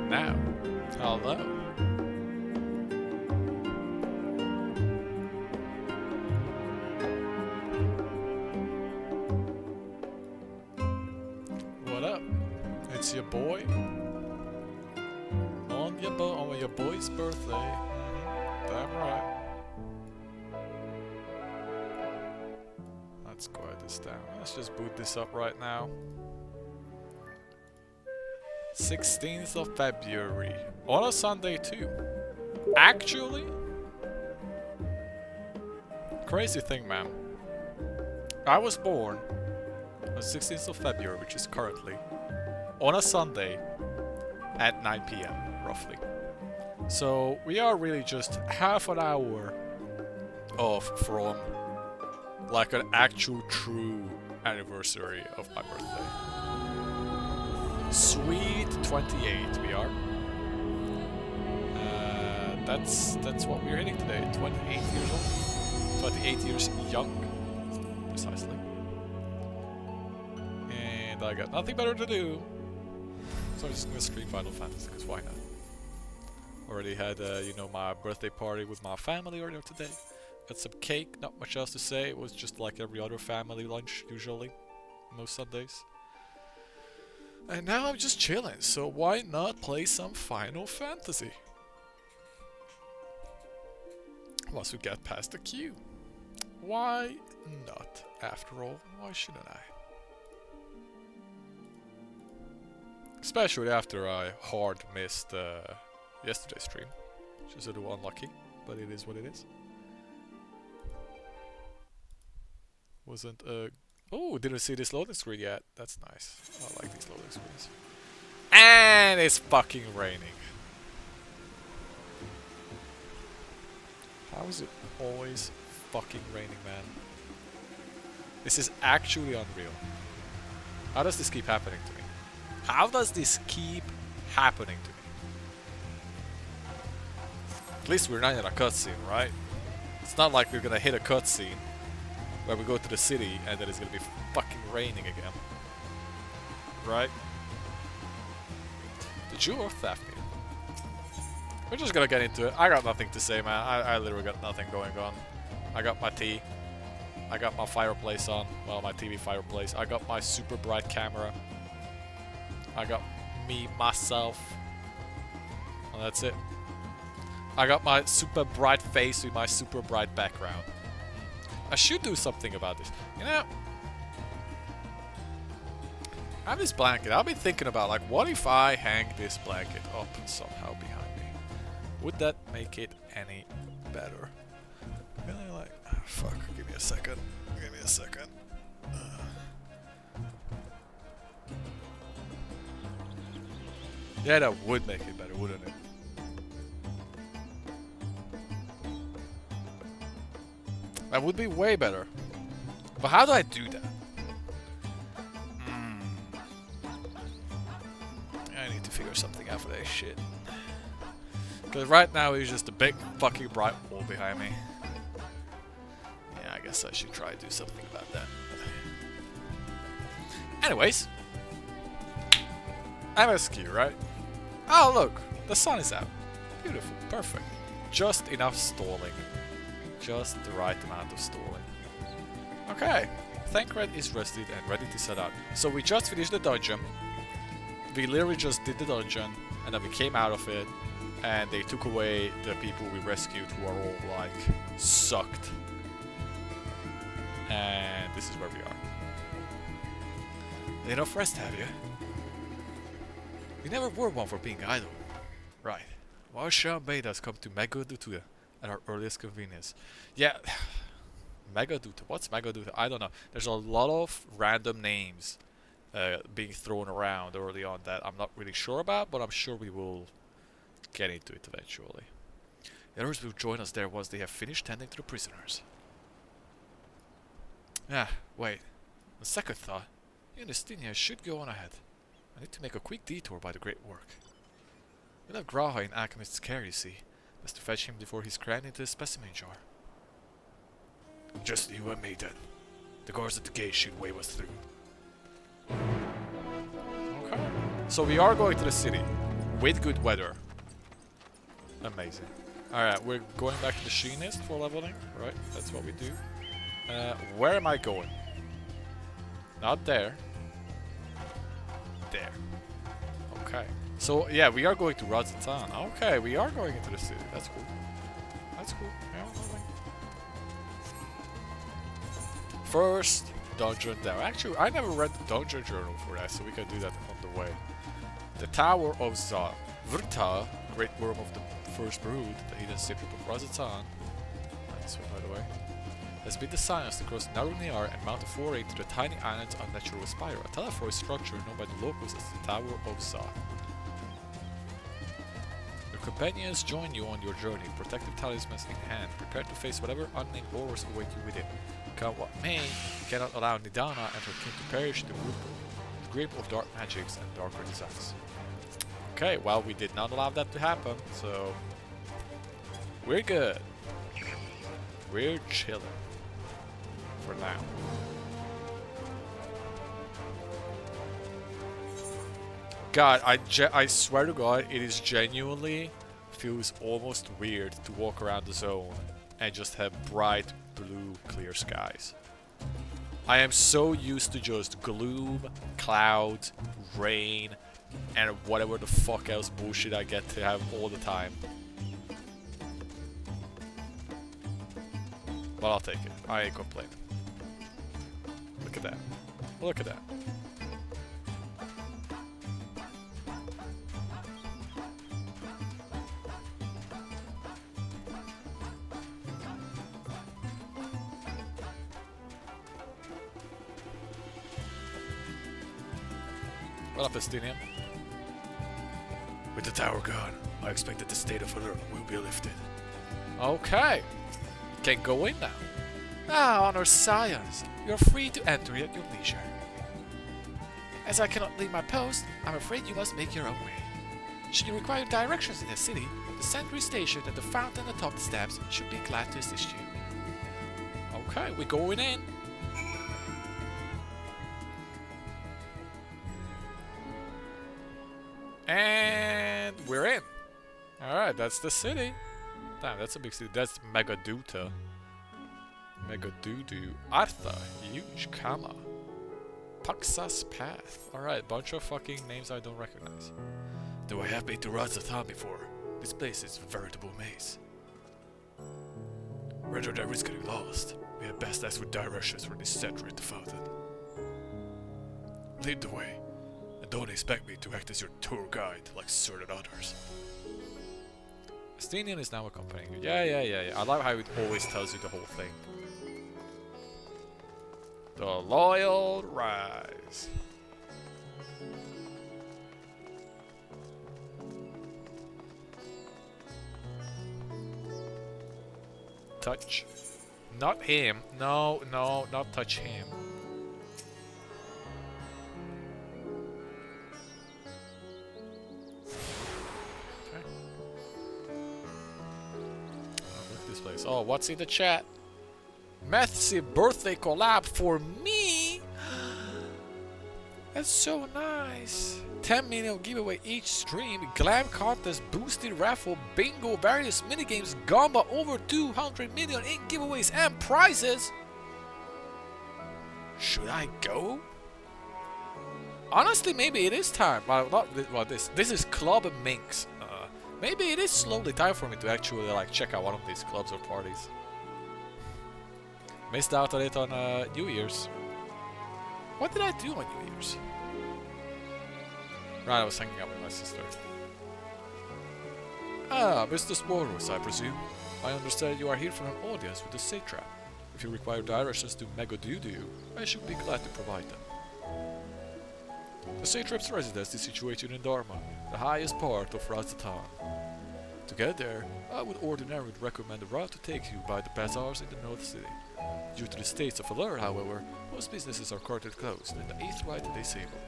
now. Hello. What up? It's your boy. On your boy's birthday. Damn right. Let's quiet this down. Let's just boot this up right now. 16th of February. On a Sunday too. Actually? Crazy thing, man. I was born on 16th of February, which is currently, on a Sunday at 9 PM, roughly. So we are really just half an hour off from like an actual true anniversary of my birthday. Sweet 28 we are. That's what we're hitting today. 28 years old. 28 years young, precisely. And I got nothing better to do, so I'm just gonna stream Final Fantasy, because why not? Already had, you know, my birthday party with my family earlier today. Got some cake, not much else to say. It was just like every other family lunch, usually, most Sundays. And now I'm just chilling, so why not play some Final Fantasy? Once we get past the queue. Why not? After all, why shouldn't I? Especially after I hard missed yesterday's stream, which is a little unlucky, but it is what it is. Wasn't oh, didn't see this loading screen yet. That's nice. I like these loading screens. And it's fucking raining. How is it always fucking raining, man? This is actually unreal. How does this keep happening to me? How does this keep happening to me? At least we're not in a cutscene, right? It's not like we're gonna hit a cutscene where we go to the city and then it's gonna be fucking raining again. Right? Did you or theft me? We're just gonna get into it. I got nothing to say, man. I literally got nothing going on. I got my tea. I got my fireplace on. Well, my TV fireplace. I got my super bright camera. I got me, myself. And that's it. I got my super bright face with my super bright background. I should do something about this. You know, I have this blanket. I've been thinking about, like, what if I hang this blanket up somehow behind me? Would that make it any better? Really, like, oh, fuck, give me a second. Give me a second. Yeah, that would make it better, wouldn't it? That would be way better. But how do I do that? I need to figure something out for that shit. Because right now it's just a big fucking bright wall behind me. Yeah, I guess I should try to do something about that. Anyways. MSQ, right? Oh look, the sun is out. Beautiful, perfect. Just enough stalling. Just the right amount of stalling. Okay, Thancred is rested and ready to set out. So we just finished the dungeon. We literally just did the dungeon, and then we came out of it, and they took away the people we rescued who are all, like, sucked. And this is where we are. Enough rest, have you? You never were one for being idle. Right. Warsha made us come to Megaduta at our earliest convenience. Yeah, Megaduta. What's Megaduta? I don't know. There's a lot of random names being thrown around early on that I'm not really sure about, but I'm sure we will get into it eventually. The others will join us there once they have finished tending to the prisoners. Ah, wait. On second thought, you and Estinia should go on ahead. I need to make a quick detour by the Great Work. We'll have Graha in Alchemist's care, you see. Best to fetch him before he's crammed into a specimen jar. Just you and me then. The guards at the gate should wave us through. Okay. So we are going to the city. with good weather. Amazing. Alright, we're going back to the Machinist for leveling. Right, that's what we do. Where am I going? Not there. There. Okay. So, yeah, we are going to Rajasthan. Okay, we are going into the city. That's cool. That's cool. Yeah, okay. First dungeon down. Actually, I never read the dungeon journal for that, so we can do that on the way. The Tower of Vrta, Great Worm of the First Brood, the hidden secret of Rajasthan. Nice one, by the way. Has been designed to cross narrow Niar and mount a foray to the tiny island's unnatural spire, a telephone structure known by the locals as the Tower of Za. Your companions join you on your journey, protective talismans in hand, prepared to face whatever unnamed horrors await you within. Come what may, you cannot allow Nidana and her kin to perish in the grip of dark magics and darker designs. Okay, well, we did not allow that to happen, so we're good. We're chilling. For now. God, I swear to God, it is genuinely feels almost weird to walk around the zone and just have bright blue clear skies. I am so used to just gloom, clouds, rain, and whatever the fuck else bullshit I get to have all the time. But I'll take it. I ain't complaining. Look at that. Look at that. What up, Estinian? With the tower gone, I expect that the state of alert will be lifted. Okay. Can go in now. Ah, Honor Science. You're free to enter at your leisure. As I cannot leave my post, I'm afraid you must make your own way. Should you require directions in the city, the sentry station and the fountain atop the steps should be glad to assist you. Okay, we're going in. And we're in. Alright, that's the city. Damn, that's a big city. That's Megaduta. Megadudu. Artha. Huge. Kama. Paxas Path. Alright, bunch of fucking names I don't recognize. Though I have been to Rajasthan before, this place is a veritable maze. Rather than risk getting lost, we had best ask for directions for this center at the fountain. Lead the way, and don't expect me to act as your tour guide like certain others. Estinian is now accompanying you. Yeah. I like how it always tells you the whole thing. The Loyal Rise. Touch. Not him. No, not touch him. Okay. Oh, look at this place. Oh, what's in the chat? Massive birthday collab for me. That's so nice. 10 million giveaway each stream, glam contest, boosted raffle, bingo, various minigames, gamba, over 200 million in giveaways and prizes. Should I go? Honestly, maybe it is time. This is Club Minx. Maybe it is slowly time for me to actually like check out one of these clubs or parties. Missed out on it on New Year's. What did I do on New Year's? Right, I was hanging out with my sister. Ah, Mr. Sporus, I presume. I understand you are here for an audience with the satrap. If you require directions to Megadudu, I should be glad to provide them. The satrap's residence is situated in Dharma, the highest part of Rajasthan. To get there, I would ordinarily recommend a route to take you by the bazaars in the North City. Due to the states of alert, however, most businesses are curtained closed and the 8th right disabled.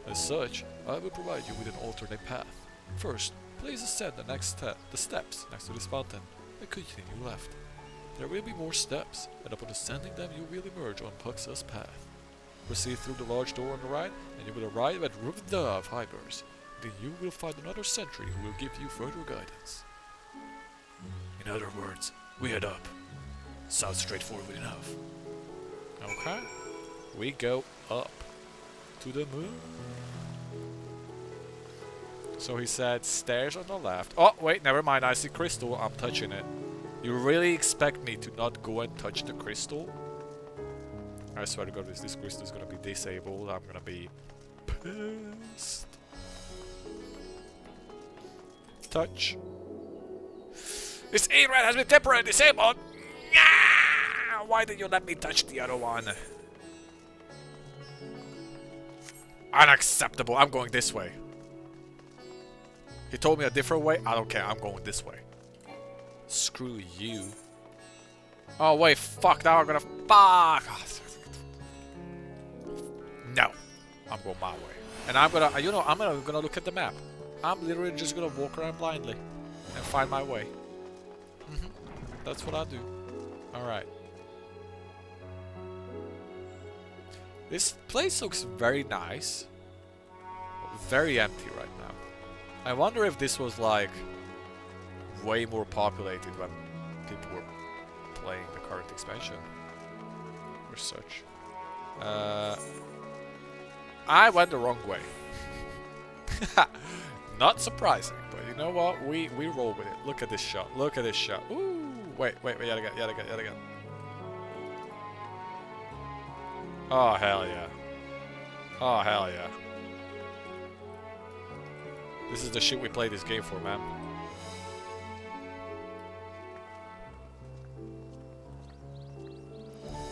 As such, I will provide you with an alternate path. First, please ascend the steps next to this fountain and continue left. There will be more steps, and upon ascending them you will emerge on Puxa's path. Proceed through the large door on the right, and you will arrive at Ruvda of Hybers. then you will find another sentry who will give you further guidance. In other words, we head up. Sounds straightforward enough. Okay. We go up to the moon. So he said stairs on the left. Oh, wait, never mind. I see crystal. I'm touching it. You really expect me to not go and touch the crystal? I swear to God, if this crystal is gonna be disabled, I'm gonna be pissed. Touch. This A-rat has been temporarily disabled! Nah! Why did you let me touch the other one? Unacceptable. I'm going this way. He told me a different way. I don't care. I'm going this way. Screw you. Oh, wait. Fuck. Now I'm gonna... Fuck. No. I'm going my way. And I'm gonna... You know, I'm gonna look at the map. I'm literally just gonna walk around blindly. And find my way. That's what I do. Alright. This place looks very nice. Very empty right now. I wonder if this was like way more populated when people were playing the current expansion or such. I went the wrong way. Not surprising, but you know what? We roll with it. Look at this shot. Look at this shot. Ooh, wait, yet again. Oh hell yeah. Oh hell yeah. This is the shit we play this game for, man.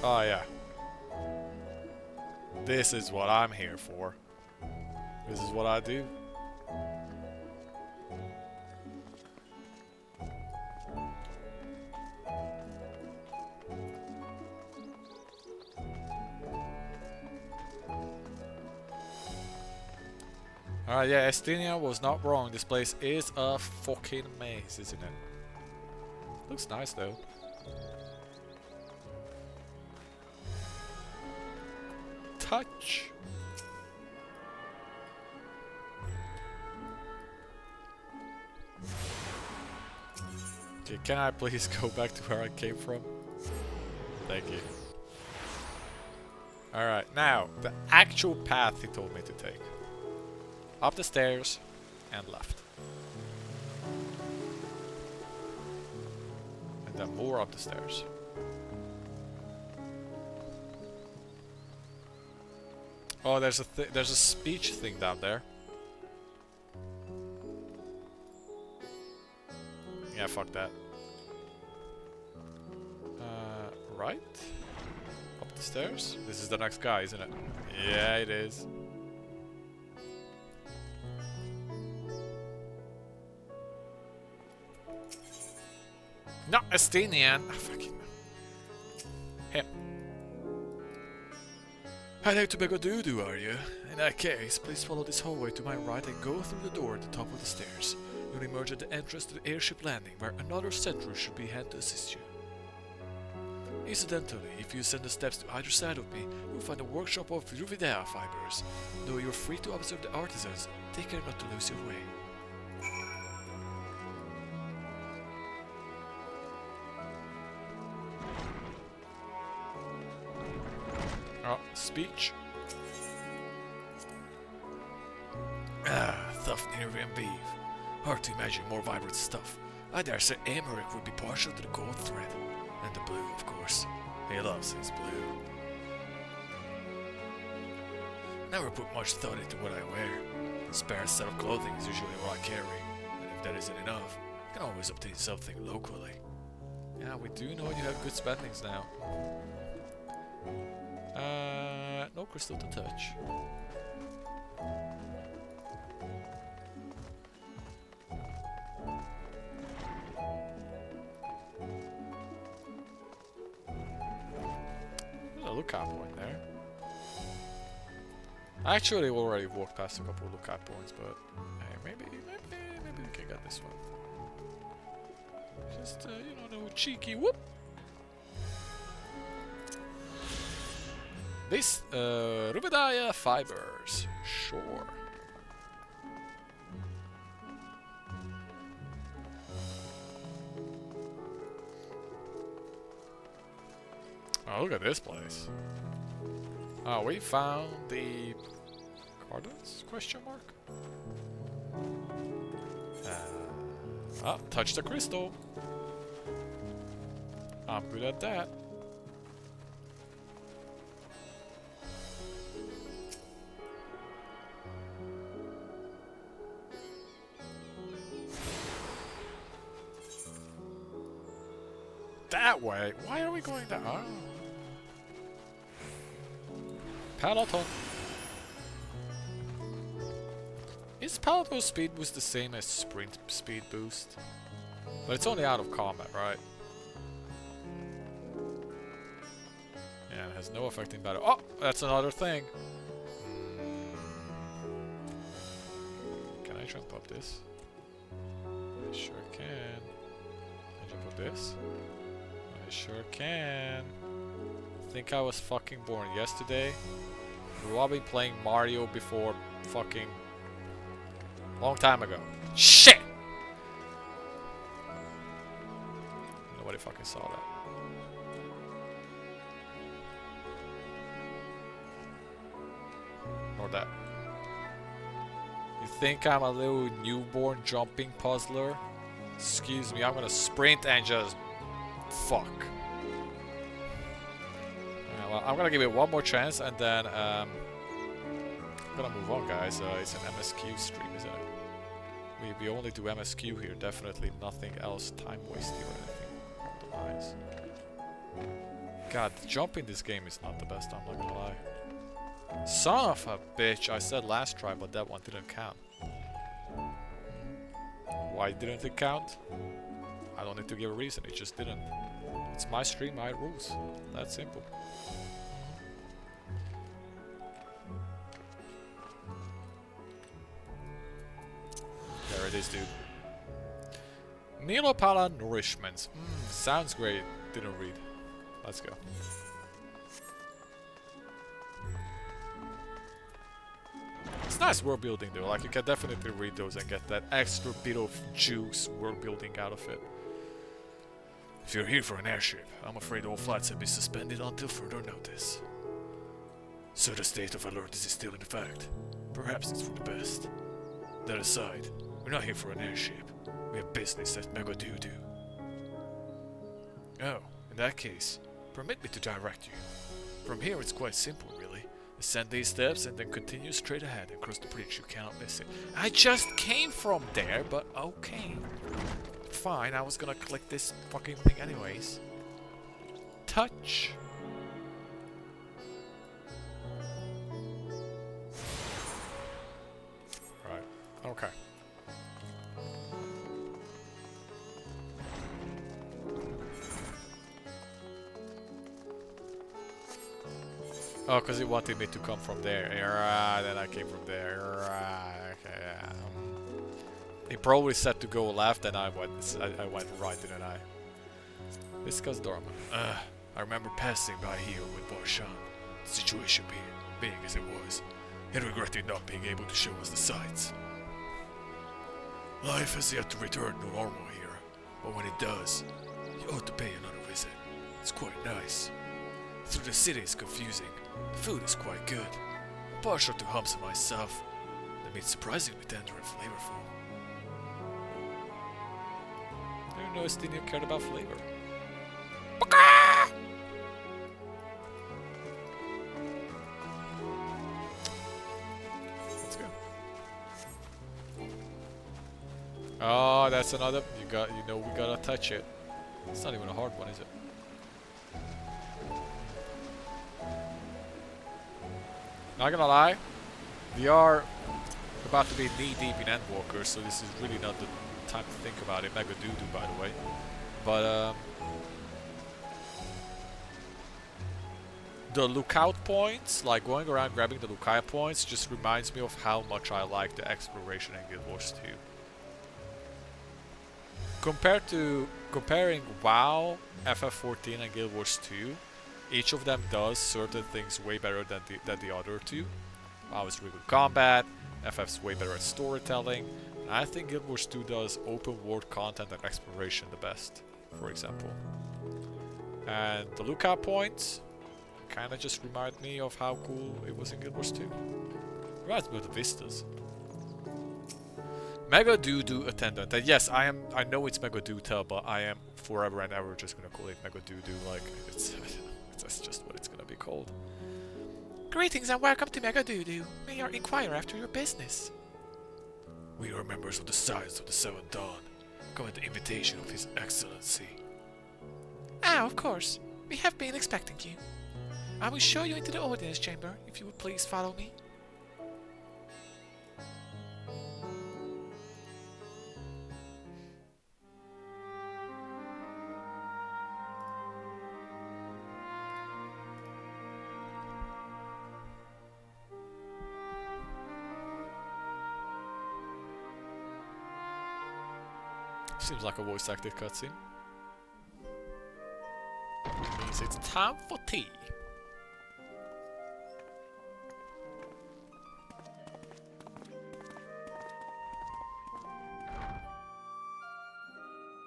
Oh yeah. This is what I'm here for. This is what I do. Alright, yeah, Estonia was not wrong. This place is a fucking maze, isn't it? Looks nice though. Touch. Okay, can I please go back to where I came from? Thank you. Alright, now, the actual path he told me to take. Up the stairs and left. And then more up the stairs. Oh, there's a speech thing down there. Yeah, fuck that. Right? Up the stairs? This is the next guy, isn't it? Yeah, it is. No, Estinian. Oh, fucking him. Hello to Begodudu, are you? In that case, please follow this hallway to my right and go through the door at the top of the stairs. You'll emerge at the entrance to the airship landing, where another sentry should be had to assist you. Incidentally, if you ascend the steps to either side of me, you'll find a workshop of Ruvidea fibers. Though you're free to observe the artisans, take care not to lose your way. Oh, speech. Thufnir and beef. Hard to imagine more vibrant stuff. I dare say Emmerich would be partial to the gold thread. And the blue, of course. He loves his blue. Never put much thought into what I wear. A spare set of clothing is usually what I carry. And if that isn't enough, I can always obtain something locally. Yeah, we do know you have good spendings now. No crystal to touch. There's a lookout point there. I actually already walked past a couple of lookout points, but hey, maybe we can get this one. Just you know, no cheeky whoop. This, Ruvidea fibers. Sure. Oh, look at this place. Oh, we found the Cardinals? Question mark? Touch the crystal. I'm good at that. That way? Why are we going that? Oh. Peloton. Is Peloton speed boost the same as sprint speed boost? But it's only out of combat, right? Yeah, it has no effect in battle. Oh, that's another thing. Can I jump up this? I sure can. Can I jump up this? I sure can. I think I was fucking born yesterday. Grew up playing Mario before fucking long time ago. Shit! Nobody fucking saw that. Or that. You think I'm a little newborn jumping puzzler? Excuse me, I'm gonna sprint and just fuck. Yeah, well, I'm gonna give it one more chance and then I'm gonna move on, guys. It's an MSQ stream, isn't it? We only do MSQ here, definitely nothing else time wasting or anything along the lines. God, the jump in this game is not the best, I'm not gonna lie. Son of a bitch, I said last try, but that one didn't count. Why didn't it count? I don't need to give a reason, it just didn't. It's my stream, my rules. That simple. There it is, dude. Nilopala nourishments. Sounds great. Didn't read. Let's go. It's nice world building though, like you can definitely read those and get that extra bit of juice world building out of it. If you're here for an airship, I'm afraid all flights have been suspended until further notice. So the state of alert is still in effect. Perhaps it's for the best. That aside, we're not here for an airship. We have business at Mega Doo-Doo. Oh, in that case, permit me to direct you. From here it's quite simple, really. Ascend these steps and then continue straight ahead and cross the bridge. You cannot miss it. I just came from there, but okay. Fine, I was gonna click this fucking thing anyways. Touch. Right, okay. Oh, because he wanted me to come from there. Right, then I came from there. Right, okay, yeah. He probably said to go left, and I went right, didn't I? Discuss Dorman. I remember passing by here with Borshan. The situation being as it was, he regretted not being able to show us the sights. Life has yet to return to normal here, but when it does, you ought to pay another visit. It's quite nice. Through the city is confusing. The food is quite good. Partial to humps myself. The meat's surprisingly tender and flavorful. I didn't know Estinian cared about flavor. Let's go. Oh, that's another. You know, we gotta touch it. It's not even a hard one, is it? Not gonna lie, we are about to be knee deep in Endwalker, so this is really not the time to think about it. Mega Doo-Doo, by the way. But the lookout points, like going around grabbing the lookout points, just reminds me of how much I like the exploration in Guild Wars 2. Comparing WoW, FF14 and Guild Wars 2, each of them does certain things way better than the other two. WoW is really good combat, FF's way better at storytelling, and I think Guild Wars 2 does open world content and exploration the best, for example. And the lookout points kind of just remind me of how cool it was in Guild Wars 2. Reminds me of the vistas. Mega Doo-Doo Attendant. And yes, I know it's Mega Doo-Tell, but I am forever and ever just gonna call it Mega Doo-Doo. Like, that's just what it's gonna be called. Greetings and welcome to Mega Doo-Doo. May I inquire after your business? We are members of the Science of the Seventh Dawn. Come at the invitation of His Excellency. Ah, of course. We have been expecting you. I will show you into the audience chamber, if you would please follow me. Seems like a voice-acted cutscene. Means it's time for tea.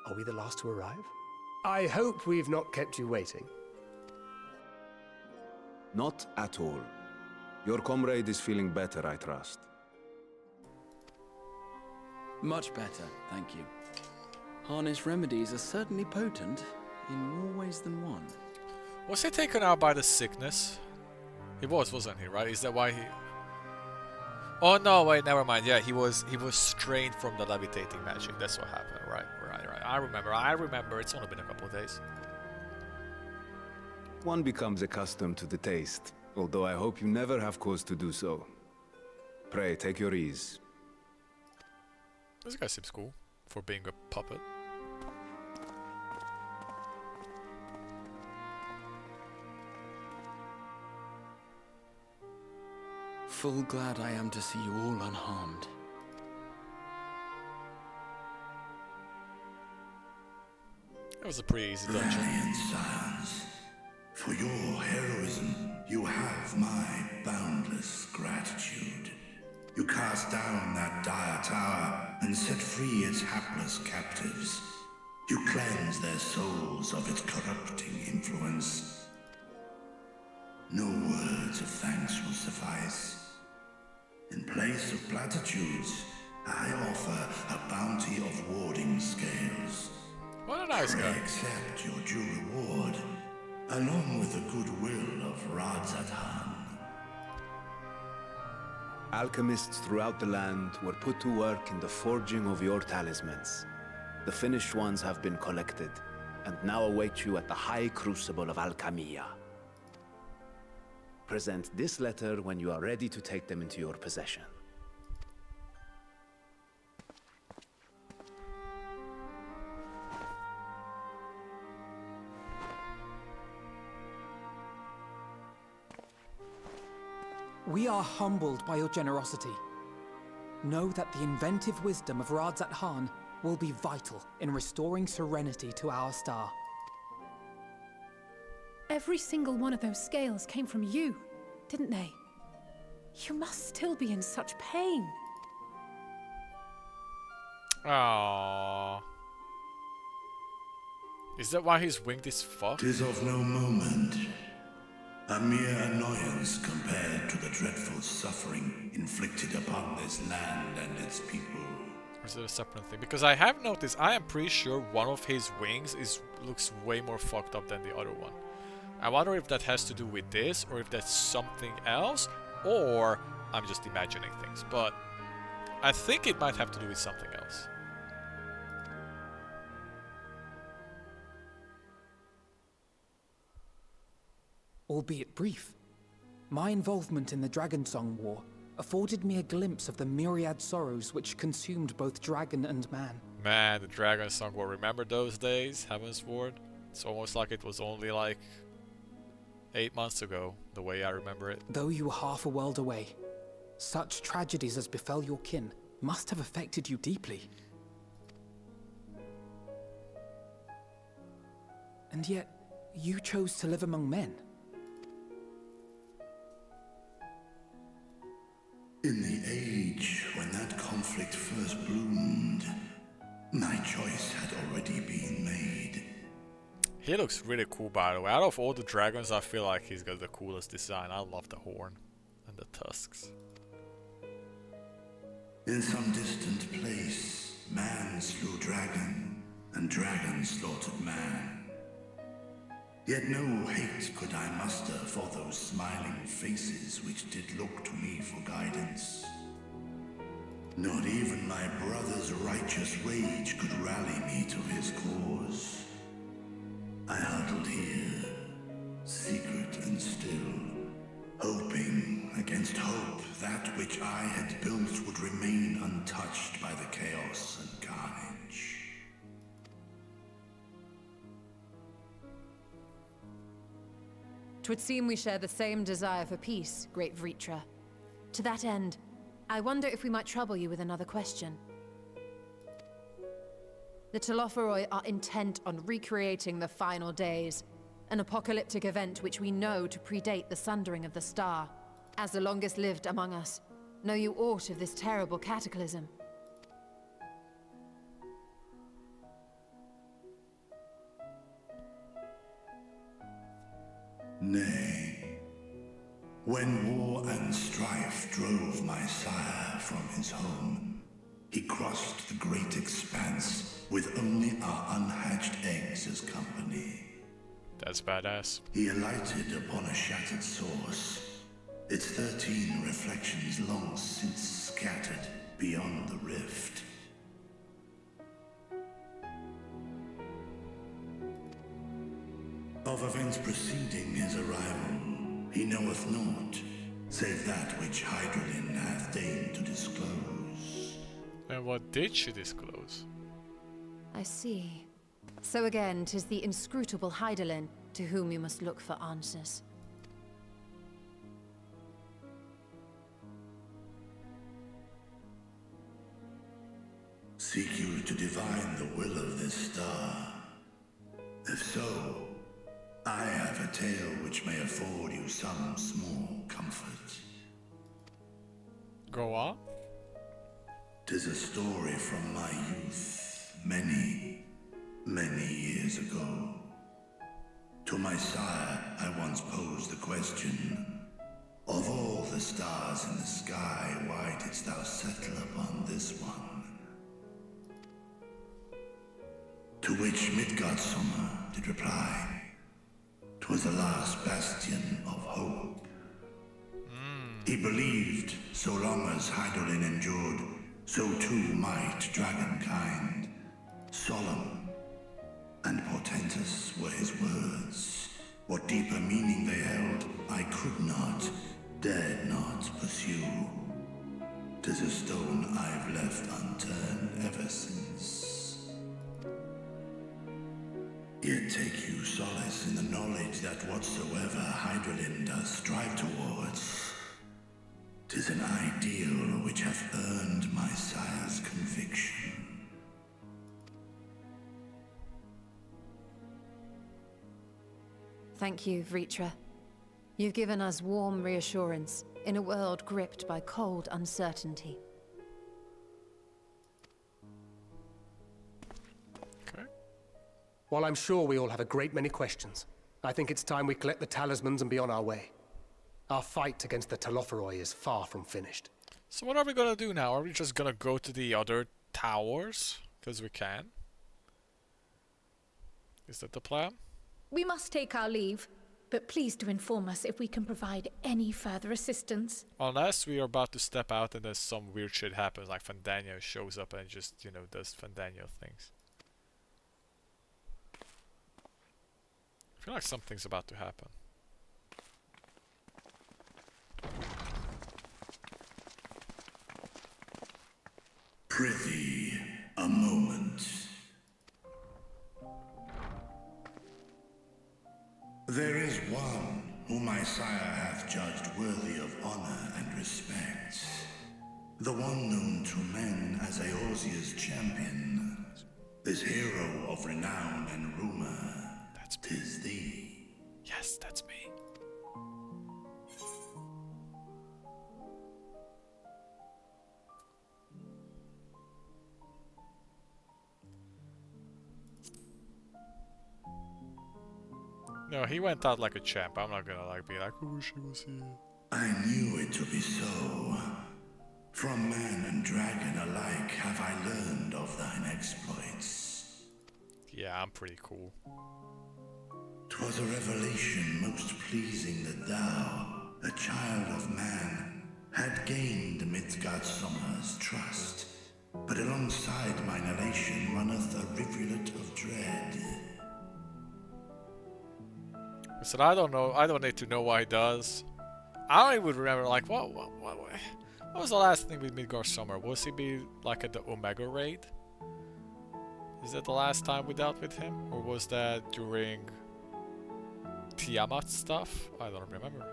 Are we the last to arrive? I hope we've not kept you waiting. Not at all. Your comrade is feeling better, I trust. Much better, thank you. Harness remedies are certainly potent, in more ways than one. Was he taken out by the sickness? He was, wasn't he, right? Is that why he... Oh no, wait, never mind. Yeah, he was strained from the levitating magic. That's what happened, right. I remember. It's only been a couple of days. One becomes accustomed to the taste, although I hope you never have cause to do so. Pray, take your ease. This guy seems cool for being a puppet. Full glad I am to see you all unharmed. It was a pretty easy dungeon. Valiant scions, for your heroism, you have my boundless gratitude. You cast down that dire tower and set free its hapless captives. You cleanse their souls of its corrupting influence. No words of thanks will suffice. In place of platitudes, I offer a bounty of warding scales. What a nice guy. Accept your due reward, along with the goodwill of Radzatan. Alchemists throughout the land were put to work in the forging of your talismans. The finished ones have been collected, and now await you at the High Crucible of Alchemia. Present this letter when you are ready to take them into your possession. We are humbled by your generosity. Know that the inventive wisdom of Radzatan will be vital in restoring serenity to our star. Every single one of those scales came from you, didn't they? You must still be in such pain. Aww. Is that why he's winged as fuck? 'Tis of no moment. A mere annoyance compared to the dreadful suffering inflicted upon this land and its people. Or is it a separate thing? Because I have noticed, I am pretty sure one of his wings looks way more fucked up than the other one. I wonder if that has to do with this, or if that's something else, or I'm just imagining things. But I think it might have to do with something else. Albeit brief, my involvement in the Dragonsong War afforded me a glimpse of the myriad sorrows which consumed both dragon and man. Man, the Dragonsong War. Remember those days? Heaven's Ward? It's almost like it was only like 8 months ago, the way I remember it. Though you were half a world away, such tragedies as befell your kin must have affected you deeply. And yet, you chose to live among men. In the age when that conflict first bloomed, my choice had already been made. He looks really cool, by the way. Out of all the dragons, I feel like he's got the coolest design. I love the horn and the tusks. In some distant place, man slew dragon, and dragon slaughtered man. Yet no hate could I muster for those smiling faces which did look to me for guidance. Not even my brother's righteous rage could rally me to his cause. I huddled here, secret and still, hoping against hope that which I had built would remain untouched by the chaos and carnage. Twould seem we share the same desire for peace, great Vritra. To that end, I wonder if we might trouble you with another question. The Telophoroi are intent on recreating the final days, an apocalyptic event which we know to predate the sundering of the star. As the longest lived among us, know you aught of this terrible cataclysm? Nay. When war and strife drove my sire from his home, he crossed the great expanse with only our unhatched eggs as company. That's badass. He alighted upon a shattered source, its 13 reflections long since scattered beyond the rift. Of events preceding his arrival, he knoweth naught, save that which Hydralin hath deigned to disclose. And what did she disclose? I see. So again, 'tis the inscrutable Hydaelyn to whom you must look for answers. Seek you to divine the will of this star? If so, I have a tale which may afford you some small comfort. Go on. 'Tis a story from my youth, many, many years ago. To my sire, I once posed the question, of all the stars in the sky, why didst thou settle upon this one? To which Midgardsummer did reply, 'twas the last bastion of hope. He believed, so long as Hydaelyn endured, so too might dragonkind. Solemn and portentous were his words. What deeper meaning they held, I could not, dared not pursue. 'Tis a stone I've left unturned ever since. Yet take you solace in the knowledge that whatsoever Hydralin does strive towards, 'tis an ideal which hath earned my sire's conviction. Thank you, Vritra. You've given us warm reassurance in a world gripped by cold uncertainty. Okay. While I'm sure we all have a great many questions, I think it's time we collect the talismans and be on our way. Our fight against the Telophoroi is far from finished. So what are we gonna do now? Are we just gonna go to the other towers? Because we can. Is that the plan? We must take our leave, but please do inform us if we can provide any further assistance. Unless we are about to step out and then some weird shit happens, like Fandanio shows up and just, you know, does Fandanio things. I feel like something's about to happen. Prithee, a moment. There is one whom my sire hath judged worthy of honor and respect. The one known to men as Eorzea's champion. This hero of renown and rumor. That's me. 'Tis thee. Yes, that's me. No, he went out like a champ. I'm not gonna like be like, I wish he was here. I knew it to be so. From man and dragon alike have I learned of thine exploits. Yeah, I'm pretty cool. 'Twas a revelation most pleasing that thou, a child of man, had gained Midgardsormr's trust. But alongside mine elation runneth a rivulet of dread. Listen, I don't know. I don't need to know what he does. I don't even remember, like, what was the last thing with Midgardsormr? Was he be like at the Omega raid? Is that the last time we dealt with him, or was that during Tiamat stuff? I don't remember.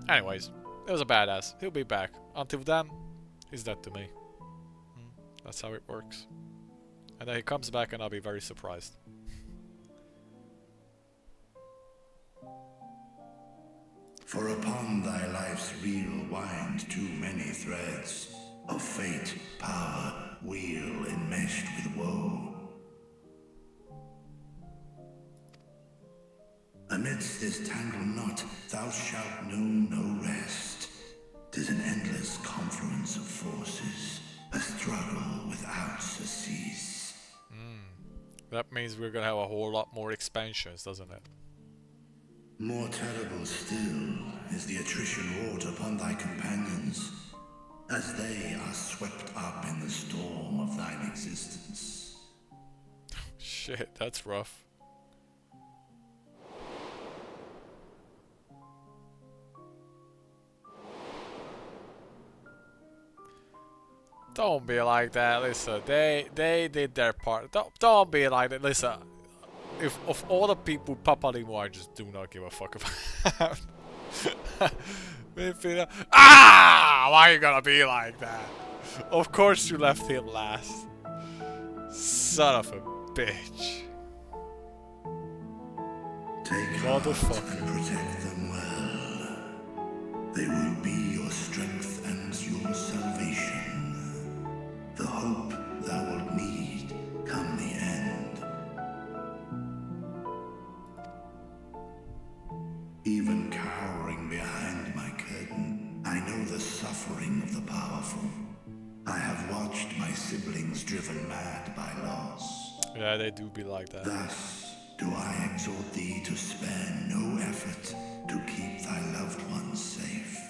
Anyways, it was a badass. He'll be back. Until then, he's dead to me. That's how it works. And then he comes back and I'll be very surprised. For upon thy life's reel wind too many threads of fate, power, wheel enmeshed with woe. Amidst this tangled knot thou shalt know no rest. 'Tis an endless confluence of forces, a struggle without surcease. That means we're gonna have a whole lot more expansions, doesn't it? More terrible still is the attrition wrought upon thy companions, as they are swept up in the storm of thine existence. Shit, that's rough. Don't be like that, listen. They did their part. Don't be like that. Listen, if of all the people, Papa Limo, I just do not give a fuck about. Why are you gonna be like that? Of course you left him last. Son of a bitch. Take heart and Motherfucker. protect them well. They will be your strength and your salvation. The hope thou wilt need come the end. Even cowering behind my curtain, I know the suffering of the powerful. I have watched my siblings driven mad by loss. Yeah, they do be like that. Thus do I exhort thee to spare no effort to keep thy loved ones safe.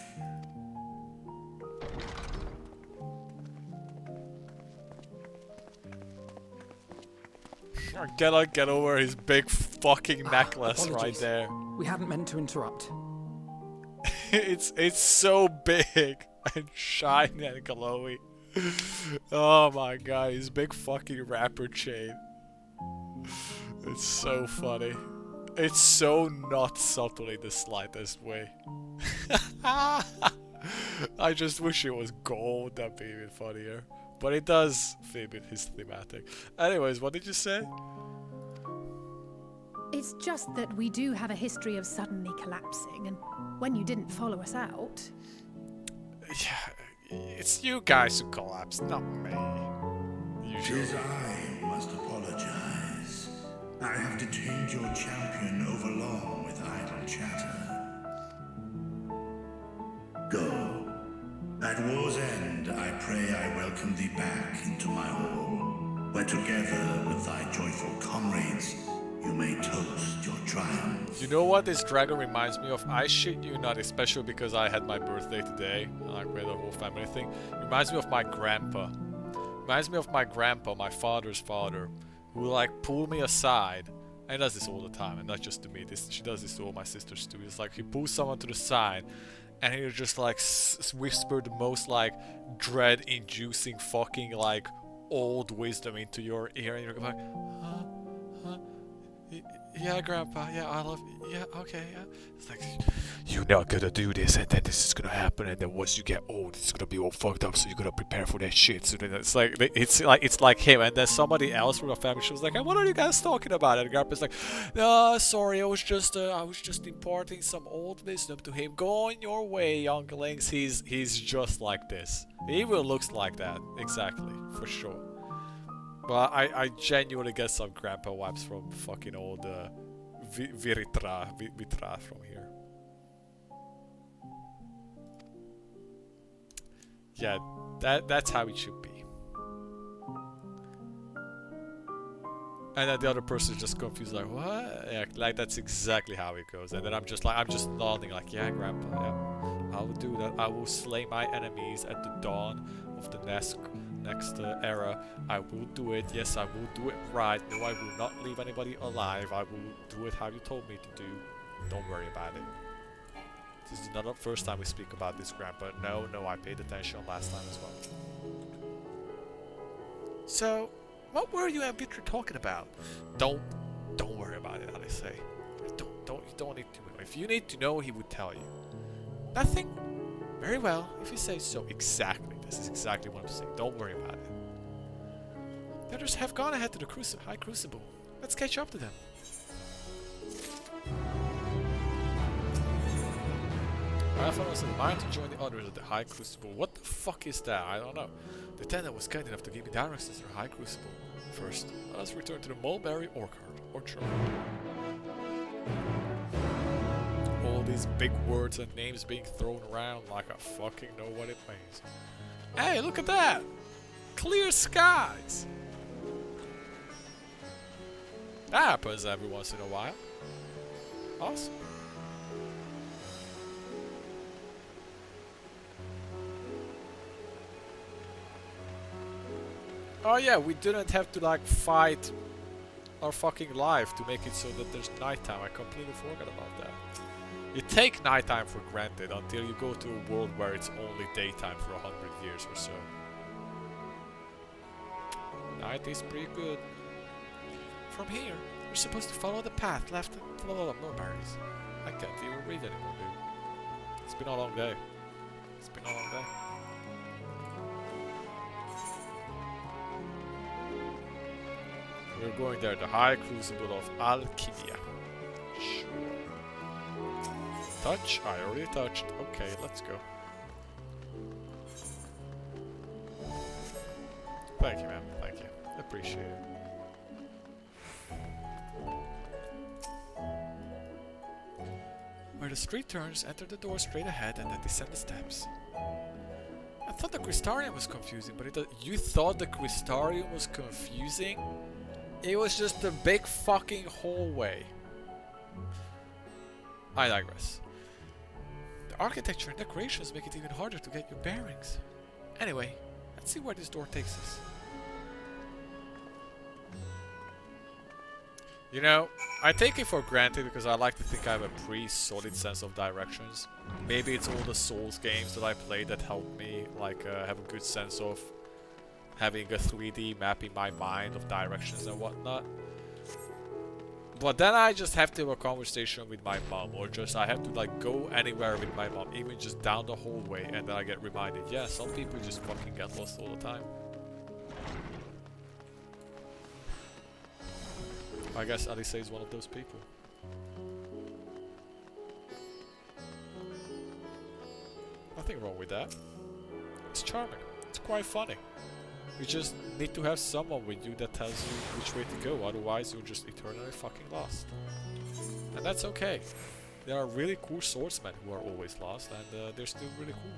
I cannot get over his big fucking necklace right Apologies. there. We hadn't meant to interrupt. It's so big and shiny and glowy. Oh my god, his big fucking rapper chain. It's so funny. It's so not subtle in the slightest way. I just wish it was gold, that'd be even funnier. But it does fit with his thematic. Anyways, what did you say? It's just that we do have a history of suddenly collapsing, and when you didn't follow us out... Yeah, it's you guys who collapsed, not me. Usually. 'Tis I who must apologize. I have detained your champion overlong with idle chatter. Go. At war's end, I pray I welcome thee back into my hall, where together with thy joyful comrades, you may toast your triumph. You know what this dragon reminds me of? I shit you not, especially because I had my birthday today, like with the whole family thing. Reminds me of my grandpa. Reminds me of my grandpa, my father's father, who like pulled me aside. And he does this all the time, and not just to me. She does this to all my sisters too. It's like he pulls someone to the side, and he just like whispered the most like dread-inducing fucking like old wisdom into your ear, and you're like, huh? Yeah, Grandpa. Yeah, I love. Yeah, okay. Yeah. It's like you're not gonna do this, and then this is gonna happen, and then once you get old, it's gonna be all fucked up. So you gotta prepare for that shit. So then it's like him, and then somebody else from the family. She was like, "What are you guys talking about?" And Grandpa's like, "No, sorry, I was just imparting some old wisdom to him. Go on your way, younglings." He's just like this. He even looks like that, exactly, for sure. Well, I genuinely get some grandpa vibes from fucking old Vitra from here. Yeah, that's how it should be. And then the other person is just confused, like, what? Yeah, like, that's exactly how it goes. And then I'm just nodding, like, yeah, Grandpa, yeah. I will do that. I will slay my enemies at the dawn of the next era. I will do it. Yes, I will do it right. No, I will not leave anybody alive. I will do it how you told me to do. Don't worry about it. This is not the first time we speak about this, Grandpa. No, I paid attention last time as well. So, what were you and Victor talking about? Don't worry about it, I say. You don't need to know. If you need to know, he would tell you. Nothing? Very well, if you say so. Exactly. This is exactly what I'm saying. Don't worry about it. The others have gone ahead to the High Crucible. Let's catch up to them. Raphael was invited to join the others at the High Crucible. What the fuck is that? I don't know. The attendant was kind enough to give me directions to the High Crucible. First, let us return to the Mulberry Orchard. All these big words and names being thrown around like I fucking know what it means. Hey, look at that! Clear skies! That happens every once in a while. Awesome. Oh yeah, we didn't have to like fight our fucking life to make it so that there's nighttime. I completely forgot about that. You take nighttime for granted until you go to a world where it's only daytime for 100 years or so. Night is pretty good. From here, we're supposed to follow the path left and follow the mulberries. I can't even read anymore, dude. It's been a long day. We're going there, the High Crucible of Alchemia. Sure. Touch? I already touched. Okay, let's go. Thank you, man. Thank you. Appreciate it. Where the street turns, enter the door straight ahead and then descend the steps. I thought the Crystarium was confusing, but you thought the Crystarium was confusing? It was just a big fucking hallway. I digress. The architecture and decorations make it even harder to get your bearings. Anyway, let's see where this door takes us. You know, I take it for granted because I like to think I have a pretty solid sense of directions. Maybe it's all the Souls games that I played that helped me like have a good sense of having a 3D map in my mind of directions and whatnot. But then I just have to have a conversation with my mom, or just I have to like go anywhere with my mom, even just down the hallway, and then I get reminded, yeah, some people just fucking get lost all the time. I guess Alice is one of those people. Nothing wrong with that. It's charming. It's quite funny. You just need to have someone with you that tells you which way to go, otherwise you're just eternally fucking lost. And that's okay. There are really cool swordsmen who are always lost, and they're still really cool.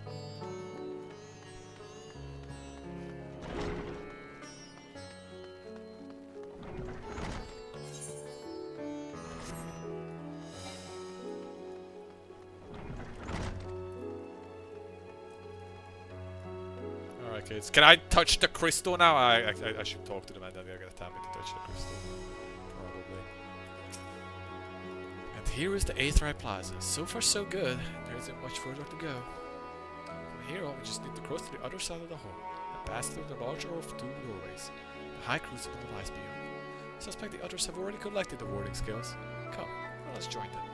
Kids. Can I touch the crystal now? I should talk to them and then they're gonna tell me to touch the crystal. Probably. And here is the Aethri Plaza. So far so good. There isn't much further to go. From here on we just need to cross to the other side of the hall and pass through the larger of two doorways. The High Crucible lies beyond. I suspect the others have already collected the warding skills. Come, let's join them.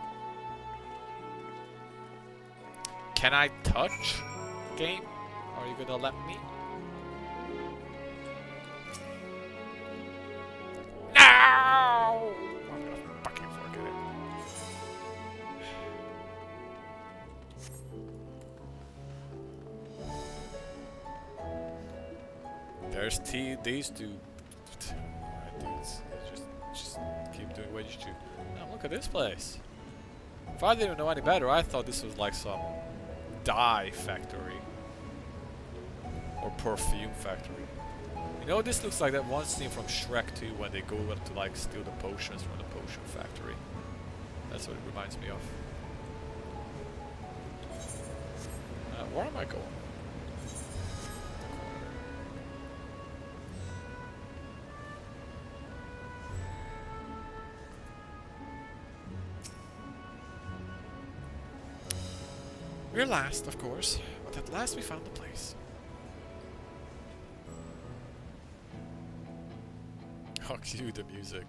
Can I touch? Game? Are you gonna let me? No! I'm gonna fucking forget it. There's these two Alright, dudes. Just keep doing what you do. Now look at this place. If I didn't know any better, I thought this was like some dye factory. Or perfume factory. You know, this looks like that one scene from Shrek 2 when they go up to like steal the potions from the potion factory. That's what it reminds me of. Where am I going? We're last, of course, but at last we found the place. How cute the music.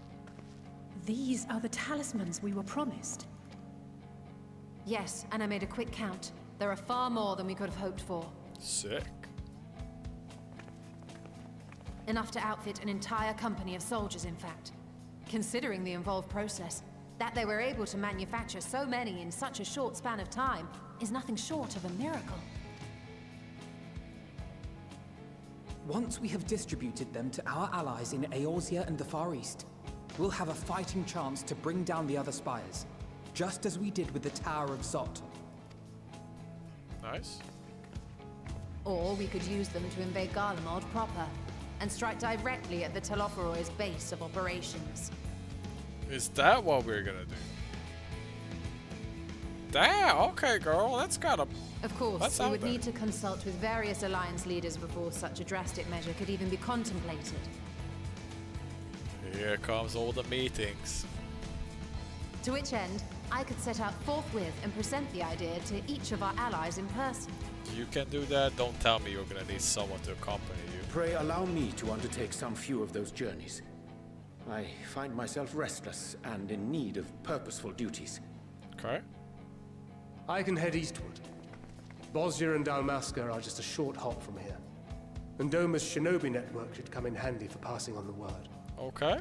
These are the talismans we were promised. Yes, and I made a quick count. There are far more than we could have hoped for. Sick. Enough to outfit an entire company of soldiers, in fact. Considering the involved process, that they were able to manufacture so many in such a short span of time is nothing short of a miracle. Once we have distributed them to our allies in Eorzea and the Far East, we'll have a fighting chance to bring down the other spires, just as we did with the Tower of Zot. Nice. Or we could use them to invade Garlemald proper, and strike directly at the Telophoroid's base of operations. Is that what we're gonna do? Damn, okay girl, that's gotta... Of course, That's we out would there. need to consult with various alliance leaders before such a drastic measure could even be contemplated. Here comes all the meetings. To which end, I could set out forthwith and present the idea to each of our allies in person. You can do that, don't tell me you're gonna need someone to accompany you. Pray allow me to undertake some few of those journeys. I find myself restless and in need of purposeful duties. Okay. I can head eastward. Bosnia and Dalmasca are just a short hop from here. And Doma's shinobi network should come in handy for passing on the word. Okay.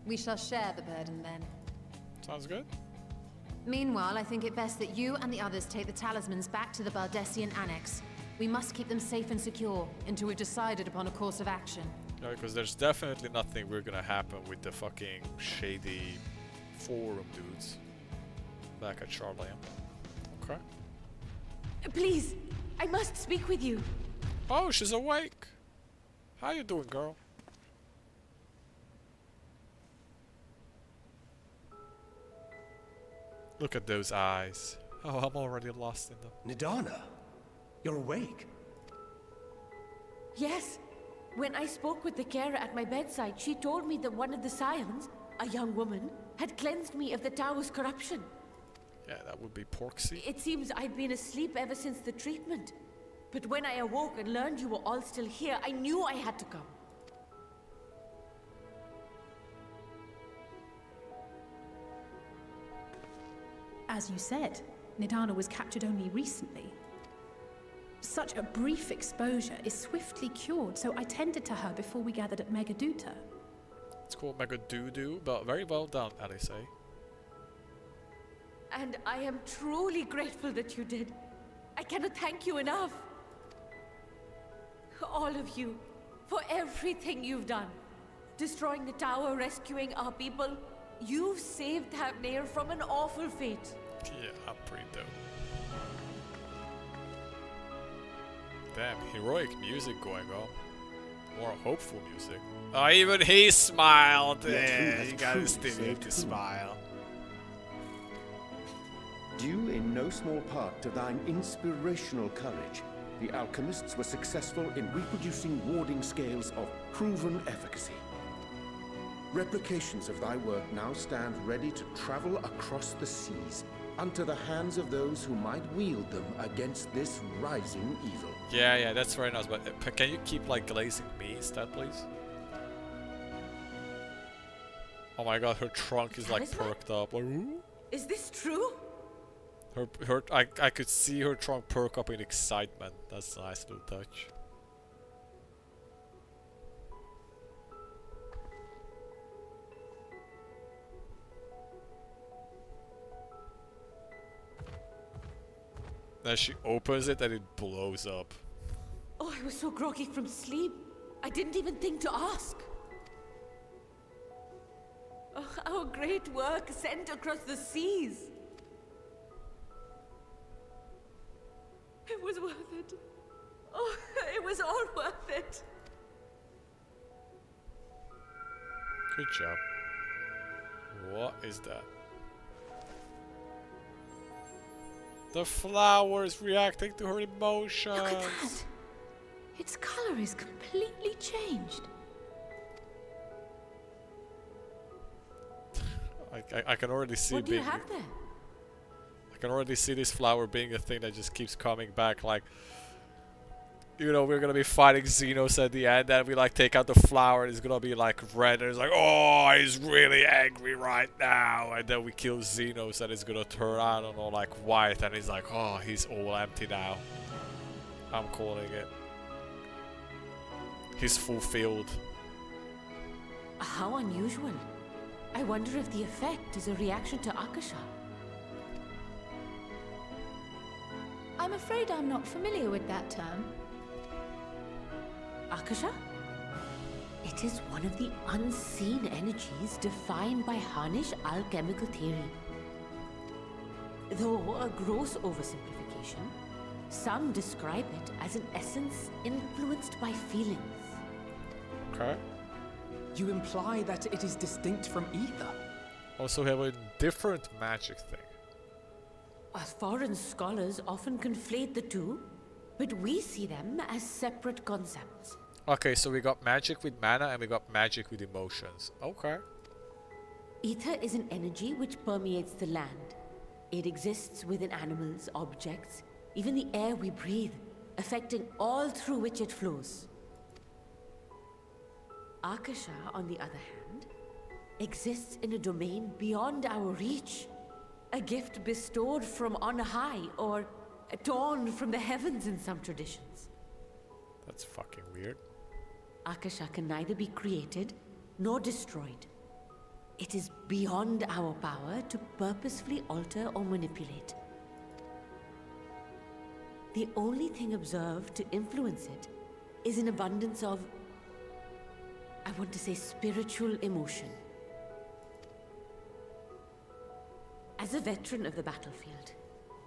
We shall share the burden then. Sounds good. Meanwhile, I think it best that you and the others take the talismans back to the Baldessian Annex. We must keep them safe and secure until we've decided upon a course of action. Yeah, because there's definitely nothing we're gonna happen with the fucking shady forum dudes back at Charlian. Okay. Please, I must speak with you. Oh, she's awake. How you doing, girl? Look at those eyes. Oh, I'm already lost in them. Nidana, you're awake. Yes. When I spoke with the carer at my bedside, she told me that one of the scions, a young woman, had cleansed me of the tower's corruption. Yeah, that would be Porksy. It seems I'd been asleep ever since the treatment. But when I awoke and learned you were all still here, I knew I had to come. As you said, Nidana was captured only recently. Such a brief exposure is swiftly cured, so I tended to her before we gathered at Megaduta. It's called Mega Doo-Doo, but very well done, Alice. And I am truly grateful that you did. I cannot thank you enough. All of you, for everything you've done. Destroying the tower, rescuing our people. You've saved Thavnair from an awful fate. Yeah, I'm pretty dope. Damn, heroic music going on. More hopeful music. Oh, even he smiled. Yeah, you gotta still need to smile. Due in no small part to thine inspirational courage, the alchemists were successful in reproducing warding scales of proven efficacy. Replications of thy work now stand ready to travel across the seas, unto the hands of those who might wield them against this rising evil. Yeah, that's very nice, but can you keep like glazing me instead, please? Oh my god, her trunk is like perked up. Like, ooh. Is this true? I could see her trunk perk up in excitement. That's a nice little touch. Then she opens it and it blows up. Oh, I was so groggy from sleep. I didn't even think to ask. Our great work sent across the seas. It was worth it. Oh, it was all worth it. Good job. What is that? The flower is reacting to her emotions. Look at that. Its color is completely changed. I can already see What do you have there? I can already see this flower being a thing that just keeps coming back. Like, you know, we're gonna be fighting Xenos at the end, and we like take out the flower, and it's gonna be like red, and it's like, oh, he's really angry right now, and then we kill Xenos, and it's gonna turn out and all like white, and he's like, oh, he's all empty now. I'm calling it. He's fulfilled. How unusual. I wonder if the effect is a reaction to Akasha. I'm afraid I'm not familiar with that term. Akasha? It is one of the unseen energies defined by Harnish alchemical theory. Though a gross oversimplification, some describe it as an essence influenced by feelings. Okay. You imply that it is distinct from ether. Also have a different magic thing. Foreign scholars often conflate the two, but we see them as separate concepts. Okay, so we got magic with mana and we got magic with emotions. Okay. Ether is an energy which permeates the land. It exists within animals, objects, even the air we breathe, affecting all through which it flows. Akasha, on the other hand, exists in a domain beyond our reach. A gift bestowed from on high, or torn from the heavens in some traditions. That's fucking weird. Akasha can neither be created nor destroyed. It is beyond our power to purposefully alter or manipulate. The only thing observed to influence it is an abundance of, I want to say, spiritual emotion. As a veteran of the battlefield,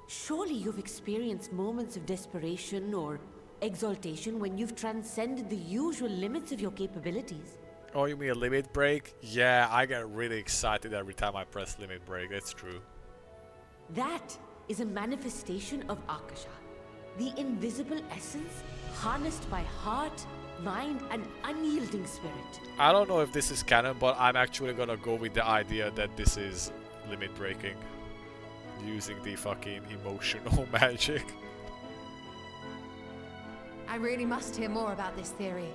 surely you've experienced moments of desperation or exaltation when you've transcended the usual limits of your capabilities. Oh, you mean a limit break? Yeah, I get really excited every time I press limit break, that's true. That is a manifestation of Akasha, the invisible essence harnessed by heart, mind, and unyielding spirit. I don't know if this is canon, but I'm actually gonna go with the idea that this is limit breaking. Using the fucking emotional magic. I really must hear more about this theory.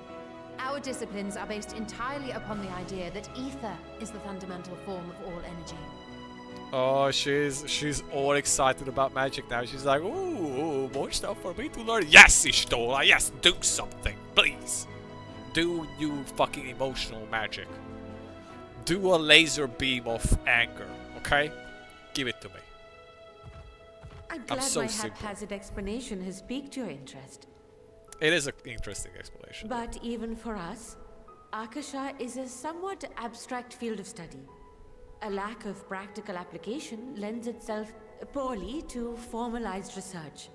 Our disciplines are based entirely upon the idea that ether is the fundamental form of all energy. Oh, she's all excited about magic now. She's like, ooh, more stuff for me to learn. Yes, Ishtola, yes, do something, please. Do you fucking emotional magic. Do a laser beam of anger, okay? Give it to me. I'm glad so my simple. haphazard explanation has piqued your interest. It is an interesting explanation. But even for us, Akasha is a somewhat abstract field of study. A lack of practical application lends itself poorly to formalized research.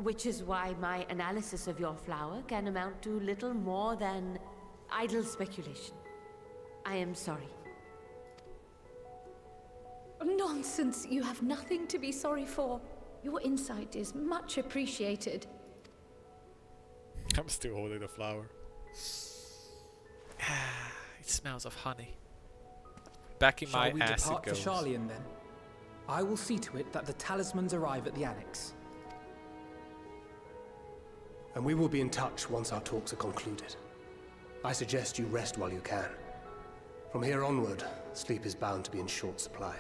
Which is why my analysis of your flower can amount to little more than idle speculation. I am sorry. Nonsense. You have nothing to be sorry for. Your insight is much appreciated. I'm still holding the flower. It smells of honey. Back in my Shall we ass it depart for goes. Sharlayan then? I will see to it that the talismans arrive at the annex. And we will be in touch once our talks are concluded. I suggest you rest while you can. From here onward, sleep is bound to be in short supply.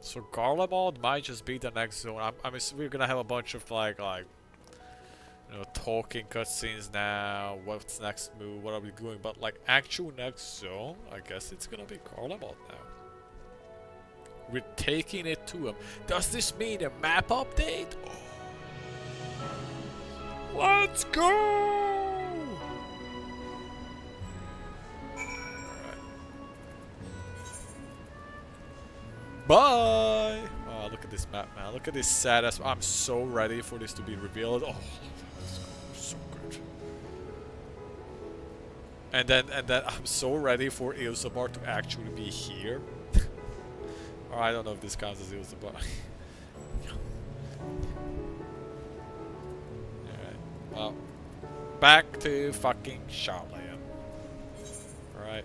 So Garlemald might just be the next zone. I mean, we're gonna have a bunch of like you know, talking cutscenes now. What's next move? What are we doing? But like actual next zone, I guess it's gonna be Garlemald now. We're taking it to him. Does this mean a map update? Oh. Let's go! Bye! Oh, look at this map, man. Look at this sad ass. I'm so ready for this to be revealed. Oh, so good. And then I'm so ready for Ilsabar to actually be here. Or I don't know if this counts as Ilsabar. Alright, well, back to fucking Charlotte. Alright.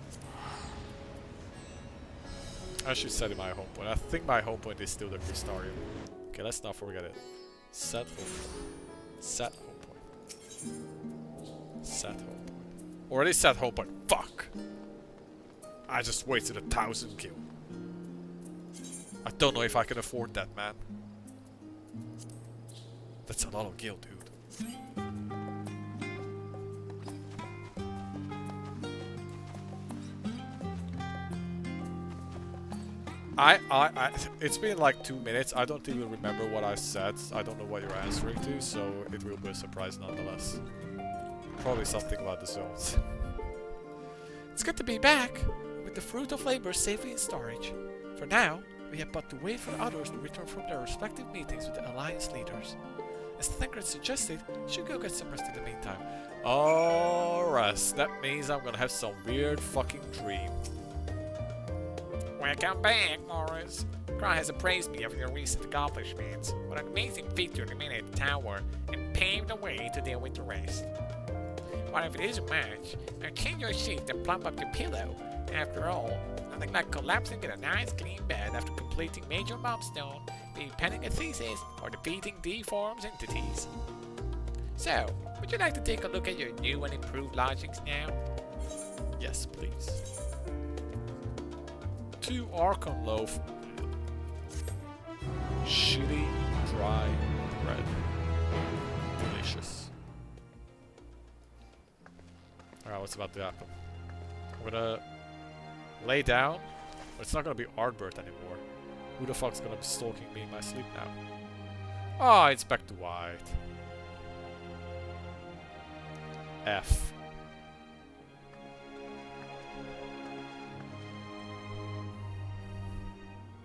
I should set in my home point. I think my home point is still the Crystarium. Okay, let's not forget it. Set home point. Set home point. Set home point. Already set home point. Fuck! I just wasted 1,000 gil. I don't know if I can afford that, man. That's a lot of gil, dude. It's been like 2 minutes. I don't even remember what I said. I don't know what you're answering to, so it will be a surprise nonetheless. Probably something about the zones. It's good to be back, with the fruit of labor safely in storage. For now, we have but to wait for the others to return from their respective meetings with the Alliance leaders. As Thancred suggested, you should go get some rest in the meantime. Oh, rest. That means I'm gonna have some weird fucking dream. Welcome back, Morris. Kron has appraised me of your recent accomplishments. What an amazing feat to eliminate the tower and pave the way to deal with the rest. What if it isn't much? Now change your sheet and plump up your pillow. After all, nothing like collapsing in a nice clean bed after completing major milestone, be penning a thesis, or defeating deformed entities. So, would you like to take a look at your new and improved lodgings now? Yes, please. 2 Archon loaf. Shitty, dry bread. Delicious. Alright, what's about to happen? I'm gonna lay down, but it's not gonna be Ardbert anymore. Who the fuck's gonna be stalking me in my sleep now? Oh, it's back to white. F.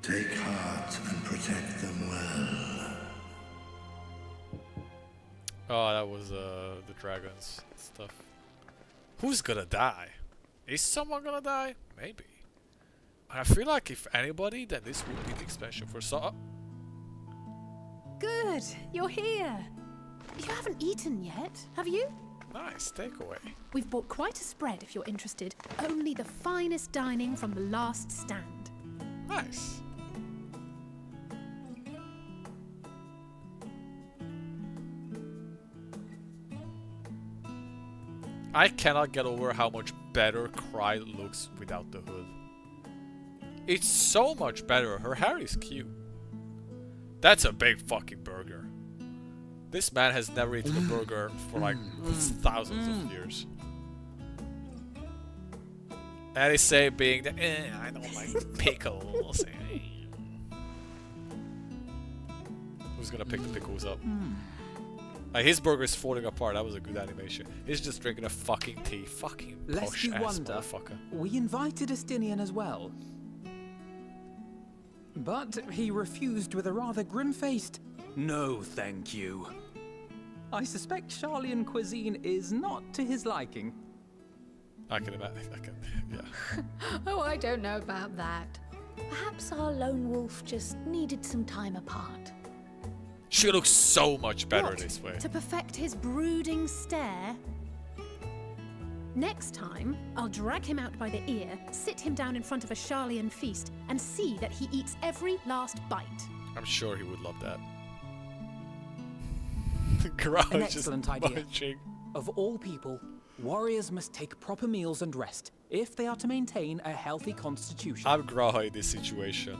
Take heart and protect them well. Oh, that was the dragons stuff. Who's gonna die? Is someone gonna die? Maybe. I feel like if anybody, then this would be the expansion for Good, you're here. You haven't eaten yet, have you? Nice, takeaway. We've bought quite a spread if you're interested. Only the finest dining from the last stand. Nice. I cannot get over how much better Cry looks without the hood. It's so much better. Her hair is cute. That's a big fucking burger. This man has never eaten a burger for like thousands of years. And he's saying being that I don't like pickles. Who's gonna pick the pickles up? Like his burger is falling apart. That was a good animation. He's just drinking a fucking tea. Fucking Lest posh you ass wonder, motherfucker. we invited Estinian as well. But he refused with a rather grim-faced, "No, thank you." I suspect Charlian cuisine is not to his liking. I can imagine. Yeah. Oh, I don't know about that. Perhaps our lone wolf just needed some time apart. She looks so much better What? this way. To perfect his brooding stare? Next time, I'll drag him out by the ear, sit him down in front of a Charlian feast, and see that he eats every last bite. I'm sure he would love that. An excellent idea. Munching. Of all people, warriors must take proper meals and rest if they are to maintain a healthy constitution. I'm Graha in this situation.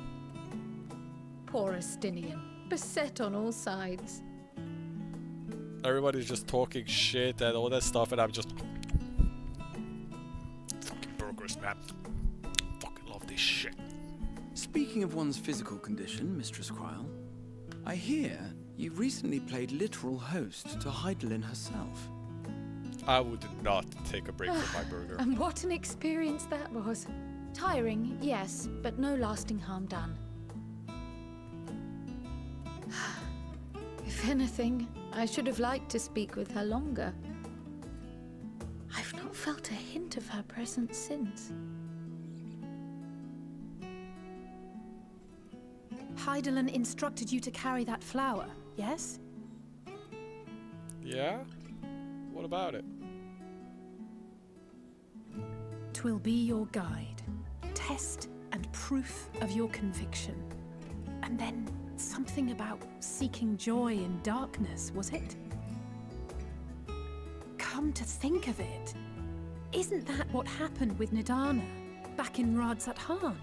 Poor Estinian, beset on all sides. Everybody's just talking shit and all that stuff, and I'm just fucking burgers, man. Fucking love this shit. Speaking of one's physical condition, Mistress Quile, I hear you recently played literal host to Heidelin herself. I would not take a break from my burger. And what an experience that was. Tiring, yes, but no lasting harm done. If anything, I should have liked to speak with her longer. I've not felt a hint of her presence since. Hydaelyn instructed you to carry that flower, yes? Yeah? What about it? 'Twill be your guide, test and proof of your conviction. And then something about seeking joy in darkness, was it? Come to think of it, isn't that what happened with Nidana back in Radzat-Han?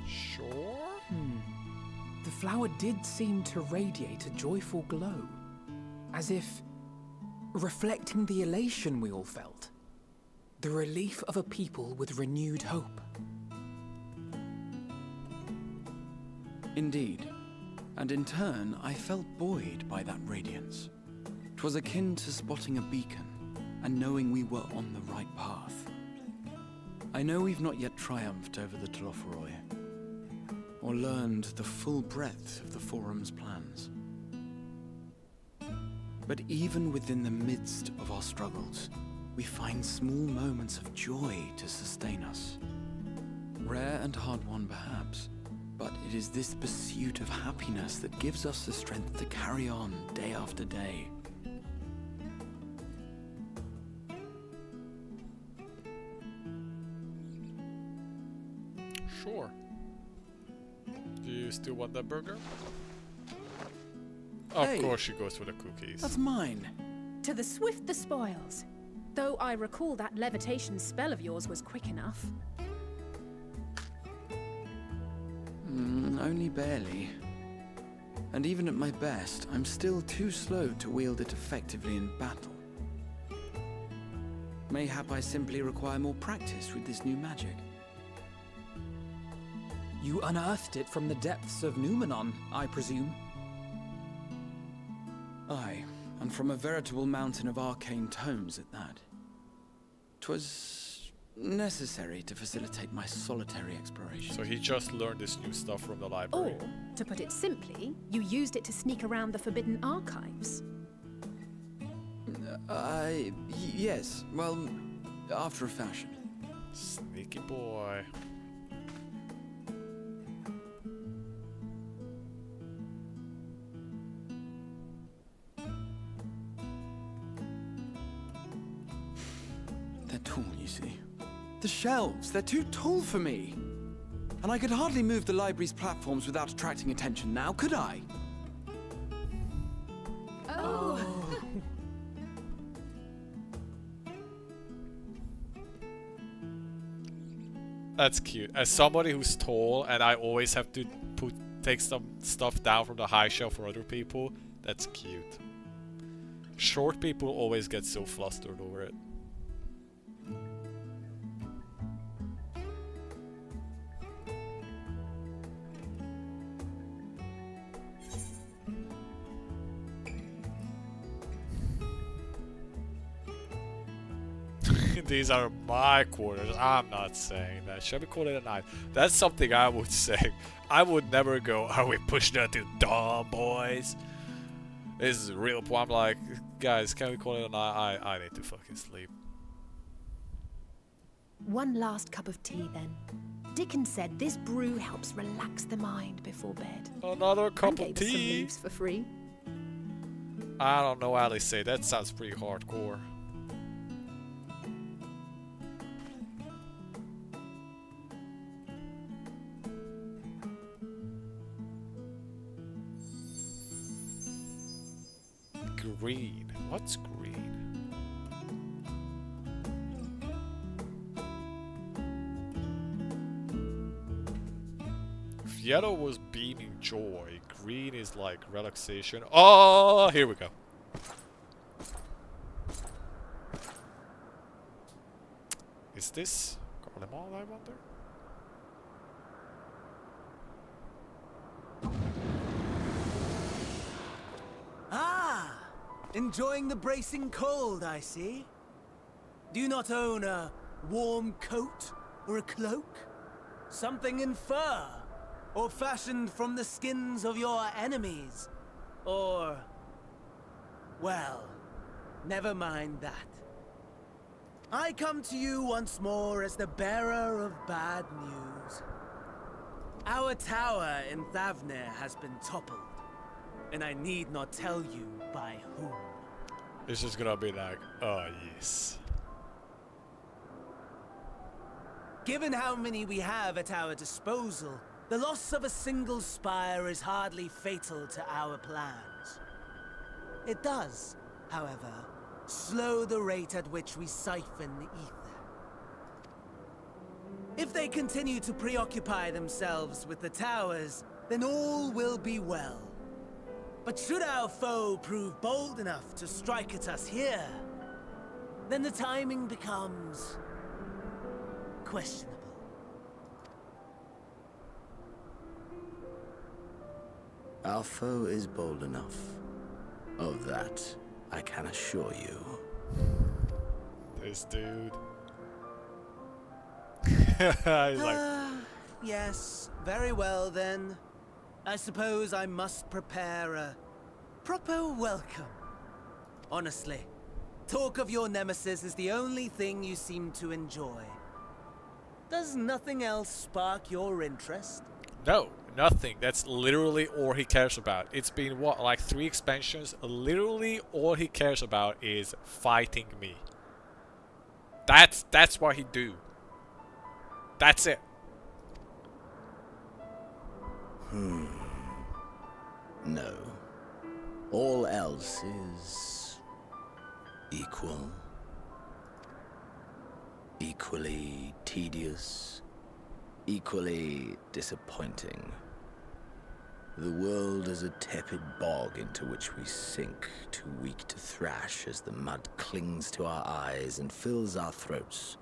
Sure? The flower did seem to radiate a joyful glow, as if reflecting the elation we all felt. The relief of a people with renewed hope. Indeed. And in turn, I felt buoyed by that radiance. 'Twas akin to spotting a beacon, and knowing we were on the right path. I know we've not yet triumphed over the Telophoroi, or learned the full breadth of the Forum's plans. But even within the midst of our struggles, we find small moments of joy to sustain us. Rare and hard-won perhaps, but it is this pursuit of happiness that gives us the strength to carry on day after day. Sure. Do you still want that burger? Of Hey, course she goes for the cookies. That's mine. To the swift the spoils. Though I recall that levitation spell of yours was quick enough. Only barely. And even at my best, I'm still too slow to wield it effectively in battle. Mayhap I simply require more practice with this new magic. You unearthed it from the depths of Numenon, I presume? Aye, and from a veritable mountain of arcane tomes at that. 'Twas necessary to facilitate my solitary exploration. So he just learned this new stuff from the library. Or, to put it simply, you used it to sneak around the Forbidden Archives. Yes, well, after a fashion. Sneaky boy. They're tall, you see. The shelves, they're too tall for me. And I could hardly move the library's platforms without attracting attention now, could I? Oh! That's cute. As somebody who's tall and I always have to take some stuff down from the high shelf for other people, that's cute. Short people always get so flustered over it. These are my quarters. I'm not saying that. Shall we call it a night? That's something I would say. I would never go, are we pushing it to dawn, boys? This is a real point. I'm like, guys, can we call it a night? I need to fucking sleep. One last cup of tea, then. Dickon said this brew helps relax the mind before bed. Another cup and of gave us some tea? leaves for free. I don't know, Alice say. That sounds pretty hardcore. Green. What's green? If yellow was beaming joy, green is like relaxation. Oh, here we go. Is this Garlemald, I wonder? Ah! Enjoying the bracing cold, I see. Do you not own a warm coat or a cloak? Something in fur? Or fashioned from the skins of your enemies? Or... well, never mind that. I come to you once more as the bearer of bad news. Our tower in Thavnir has been toppled, and I need not tell you by whom. It's just gonna be like, oh yes. Given how many we have at our disposal, the loss of a single spire is hardly fatal to our plans. It does, however, slow the rate at which we siphon the ether. If they continue to preoccupy themselves with the towers, then all will be well. But should our foe prove bold enough to strike at us here, then the timing becomes questionable. Our foe is bold enough. Of that, I can assure you. This dude. He's like, Yes, very well then. I suppose I must prepare a proper welcome. Honestly, talk of your nemesis is the only thing you seem to enjoy. Does nothing else spark your interest? no, nothing. That's literally all he cares about. It's been what, like 3 expansions? Literally all he cares about is fighting me. That's what he do. That's it. No. All else is equal. Equally tedious. Equally disappointing. The world is a tepid bog into which we sink, too weak to thrash as the mud clings to our eyes and fills our throats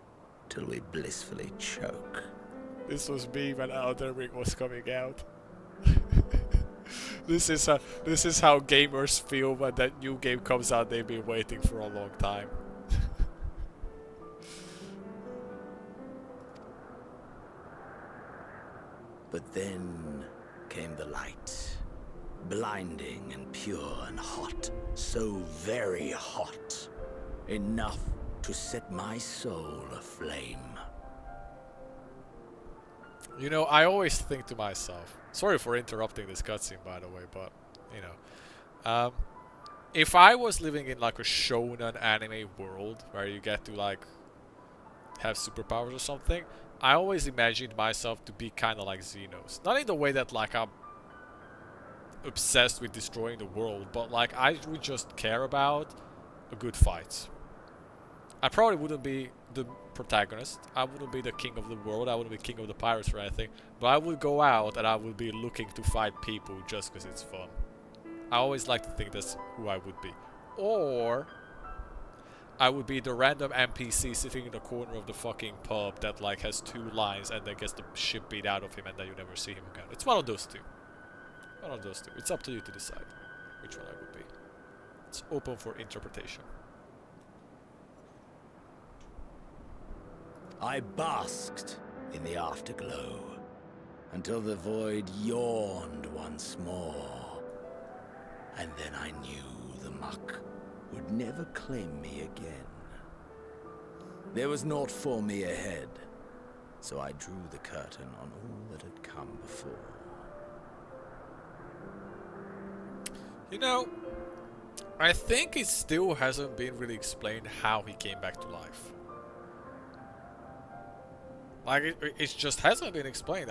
till we blissfully choke. This was me when Elden Ring was coming out. This is how gamers feel when that new game comes out. They've been waiting for a long time. But then came the light, blinding and pure and hot, so very hot, enough to set my soul aflame. You know, I always think to myself, sorry for interrupting this cutscene by the way, but, you know, if I was living in like a shonen anime world where you get to like have superpowers or something, I always imagined myself to be kind of like Xenos. Not in the way that like I'm obsessed with destroying the world, but like I would just care about a good fight. I probably wouldn't be the protagonist. I wouldn't be the king of the world. I wouldn't be king of the pirates or anything. But I would go out and I would be looking to fight people just because it's fun. I always like to think that's who I would be. Or I would be the random NPC sitting in the corner of the fucking pub that like has 2 lines and then gets the shit beat out of him and then you never see him again. It's one of those two. One of those two. It's up to you to decide which one I would be. It's open for interpretation. I basked in the afterglow until the void yawned once more. And then I knew the muck would never claim me again. There was naught for me ahead, so I drew the curtain on all that had come before. You know, I think it still hasn't been really explained how he came back to life. Like, it just hasn't been explained.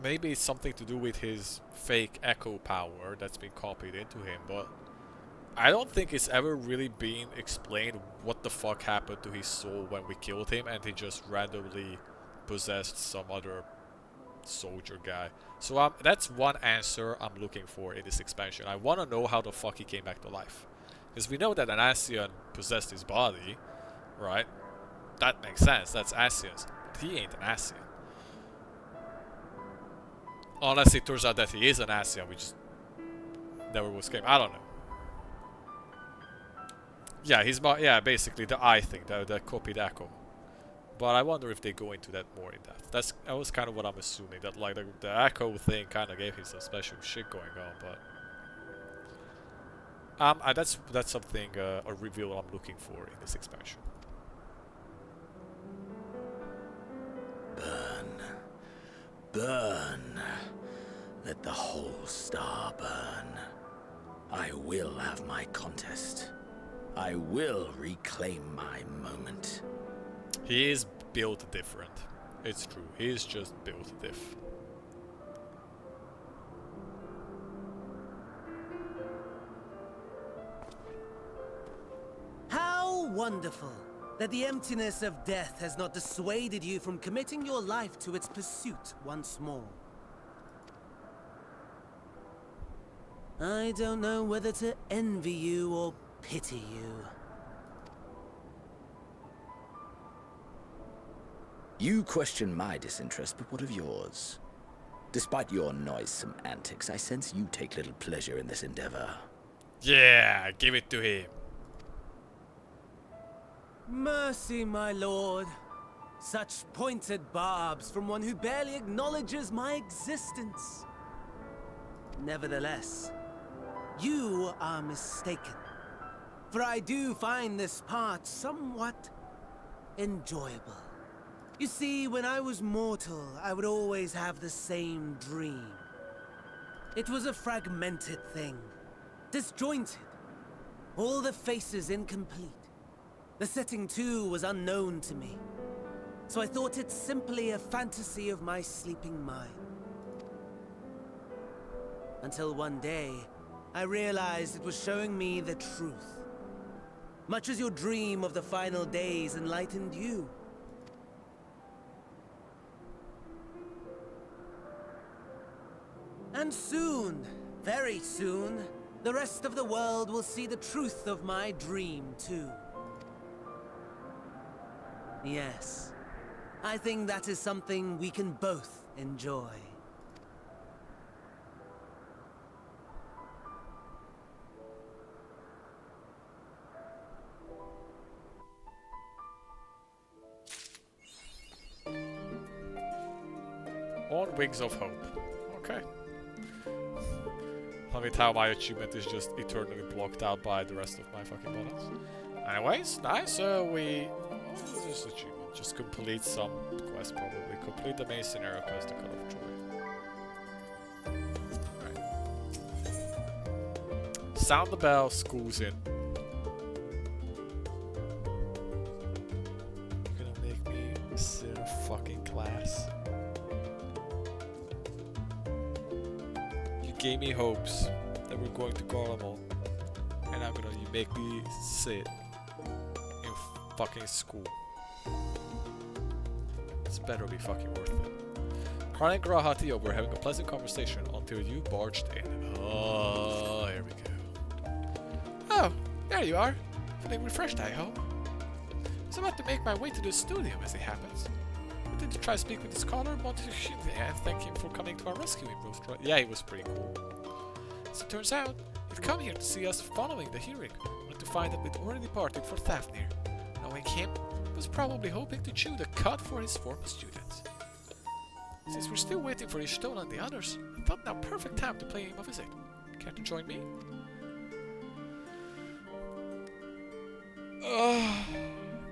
Maybe it's something to do with his fake echo power that's been copied into him, but I don't think it's ever really been explained what the fuck happened to his soul when we killed him and he just randomly possessed some other soldier guy. So that's one answer I'm looking for in this expansion. I want to know how the fuck he came back to life. Because we know that an Ascian possessed his body, right? That makes sense, that's Ascians. But he ain't an Ascian. Unless it turns out that he is an Ascian, which never was claimed. I don't know. Yeah, yeah, basically the eye thing, the copied echo. But I wonder if they go into that more in depth. That was kind of what I'm assuming, that like the echo thing kind of gave him some special shit going on, but That's something a reveal I'm looking for in this expansion. Burn. Burn. Let the whole star burn. I will have my contest. I will reclaim my moment. He is built different. It's true. He is just built diff. How wonderful that the emptiness of death has not dissuaded you from committing your life to its pursuit once more. I don't know whether to envy you or pity you. You question my disinterest, but what of yours? Despite your noisome antics, I sense you take little pleasure in this endeavor. Yeah, give it to him. Mercy, my lord. Such pointed barbs from one who barely acknowledges my existence. Nevertheless, you are mistaken. For I do find this part somewhat enjoyable. You see, when I was mortal, I would always have the same dream. It was a fragmented thing, disjointed, all the faces incomplete. The setting, too, was unknown to me, so I thought it simply a fantasy of my sleeping mind. Until one day, I realized it was showing me the truth. Much as your dream of the final days enlightened you. And soon, very soon, the rest of the world will see the truth of my dream, too. Yes, I think that is something we can both enjoy. On Wings of Hope. Okay. Love it how my achievement is just eternally blocked out by the rest of my fucking buttons. Anyways, nice. What is this achievement? Just complete some quest, probably. Complete the main scenario quest, the Cut of Joy. Alright. Sound the bell, school's in. You're gonna make me sit in fucking class. You gave me hopes that we're going to Garlemald, and you make me sit in fucking school. This better be fucking worth it. Karn and Grahatiyo were having a pleasant conversation until you barged in. Oh, here we go. Oh, there you are. Feeling refreshed, I hope. I was about to make my way to the studio as it happens. I did to try to speak with the scholar, and thank him for coming to our rescue. Yeah, he was pretty cool. As it turns out, he'd come here to see us following the hearing, only to find that we'd already departed for Thafnir. Knowing him, he was probably hoping to chew the cud for his former students. Since we're still waiting for Ishtola and the others, I thought now perfect time to pay him a visit. Care to join me?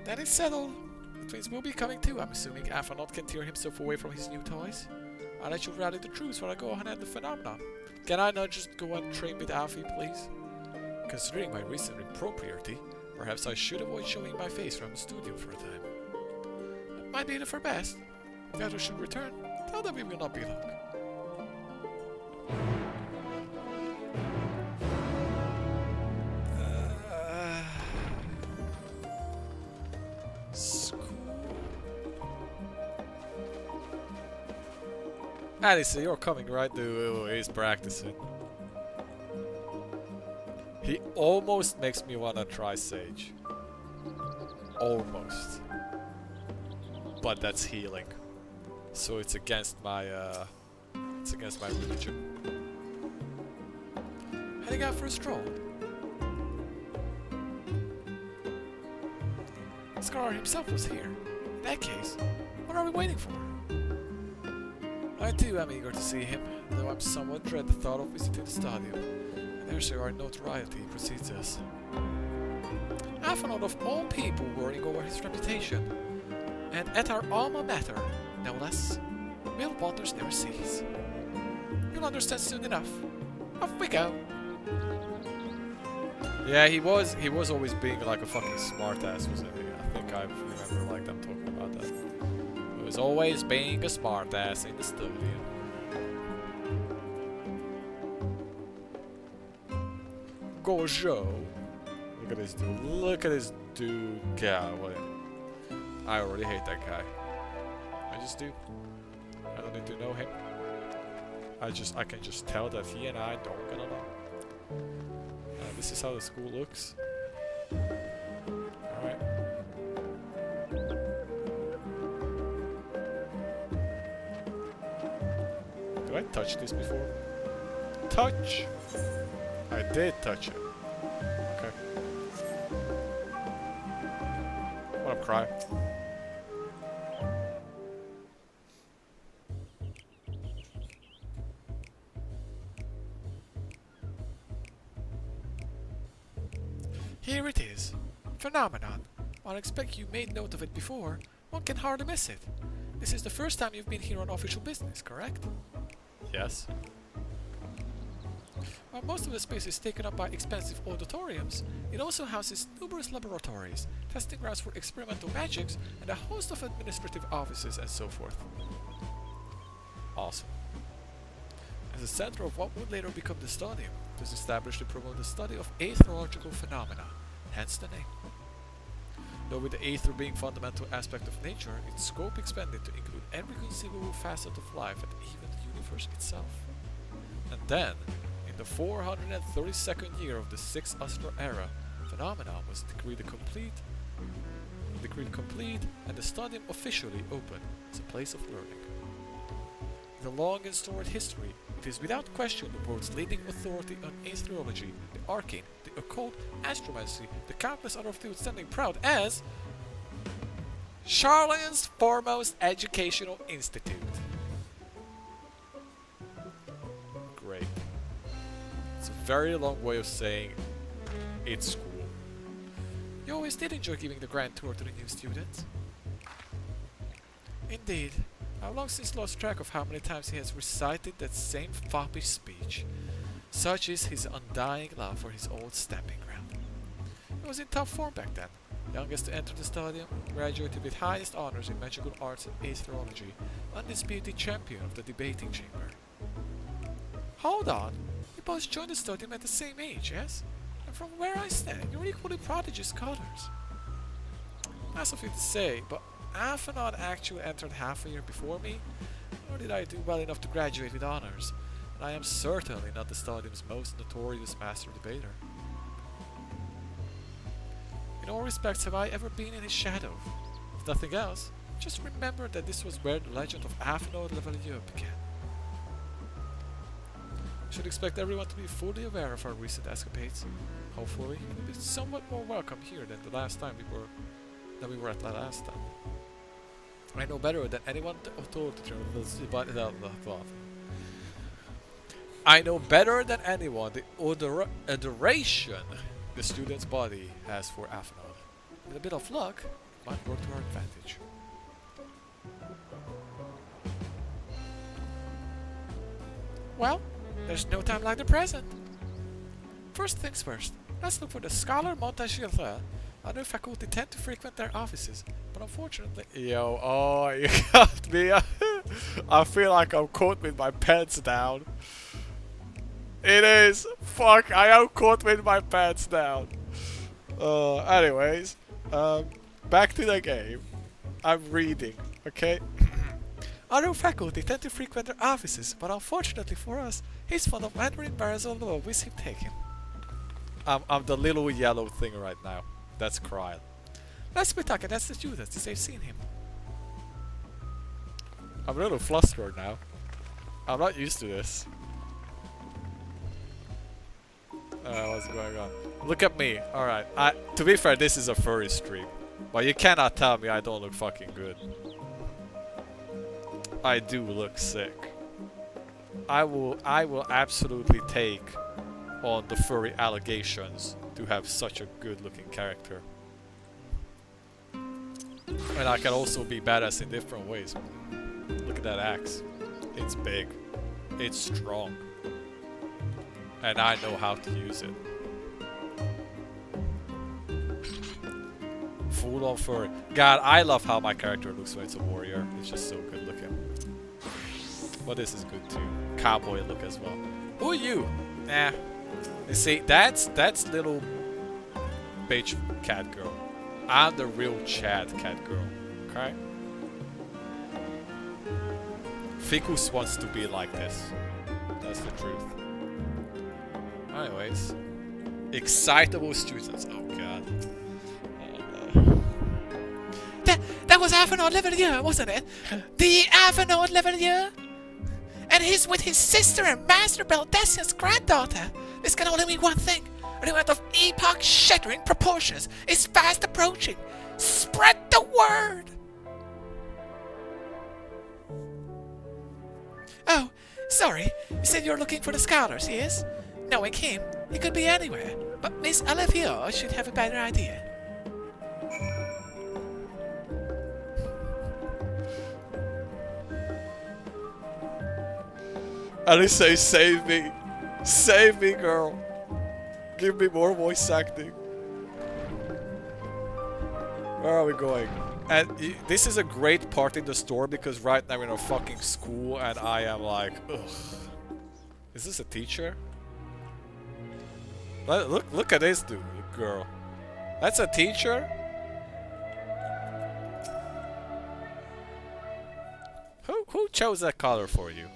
That is settled. The twins will be coming too, I'm assuming Afanot can tear himself away from his new toys. I'll let you rally the troops while I go and end the phenomenon. Can I not just go and train with Afi, please? Considering my recent impropriety, perhaps I should avoid showing my face from the studio for a time. It might be for best. If the others should return, tell them we will not be long. Alice, you're coming, right? He's practicing. He almost makes me wanna try Sage. Almost. But that's healing. So it's against my religion. Heading out for a stroll. Scar himself was here. In that case, what are we waiting for? I too am eager to see him, though I'm somewhat dread the thought of visiting the stadium. There's our notoriety precedes us. Athanor of all people worrying over his reputation. And at our alma mater, no less. Will wonders never cease. You'll understand soon enough. Off we go. Yeah, he was always being like a fucking smartass, wasn't he? I think I remember like them talking about that. He was always being a smartass in the studio. Go Joe. Look at this dude. Look at this dude. God, what? I already hate that guy. I just do. I don't need to know him. I can just tell that he and I don't get along. This is how the school looks. Alright. Did I touch this before? Touch! I did touch it. Okay. What up, Cry? Here it is. Phenomenon. While I expect you made note of it before, one can hardly miss it. This is the first time you've been here on official business, correct? Yes. While most of the space is taken up by expensive auditoriums, it also houses numerous laboratories, testing grounds for experimental magics, and a host of administrative offices and so forth. Awesome. As the center of what would later become the stadium, it was established to promote the study of aetherological phenomena, hence the name. Though with the aether being fundamental aspect of nature, its scope expanded to include every conceivable facet of life and even the universe itself. And then, in the 432nd year of the 6th Astra era, phenomenon was decreed complete, and the stadium officially opened as a place of learning. In the long and storied history, it is without question the world's leading authority on astrology, the arcane, the occult, astromancy, the countless other fields standing proud as Charlotte's foremost educational institute. Great. It's a very long way of saying it's school. You always did enjoy giving the grand tour to the new students. Indeed. I've long since lost track of how many times he has recited that same foppish speech. Such is his undying love for his old stamping ground. He was in top form back then, youngest to enter the stadium, graduated with highest honors in magical arts and astrology, undisputed champion of the debating chamber. Hold on, you both joined the stadium at the same age, yes? And from where I stand, you're equally prodigious scholars. Nice of you to say, but Athanor actually entered half a year before me, nor did I do well enough to graduate with honors, and I am certainly not the stadium's most notorious master debater. In all respects have I ever been in his shadow. If nothing else, just remember that this was where the legend of Athanor Levalier began. I should expect everyone to be fully aware of our recent escapades. Hopefully, we'll be somewhat more welcome here than the last time we were at the last time. I know better than anyone the adoration the student's body has for Athanor. With a bit of luck, it might work to our advantage. Well, there's no time like the present. First things first, let's look for the scholar Montagilre. Other faculty tend to frequent their offices, but unfortunately... Yo, oh, you got me. I feel like I'm caught with my pants down. It is. Fuck, I am caught with my pants down. Anyways, back to the game. I'm reading, okay? Other faculty tend to frequent their offices, but unfortunately for us, he's fond of wandering barrels on the road we see him taking. I'm the little yellow thing right now. That's Kryle. Let's be talking, that's the students, since they've seen him. I'm a little flustered now. I'm not used to this. What's going on? Look at me. Alright. To be fair, this is a furry stream. But you cannot tell me I don't look fucking good. I do look sick. I will absolutely take on the furry allegations to have such a good looking character. And I can also be badass in different ways. Look at that axe. It's big. It's strong. And I know how to use it. Full on furry. God, I love how my character looks when it's a warrior. It's just so good looking. But this is good too. Cowboy look as well. Who are you? Nah. You see, that's little bitch cat girl. I'm the real Chad cat girl. Okay? Ficus wants to be like this. That's the truth. Anyways. Excitable students. Oh god. That was Avenor Levelier, wasn't it? The Avenor Levelier? And he's with his sister and Master Beldessia's granddaughter. This can only mean one thing. An event of epoch-shattering proportions is fast approaching. Spread the word! Oh, sorry. You said you're looking for the scholars, yes? Knowing him, he could be anywhere. But Miss Olivia should have a better idea. And they say, save me. Save me, girl. Give me more voice acting. Where are we going? And this is a great part in the story because right now we're in a fucking school and I am like, ugh. Is this a teacher? Look at this dude, girl. That's a teacher? Who chose that color for you?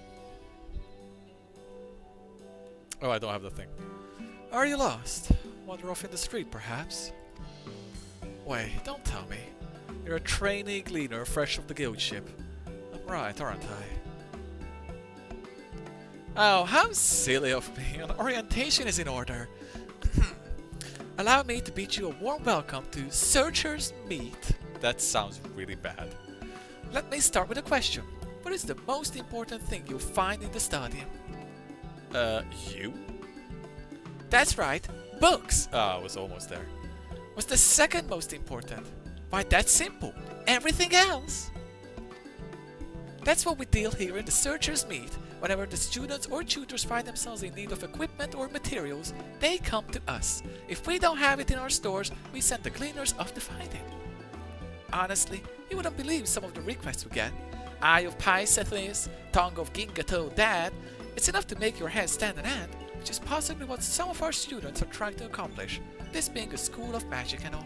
Oh, I don't have the thing. Are you lost? Wander off in the street, perhaps? Wait, don't tell me. You're a trainee gleaner fresh off the guild ship. I'm right, aren't I? Oh, how silly of me. An orientation is in order. Allow me to bid you a warm welcome to Searcher's Meet. That sounds really bad. Let me start with a question. What is the most important thing you'll find in the stadium? You? That's right, books! I was almost there. What's the second most important? Why, that's simple. Everything else! That's what we deal here in the Searchers Meet. Whenever the students or tutors find themselves in need of equipment or materials, they come to us. If we don't have it in our stores, we send the cleaners off to find it. Honestly, you wouldn't believe some of the requests we get. Eye of Pisces, tongue of Gingato Dad. It's enough to make your head stand on end, which is possibly what some of our students are trying to accomplish, this being a school of magic and all.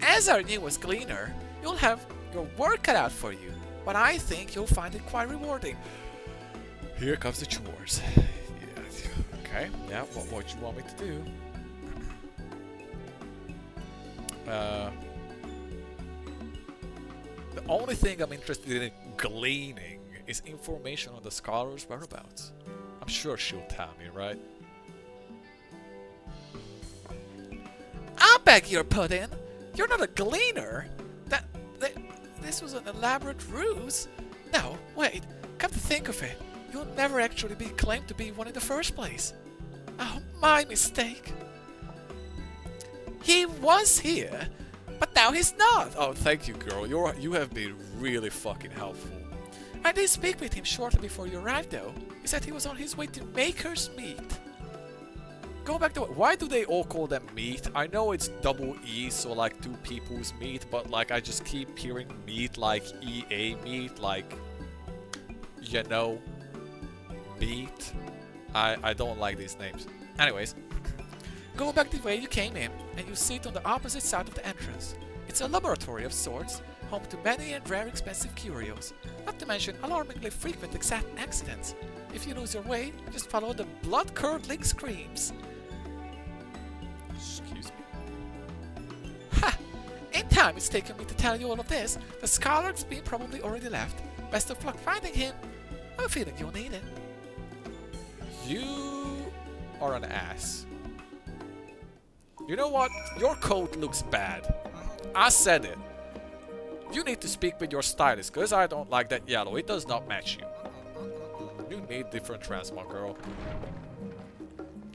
As our newest gleaner, you'll have your work cut out for you, but I think you'll find it quite rewarding. Here comes the chores. Yeah. Okay, yeah, what you want me to do? The only thing I'm interested in gleaning is information on the scholar's whereabouts. I'm sure she'll tell me, right? I beg your pardon. You're not a gleaner. This was an elaborate ruse. No, wait. Come to think of it, you'll never actually be claimed to be one in the first place. Oh, my mistake. He was here, but now he's not. Oh, thank you, girl. You have been really fucking helpful. I did speak with him shortly before you arrived, though. He said he was on his way to Maker's Meet. Go back to why do they all call them meat? I know it's double E, so like two people's meat, but like I just keep hearing meat like EA meat, like, you know, meat. I don't like these names. Anyways, go back the way you came in, and you sit on the opposite side of the entrance. It's a laboratory of sorts, home to many and rare expensive curios, not to mention alarmingly frequent accidents. If you lose your way, just follow the blood-curdling screams. Excuse me. Ha! In time it's taken me to tell you all of this. The scholar's been probably already left. Best of luck finding him. I have a feeling you'll need it. You are an ass. You know what? Your coat looks bad. I said it. You need to speak with your stylist, because I don't like that yellow. It does not match you. You need different transmog, girl.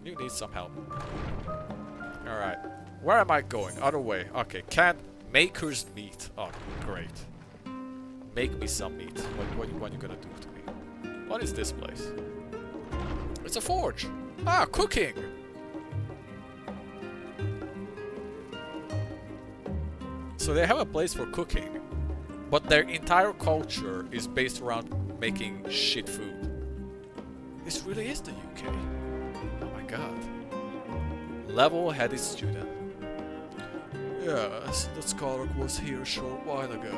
You need some help. Alright. Where am I going? Other way. Okay, can't. Maker's meat. Oh, great. Make me some meat. What you gonna do to me? What is this place? It's a forge. Ah, cooking! So they have a place for cooking, but their entire culture is based around making shit food. This really is the UK. Oh my god. Level-headed student. Yes, the scholar was here a short while ago.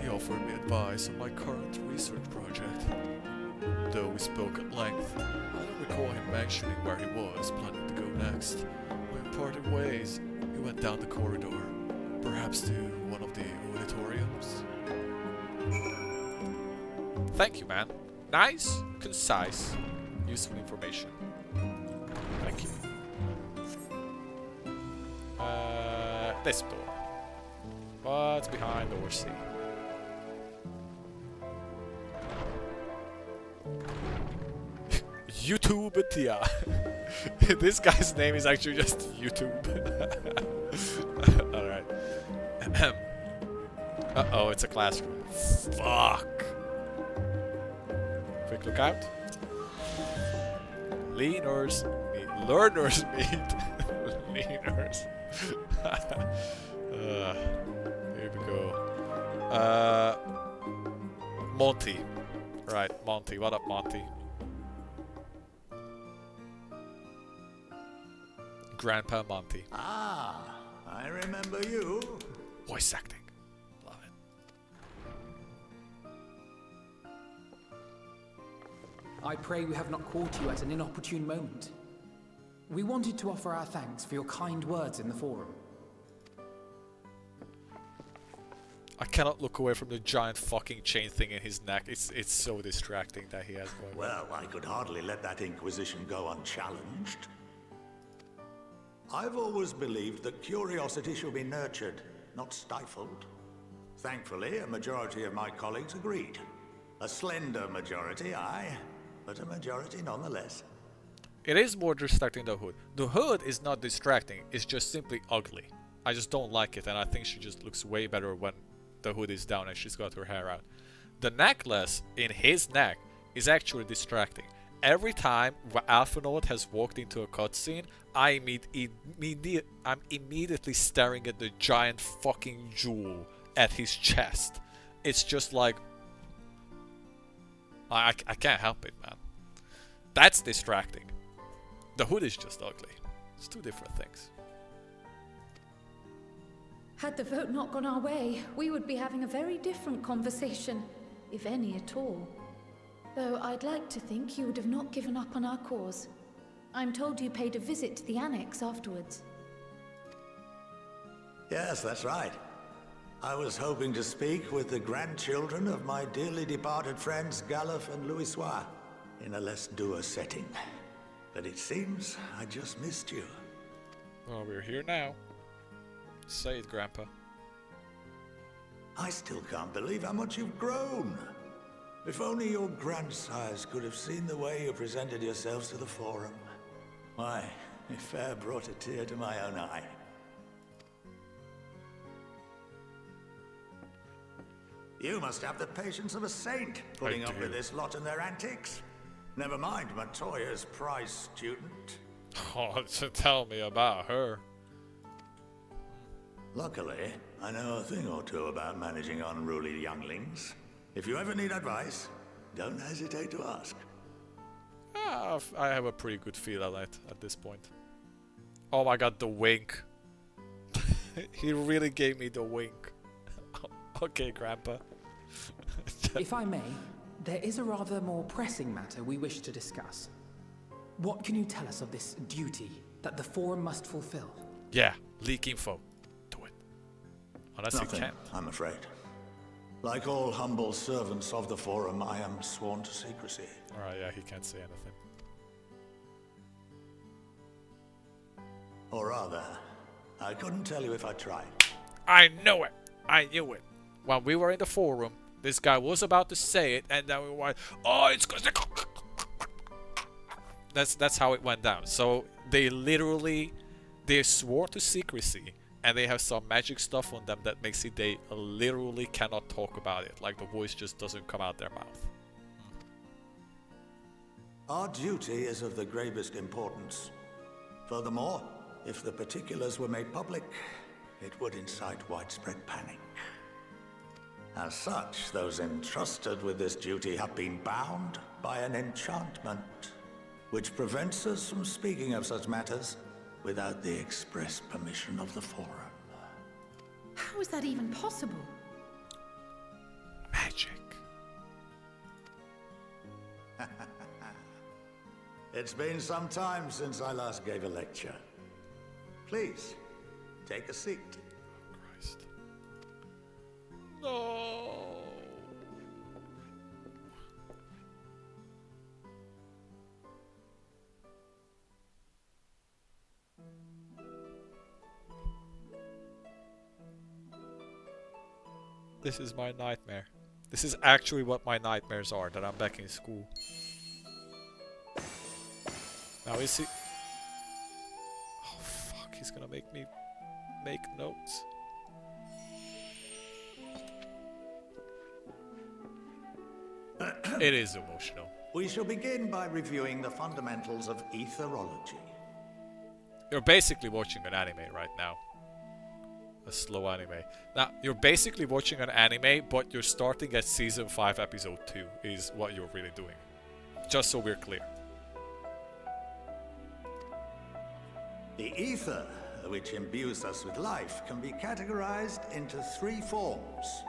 He offered me advice on my current research project. Though we spoke at length, I don't recall him mentioning where he was planning to go next. When we parted ways, he went down the corridor, perhaps to one of the auditoriums. Thank you, man. Nice, concise, useful information. Thank you. This door. What's behind door C? YouTube Tia. This guy's name is actually just YouTube. Alright. Uh-oh, it's a classroom. Fuck. Quick look out. Learners meet. Learners meet. Learners. Here we go. Monty. Right, Monty. What up, Monty? Grandpa Monty. Ah, I remember you. Voice acting. Love it. I pray we have not caught you at an inopportune moment. We wanted to offer our thanks for your kind words in the forum. I cannot look away from the giant fucking chain thing in his neck. It's so distracting that he has going on. Well, I could hardly let that Inquisition go unchallenged. I've always believed that curiosity should be nurtured, not stifled. Thankfully, a majority of my colleagues agreed. A slender majority, aye, but a majority nonetheless. It is more distracting than the hood. The hood is not distracting, it's just simply ugly. I just don't like it, and I think she just looks way better when the hood is down and she's got her hair out. The necklace in his neck is actually distracting. Every time Alphinaud has walked into a cutscene, I'm immediately staring at the giant fucking jewel at his chest. It's just like... I can't help it, man. That's distracting. The hood is just ugly. It's two different things. Had the vote not gone our way, we would be having a very different conversation, if any at all. Though I'd like to think you would have not given up on our cause. I'm told you paid a visit to the annex afterwards. Yes, that's right. I was hoping to speak with the grandchildren of my dearly departed friends Galuf and Louisoix in a less dour setting. But it seems I just missed you. Well, we're here now. Say it, Grandpa. I still can't believe how much you've grown. If only your grandsires could have seen the way you presented yourselves to the Forum. Why, it fair brought a tear to my own eye. You must have the patience of a saint, putting up with this lot and their antics. Never mind Montoya's prize student. Oh, so tell me about her. Luckily, I know a thing or two about managing unruly younglings. If you ever need advice, don't hesitate to ask. I have a pretty good feel on it at this point. Oh my god, the wink. He really gave me the wink. Okay, Grandpa. If I may, there is a rather more pressing matter we wish to discuss. What can you tell us of this duty that the Forum must fulfill? Yeah, leak info. Do it. Unless Nothing, you can't. I'm afraid. Like all humble servants of the Forum, I am sworn to secrecy. Alright, yeah, he can't say anything. Or rather, I couldn't tell you if I tried. I know it! I knew it! When we were in the forum, this guy was about to say it, and then we were like, oh, it's because That's how it went down. So they swore to secrecy, and they have some magic stuff on them that makes it they literally cannot talk about it. Like the voice just doesn't come out their mouth. Our duty is of the gravest importance. Furthermore, if the particulars were made public, it would incite widespread panic. As such, those entrusted with this duty have been bound by an enchantment, which prevents us from speaking of such matters without the express permission of the Forum. How is that even possible? Magic. It's been some time since I last gave a lecture. Please, take a seat. Christ. No. This is my nightmare. This is actually what my nightmares are, that I'm back in school. Now is he... Oh fuck, he's gonna make me make notes. It is emotional. We shall begin by reviewing the fundamentals of etherology. You're basically watching an anime right now. A slow anime. Now, you're basically watching an anime, but you're starting at season 5, episode 2, is what you're really doing. Just so we're clear. The ether, which imbues us with life, can be categorized into 3 forms.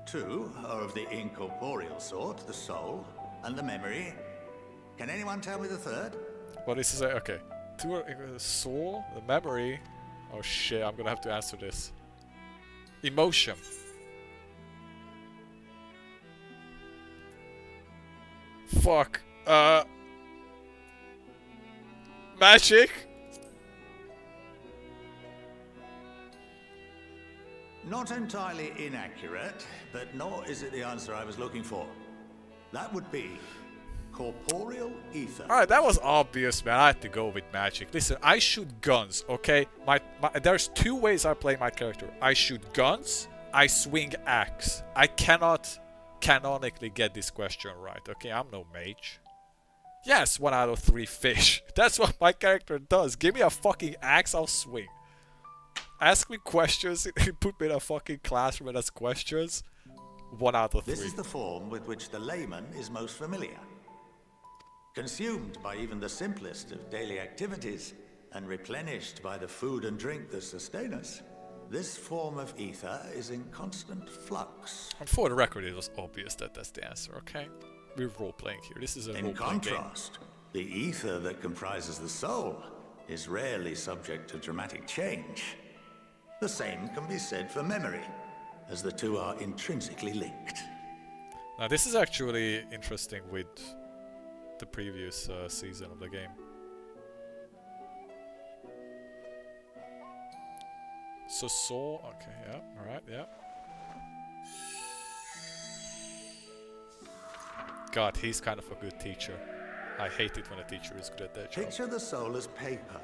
2 are of the incorporeal sort, the soul, and the memory. Can anyone tell me the third? What is this? Okay. 2 are the soul, the memory. Oh shit, I'm gonna have to answer this. Emotion. Fuck. Magic? Not entirely inaccurate, but nor is it the answer I was looking for. That would be corporeal ether. Alright, that was obvious, man. I had to go with magic. Listen, I shoot guns, okay? There's 2 ways I play my character. I shoot guns, I swing axe. I cannot canonically get this question right, okay? I'm no mage. Yes, 1 out of 3 fish. That's what my character does. Give me a fucking axe, I'll swing. Ask me questions, put me in a fucking classroom and ask questions. 1 out of 3. This is the form with which the layman is most familiar. Consumed by even the simplest of daily activities, and replenished by the food and drink that sustain us, this form of ether is in constant flux. And for the record, it was obvious that that's the answer, okay? We're role-playing here. This is a role-playing game. In contrast, the ether that comprises the soul is rarely subject to dramatic change. The same can be said for memory, as the 2 are intrinsically linked. Now this is actually interesting with the previous season of the game. So soul, okay, yeah, alright, yeah. God, he's kind of a good teacher. I hate it when a teacher is good at that job. Picture the soul as paper,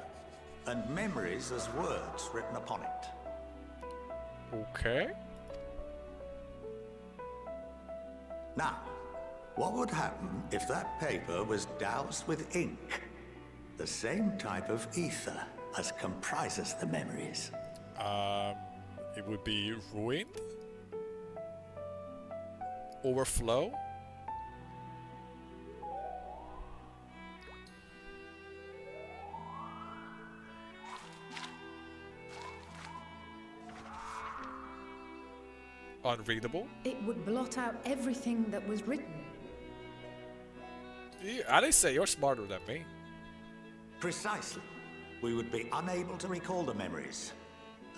and memories as words written upon it. Okay. Now, what would happen if that paper was doused with ink? The same type of ether as comprises the memories. It would be ruined? Overflow? Unreadable? It would blot out everything that was written. I didn't say you're smarter than me. Precisely. We would be unable to recall the memories,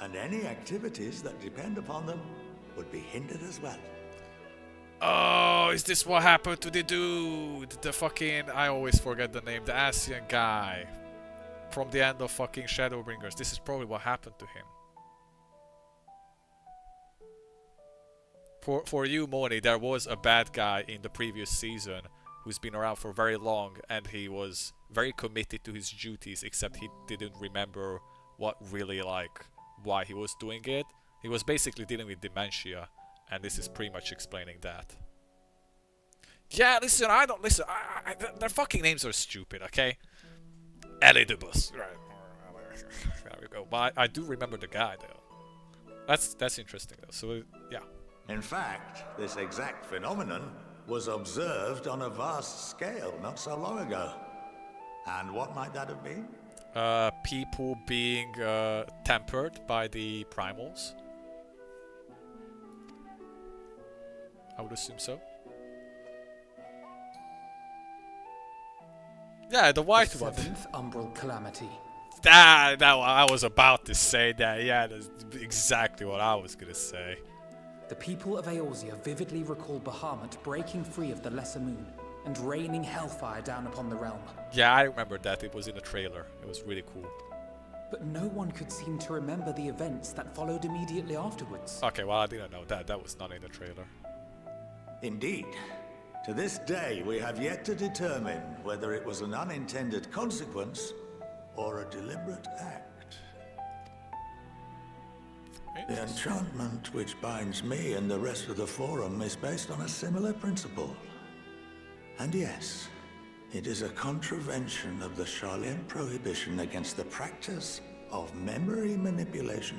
and any activities that depend upon them would be hindered as well. Oh, is this what happened to the dude? The fucking... I always forget the name. The Asian guy. From the end of fucking Shadowbringers. This is probably what happened to him. For you, Moni, there was a bad guy in the previous season who's been around for very long, and he was very committed to his duties, except he didn't remember what really, like, why he was doing it. He was basically dealing with dementia, and this is pretty much explaining that. Yeah, listen, I don't listen. Their fucking names are stupid, okay? Elidibus. Right. There we go. But I do remember the guy, though. That's interesting, though. So, yeah. In fact, this exact phenomenon was observed on a vast scale not so long ago. And what might that have been? People being tempered by the primals. I would assume so. Yeah, the white the one. Seventh umbral calamity. That I was about to say that. Yeah, that's exactly what I was gonna say. The people of Eorzea vividly recall Bahamut breaking free of the Lesser Moon and raining hellfire down upon the realm. Yeah, I remember that. It was in a trailer. It was really cool. But no one could seem to remember the events that followed immediately afterwards. Okay, well, I didn't know that. That was not in the trailer. Indeed. To this day, we have yet to determine whether it was an unintended consequence or a deliberate act. The enchantment which binds me and the rest of the Forum is based on a similar principle. And yes, it is a contravention of the Sharlayan prohibition against the practice of memory manipulation.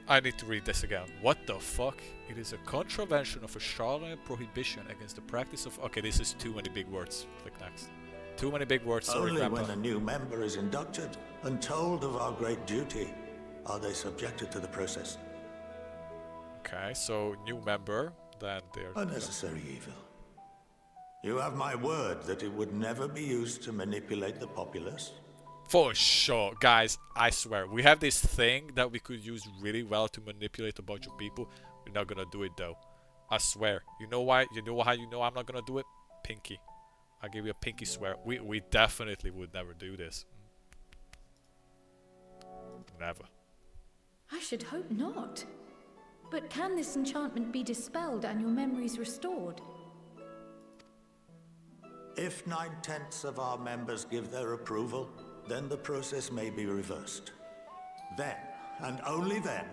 I need to read this again. What the fuck? It is a contravention of a Sharlayan prohibition against the practice of... Okay, this is too many big words. Click next. Too many big words. Sorry, Only Grandpa. when a new member is inducted and told of our great duty are they subjected to the process. Okay, so new member, then they're... Unnecessary evil. You have my word that it would never be used to manipulate the populace. For sure, guys, I swear, we have this thing that we could use really well to manipulate a bunch of people. We're not gonna do it though. I swear. You know why? You know how you know I'm not gonna do it? Pinky. I'll give you a pinky swear. We definitely would never do this. Never. I should hope not. But can this enchantment be dispelled and your memories restored? If 9/10 of our members give their approval, then the process may be reversed. Then, and only then,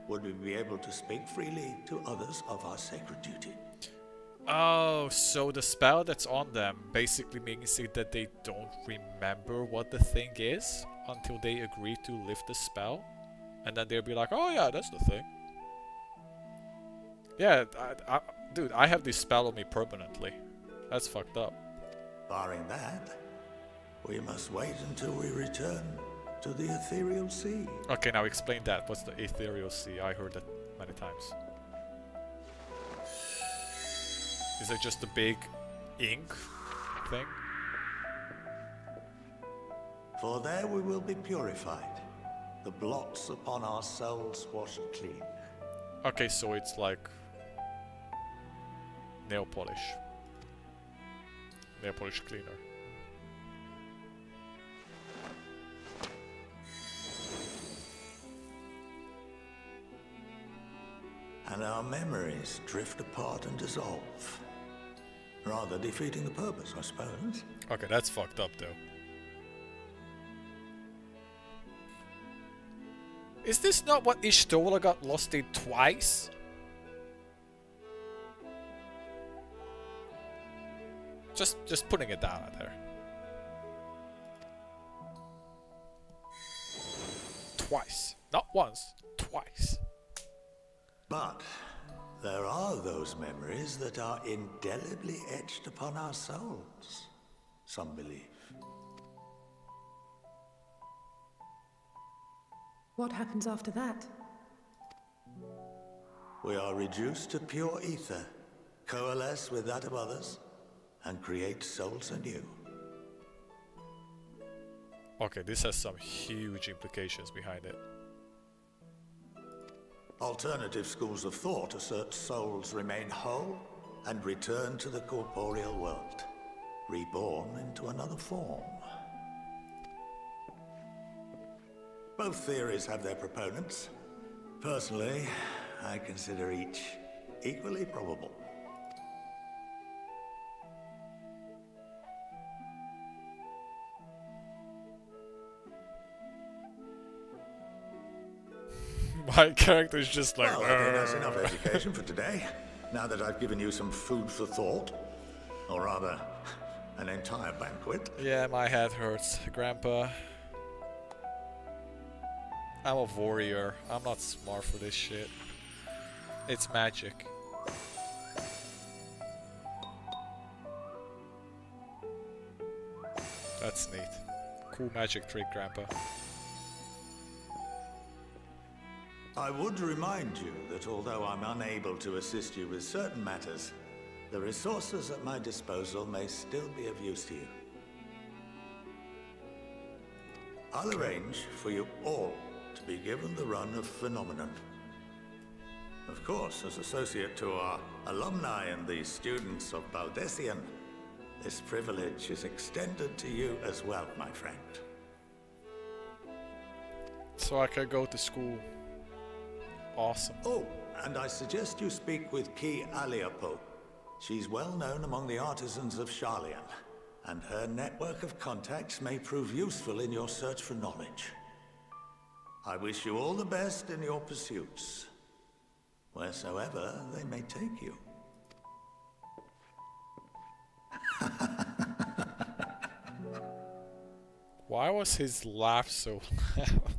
would we be able to speak freely to others of our sacred duty. Oh, so the spell that's on them basically makes it that they don't remember what the thing is until they agree to lift the spell? And then they'll be like, oh yeah, that's the thing. Yeah, dude, I have this spell on me permanently. That's fucked up. Barring that, we must wait until we return to the Ethereal Sea. Okay, now explain that. What's the Ethereal Sea? I heard that many times. Is it just a big ink thing? For there we will be purified, the blots upon our souls washed clean. Okay, so it's like nail polish. Nail polish cleaner. And our memories drift apart and dissolve. Rather defeating the purpose, I suppose. Okay, that's fucked up though. Is this not what Ishtola got lost in twice? Just putting it down out there. Twice. Not once, twice. But there are those memories that are indelibly etched upon our souls, some believe. What happens after that? We are reduced to pure ether, coalesce with that of others, and create souls anew. Okay, this has some huge implications behind it. Alternative schools of thought assert souls remain whole and return to the corporeal world, reborn into another form. Both theories have their proponents, Personally, I consider each equally probable. My character's just like... Well, I think that's enough education for today. Now that I've given you some food for thought. Or rather, an entire banquet. Yeah, my head hurts, Grandpa. I'm a warrior. I'm not smart for this shit. It's magic. That's neat. Cool magic trick, Grandpa. I would remind you that although I'm unable to assist you with certain matters, the resources at my disposal may still be of use to you. I'll arrange for you all to be given the run of Phenomenon. Of course, as associate to our alumni and the students of Baldessian, this privilege is extended to you as well, my friend. So I can go to school. Awesome. Oh, and I suggest you speak with Ki Aliapo. She's well known among the artisans of Sharlayan, and her network of contacts may prove useful in your search for knowledge. I wish you all the best in your pursuits, wheresoever they may take you. Why was his laugh so loud?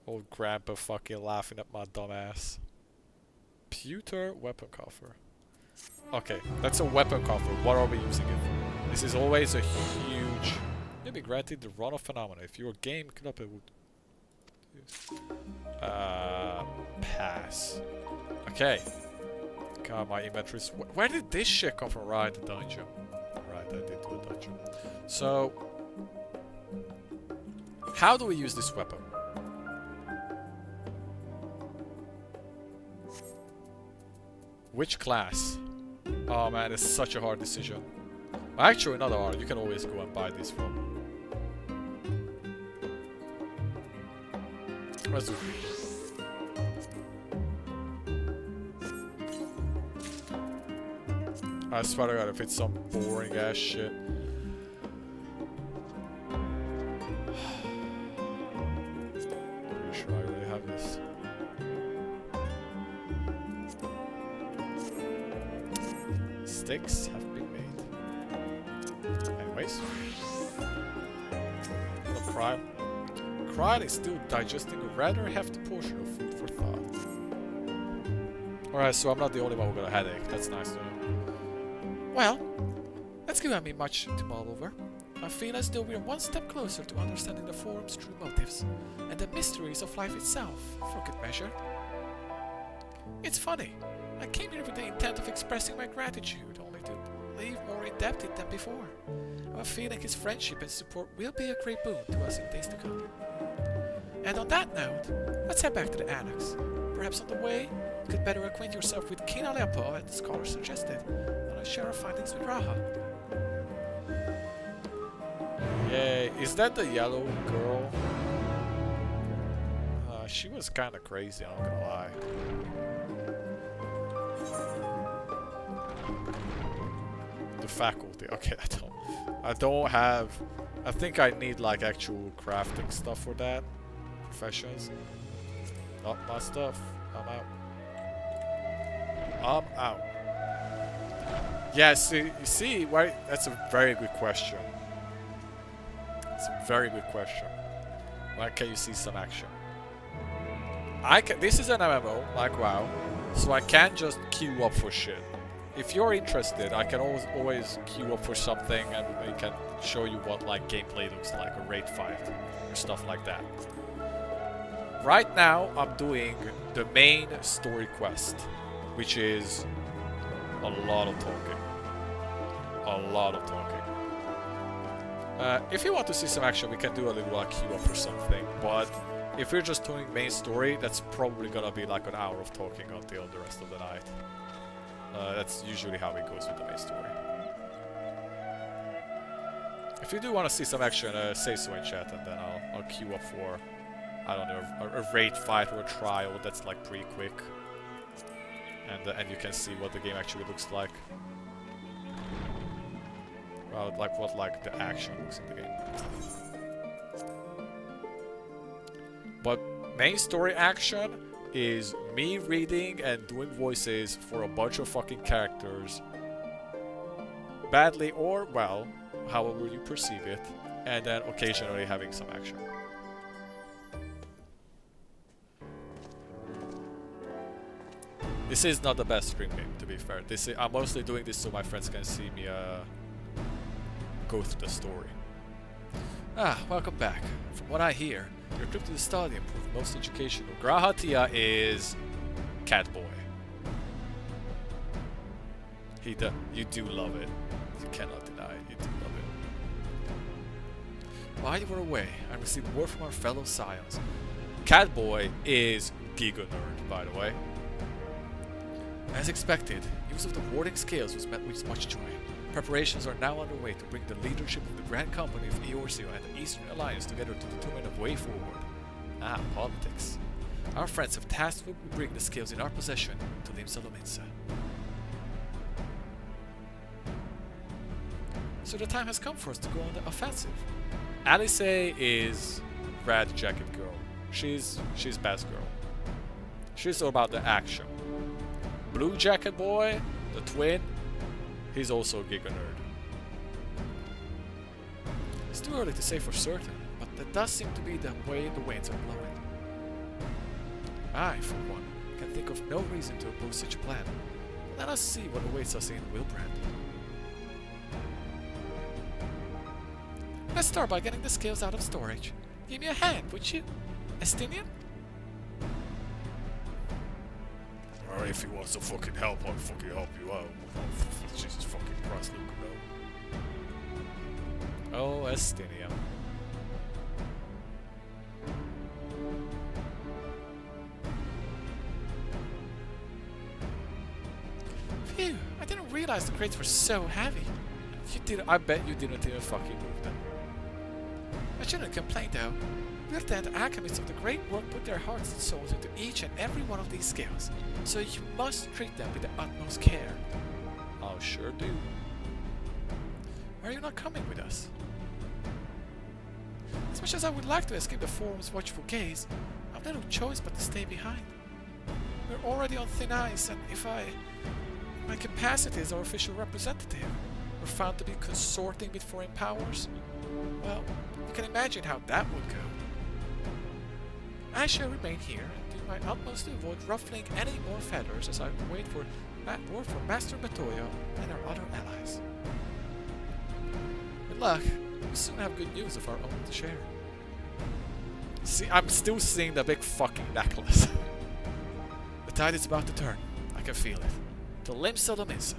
Old Grandpa fucking laughing at my dumbass. Pewter weapon coffer. Okay, that's a weapon coffer. What are we using it for? This is always a huge... You'll be granted the run of phenomena. If your game could up it would... Pass. Okay. God, my inventories... Where did this shit come from? Right, the dungeon. Right, I did do a dungeon. So... How do we use this weapon? Which class? Oh man, it's such a hard decision. Actually, not hard. You can always go and buy this from. Let's do it. I swear to God, if it's some boring ass shit. Pretty sure I already have this. Sticks have been made. Anyways. The Cryle is still digesting a rather hefty portion of food for thought. Alright, so I'm not the only one who got a headache. That's nice to know. Well, that's given me much to mull over. I feel as though we're one step closer to understanding the forum's true motives and the mysteries of life itself, for good measure. It's funny. I came here with the intent of expressing my gratitude, only to leave more indebted than before. I have a feeling his friendship and support will be a great boon to us in days to come. And on that note, let's head back to the annex. Perhaps on the way, you could better acquaint yourself with King Aleapo, as the scholar suggested, and I'll share our findings with Raha. Yay, is that the yellow girl? She was kinda crazy, I'm not gonna lie. The faculty, okay, I don't have... I think I need like actual crafting stuff for that. Professions. Not my stuff. I'm out. Yes, you see, right? That's a very good question. It's a very good question. When can you see some action? This is an MMO, like WoW, so I can't just queue up for shit. If you're interested, I can always queue up for something and we can show you what like gameplay looks like, a raid fight, or stuff like that. Right now, I'm doing the main story quest, which is a lot of talking. A lot of talking. If you want to see some action, we can do a little like queue up or something, but if we're just doing main story, that's probably gonna be like an hour of talking until the rest of the night. That's usually how it goes with the main story. If you do want to see some action, say so in chat, and then I'll queue up for I don't know, a raid fight or a trial that's like pretty quick, and you can see what the game actually looks like. Well, like what like the action looks in the game. But main story action is me reading and doing voices for a bunch of fucking characters, badly or well, however you perceive it, and then occasionally having some action. This is not the best stream game, to be fair. I'm mostly doing this so my friends can see me go through the story. Welcome back. From what I hear, your trip to the stadium proved most educational. Grahatia is Catboy. You do love it. You cannot deny it. You do love it. While you were away, I received word from our fellow Scions. Catboy is Giga Nerd, by the way. As expected, use of the warding scales was met with much joy. Preparations are now underway to bring the leadership of the Grand Company of Eorzea and the Eastern Alliance together to determine a way forward. Politics. Our friends have tasked with bringing the scales in our possession to Limsa Lominsa. So the time has come for us to go on the offensive. Alice is Red Jacket Girl. She's best girl. She's all about the action. Blue Jacket Boy, the twin, he's also a Giga Nerd. It's too early to say for certain, but that does seem to be the way the winds are blowing. I, for one, can think of no reason to oppose such a plan. Let us see what awaits us in Wilbrand. Let's start by getting the scales out of storage. Give me a hand, would you, Estinian? Or if you want some fucking help, I'll fucking help you out. Oh, Jesus fucking Christ, Luke, no. Oh, Estinian. Phew, I didn't realize the crates were so heavy. I bet you didn't even fucking move them. I shouldn't complain though. Wilbrand alchemists of the Great Work put their hearts and souls into each and every one of these scales, so you must treat them with the utmost care. I sure do. Why are you not coming with us? As much as I would like to escape the Forum's watchful gaze, I've no choice but to stay behind. We're already on thin ice, and if my capacity as our official representative, were found to be consorting with foreign powers, well, you can imagine how that would go. I shall remain here and do my utmost to avoid ruffling any more feathers as I wait for word from Master Batoya and our other allies. Good luck. We'll soon have good news of our own to share. See, I'm still seeing the big fucking necklace. The tide is about to turn. I can feel it. To Limsa Lominsa.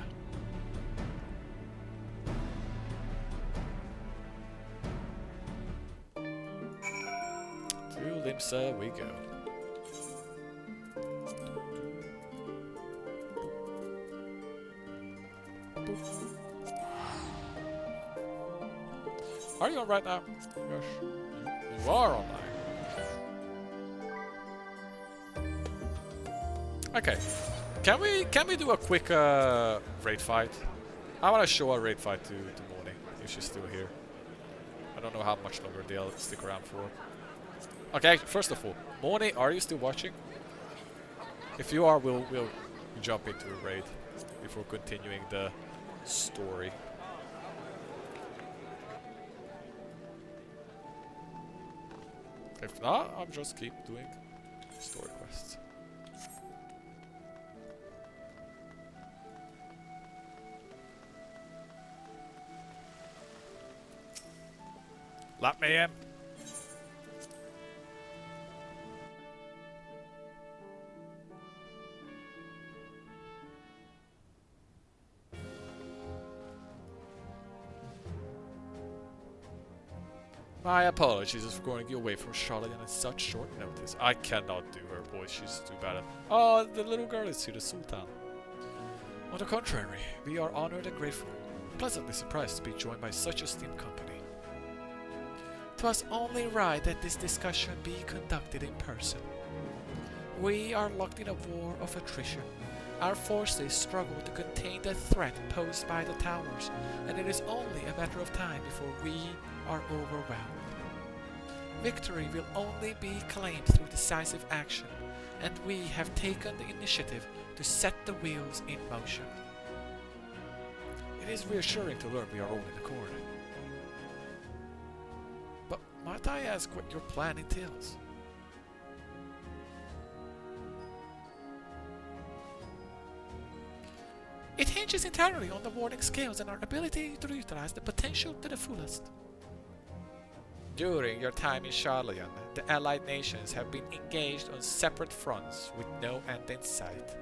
To Limsa we go. Are you on right now? Yes. You are online. Okay. Can we do a quick raid fight? I want to show a raid fight to Moni if she's still here. I don't know how much longer they'll stick around for. Okay, first of all, Moni, are you still watching? If you are, we'll jump into a raid before continuing the story. If not, I'll just keep doing story quests. Let me in. My apologies for going you away from Charlotte on such short notice. I cannot do her voice, she's too bad at— Oh, the little girl is here, the Sultan. On the contrary, we are honored and grateful, pleasantly surprised to be joined by such esteemed company. 'Twas only right that this discussion be conducted in person. We are locked in a war of attrition. Our forces struggle to contain the threat posed by the towers, and it is only a matter of time before we are overwhelmed. Victory will only be claimed through decisive action, and we have taken the initiative to set the wheels in motion. It is reassuring to learn we are all in accord. But might I ask what your plan entails? It hinges entirely on the warding skills and our ability to utilize the potential to the fullest. During your time in Charlian, the allied nations have been engaged on separate fronts with no end in sight.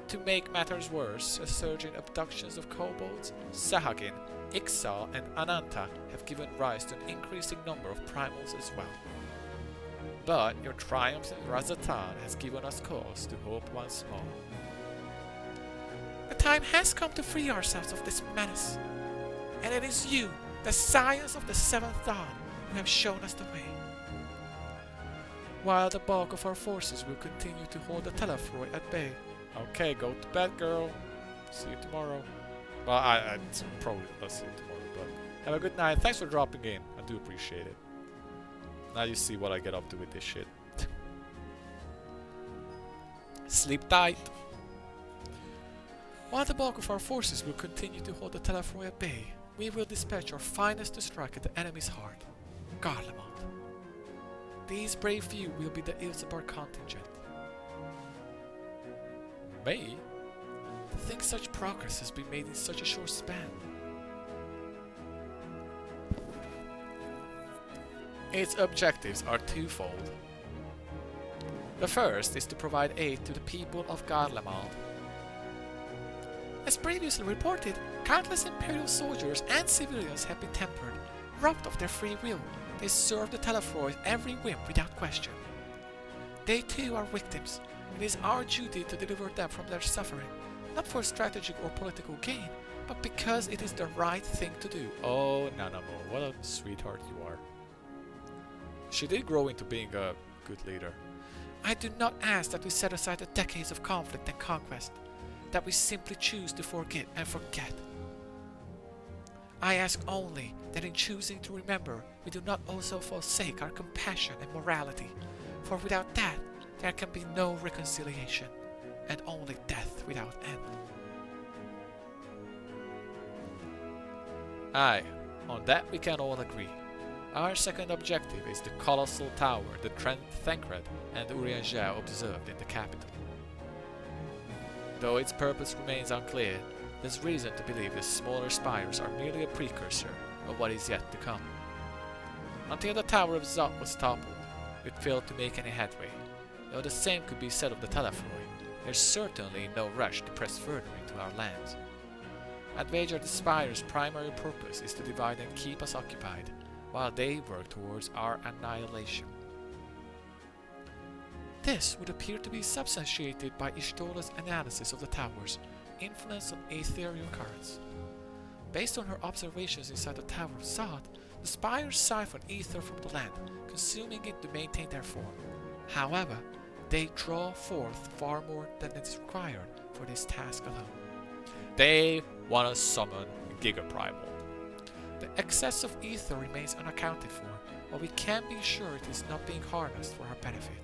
To make matters worse, a surge in abductions of kobolds, Sahagin, Ixal, and Ananta have given rise to an increasing number of primals as well. But your triumphs in Razatan has given us cause to hope once more. The time has come to free ourselves of this menace, and it is you, the scions of the Seventh Dawn, who have shown us the way. While the bulk of our forces will continue to hold the Telefroy at bay. Okay, go to bed, girl. See you tomorrow. Well, I probably not see you tomorrow, but have a good night. Thanks for dropping in. I do appreciate it. Now you see what I get up to with this shit. Sleep tight. While the bulk of our forces will continue to hold the Telefroy at bay, we will dispatch our finest to strike at the enemy's heart, Garlemald. These brave few will be the Ilsebar contingent. Me? To think such progress has been made in such a short span. Its objectives are twofold. The first is to provide aid to the people of Garlemald. As previously reported, countless Imperial soldiers and civilians have been tempered, robbed of their free will. They serve the Telefroy every whim without question. They too are victims. It is our duty to deliver them from their suffering, not for strategic or political gain, but because it is the right thing to do. Oh, Nanamo, what a sweetheart you are. She did grow into being a good leader. I do not ask that we set aside the decades of conflict and conquest, that we simply choose to forget and forget. I ask only that in choosing to remember, we do not also forsake our compassion and morality, for without that, there can be no reconciliation, and only death without end. Aye, on that we can all agree. Our second objective is the colossal tower that Thancred and Urianger observed in the capital. Though its purpose remains unclear, there's reason to believe the smaller spires are merely a precursor of what is yet to come. Until the Tower of Zot was toppled, it failed to make any headway. Though the same could be said of the Telefroy, there's certainly no rush to press further into our lands. I'd wager the spire's primary purpose is to divide and keep us occupied, while they work towards our annihilation. This would appear to be substantiated by Ishtola's analysis of the tower's influence on ethereal currents. Based on her observations inside the Tower of Zod, the spires siphon ether from the land, consuming it to maintain their form. However, they draw forth far more than is required for this task alone. They want to summon Gigaprimal. The excess of ether remains unaccounted for, but we can be sure it is not being harnessed for her benefit.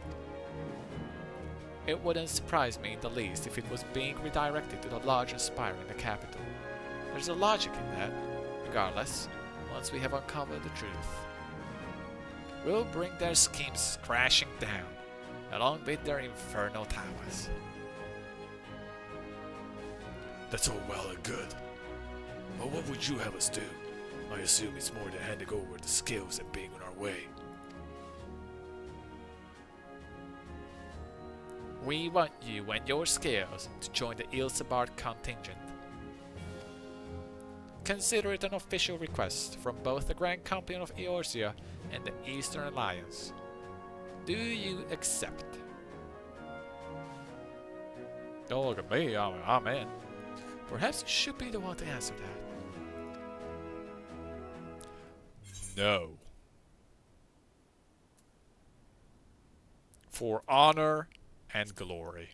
It wouldn't surprise me in the least if it was being redirected to the largest spire in the capital. There's a logic in that. Regardless, once we have uncovered the truth, we'll bring their schemes crashing down, along with their infernal towers. That's all well and good. But what would you have us do? I assume it's more than handing over the skills and being on our way. We want you and your scales to join the Ilsebar contingent. Consider it an official request from both the Grand Company of Eorzea and the Eastern Alliance. Do you accept? Don't look at me, I'm in. Perhaps you should be the one to answer that. No. For honor and glory.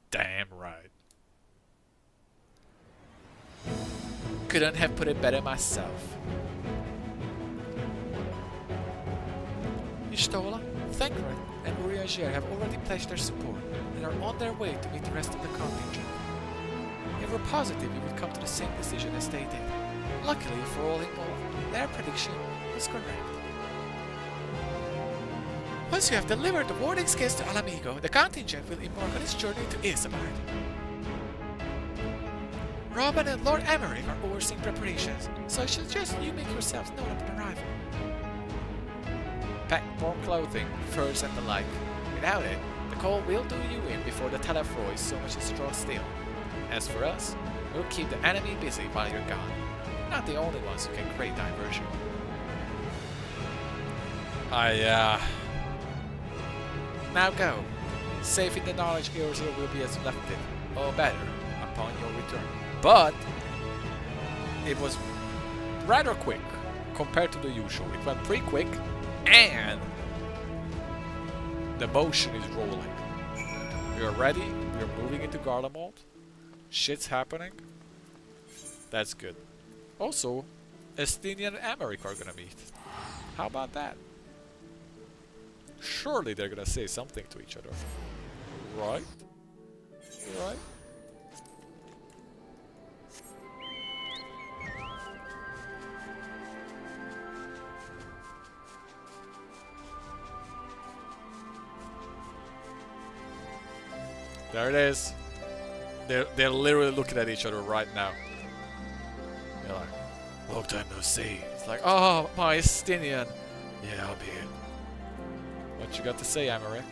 Damn right. Couldn't have put it better myself. Ishtola, Thankred, and Urianger have already pledged their support and are on their way to meet the rest of the contingent. They were positive we would come to the same decision as they did. Luckily for all involved, their prediction was correct. Once you have delivered the warding skills to Alamigo, the contingent will embark on its journey to Isambard. Robin and Lord Emmerich are overseeing preparations, so I suggest you make yourselves known upon arrival. Pack more clothing, furs and the like. Without it, the cold will do you in before the Telefroy so much as draw still. As for us, we'll keep the enemy busy while you're gone. Not the only ones who can create diversion. Now go. Safe in the knowledge Eorzea will be as left it, or better, upon your return. But it was rather quick compared to the usual. It went pretty quick, and the motion is rolling. We are ready. We are moving into Garlemald. Shit's happening. That's good. Also, Estinian and Emmerich are gonna meet. How about that? Surely they're gonna say something to each other. Right? Right? There it is. They're literally looking at each other right now. They're like, long time no see. It's like, oh, my Estinian. Yeah, I'll be here. What you got to say, Emmerich?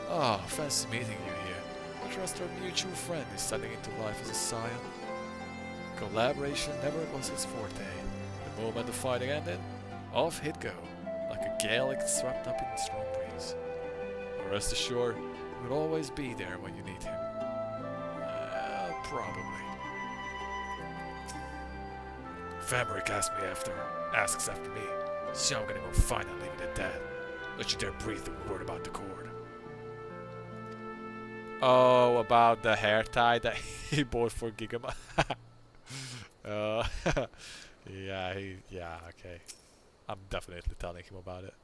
Oh, fancy meeting you here. I trust our mutual friend is setting into life as a scion. Collaboration never was his forte. The moment the fighting ended, off he'd go, like a gale swept up in the strong breeze. But rest assured, he will always be there when you need him. Probably. If Emmerich asks after me, so I'm gonna go find and leave it at that. Don't you dare breathe a word about the cord. Oh, about the hair tie that he bought for Gigama. Yeah, okay. I'm definitely telling him about it.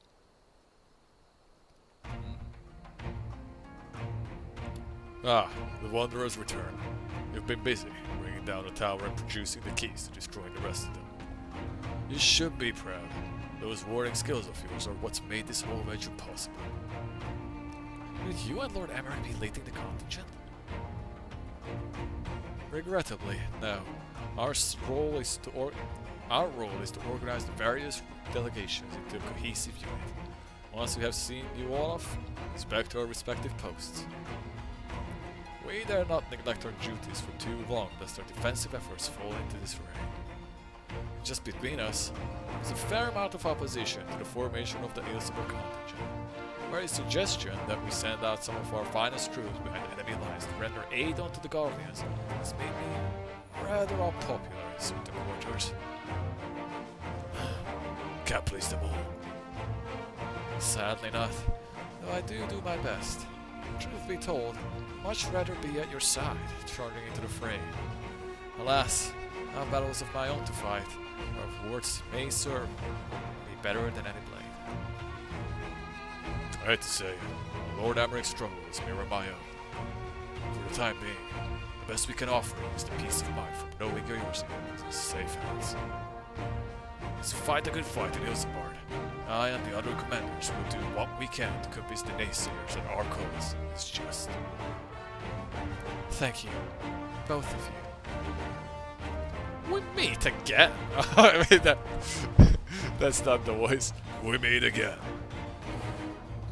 Ah, the Wanderers return. You've been busy, bringing down the tower and producing the keys to destroying the rest of them. You should be proud. Those warding skills of yours are what's made this whole venture possible. Will you and Lord Emmerich be leading the contingent? Regrettably, no. Our role is to organize the various delegations into a cohesive unit. Once we have seen you all off, it's back to our respective posts. We dare not neglect our duties for too long lest our defensive efforts fall into disarray. Just between us, there's a fair amount of opposition to the formation of the Ilsabor contingent. Where a suggestion that we send out some of our finest troops behind enemy lines to render aid unto the Guardians has made me rather unpopular in certain quarters. Can't please them all. Sadly not, though I do my best. Truth be told, much rather be at your side, charging into the fray. Alas, I have battles of my own to fight, where words may serve me better than any blade. I hate to say it, Lord Emmerich's struggle is mirror my own. For the time being, the best we can offer you is the peace of mind from knowing you're yours is in safe hands. Let's fight a good fight in Ilsabard. I and the other commanders will do what we can to convince the naysayers that our cause is just. Thank you, both of you. We meet again. I mean, that's not the voice. We meet again.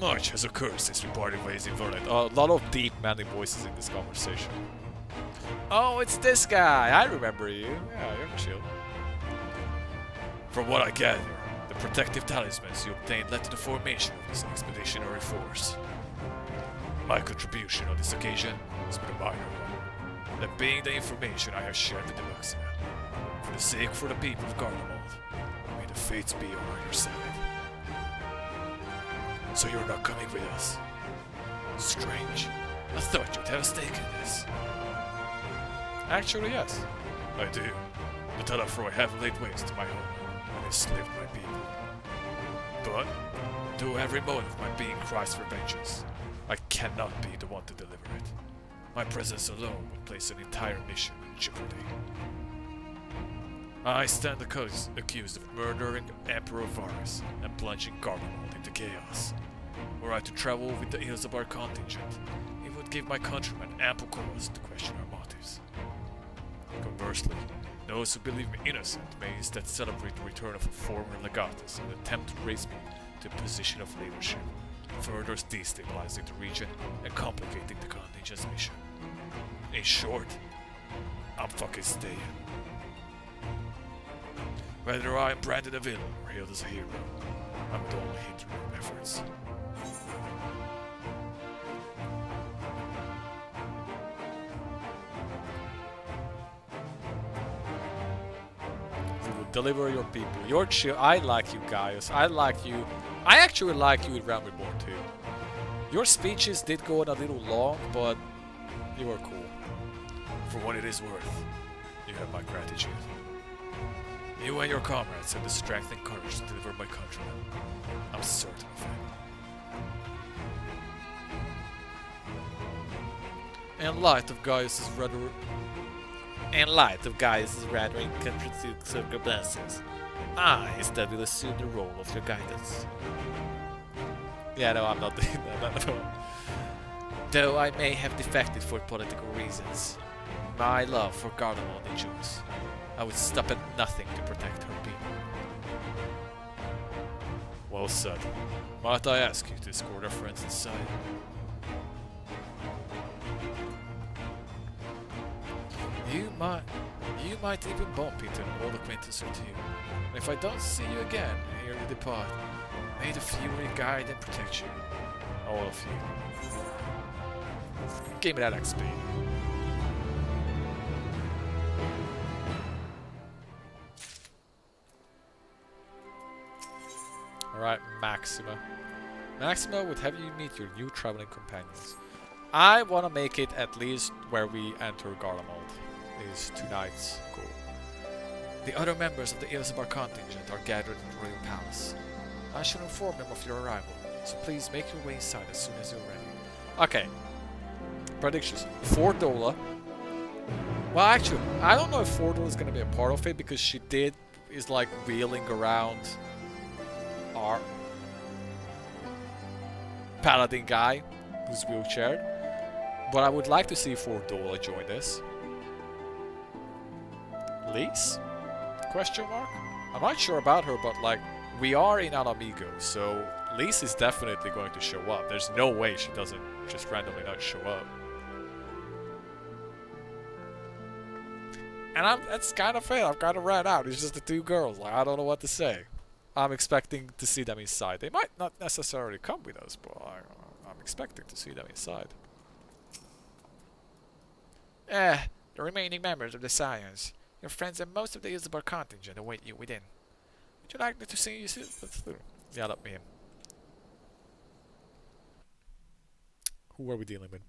Much has occurred since we parted ways in Verlet. A lot of deep, manly voices in this conversation. Oh, it's this guy. I remember you. Yeah, you're chill. From what I gather, the protective talismans you obtained led to the formation of this expeditionary force. My contribution on this occasion has been a minor one, that being the information I have shared with the Luxia. For the sake for the people of Garlemald, may the fates be on your side. So you're not coming with us? Strange. I thought you'd have a stake in this. Actually, yes, I do. The Talafroi have laid waste to my home and enslaved my people. But, though every motive of my being cries for vengeance, I cannot be the one to deliver it. My presence alone would place an entire mission in jeopardy. I stand accused of murdering Emperor Varus and plunging Garlemald into chaos. Were I to travel with the Ilzabar contingent, it would give my countrymen ample cause to question our motives. Conversely, those who believe me innocent may instead celebrate the return of a former legatus and attempt to raise me to a position of leadership, further destabilizing the region and complicating the contingent's mission. In short, I'm fucking staying. Whether I am branded a villain or hailed as a hero, I'm the only hinder in your efforts. You will deliver your people. You're chill. I like you, Gaius. I like you. I actually like you in Realm Reborn too. Your speeches did go on a little long, but you were cool. For what it is worth, you have my gratitude. You and your comrades have the strength and courage to deliver my countrymen. I'm certain of it. In light of Gaius's rather incontroverted circumstances, I instead will assume the role of your guidance. Yeah, no, I'm not doing that. No. Though I may have defected for political reasons, my love for Garlemald endures. I would stop at nothing to protect her people. Well said. Might I ask you to escort our friends inside? You might even bump into an old acquaintance or two. And if I don't see you again ere you depart, may the Fury guide and protect you. All of you. Give me that XP. Alright, Maxima. Maxima would have you meet your new traveling companions. I want to make it at least where we enter Garlemald. These 2 nights. Cool. The other members of the Ilzabar contingent are gathered in the Royal Palace. I shall inform them of your arrival, so please make your way inside as soon as you're ready. Okay. Predictions. Fordola. Well, actually, I don't know if Fordola is going to be a part of it, because she is like wheeling around our paladin guy who's wheelchaired. But I would like to see Fordola join this. Lise? Question mark? I'm not sure about her, but like, we are in Alamigo, so Lise is definitely going to show up. There's no way she doesn't just randomly not show up. And that's kind of it. I've kind of ran out. It's just the 2 girls. Like, I don't know what to say. I'm expecting to see them inside. They might not necessarily come with us, but I'm expecting to see them inside. The remaining members of the Scions. Your friends and most of the Ilzabar contingent await you within. Would you like me to see you soon? Yeah, let me in. Who are we dealing with?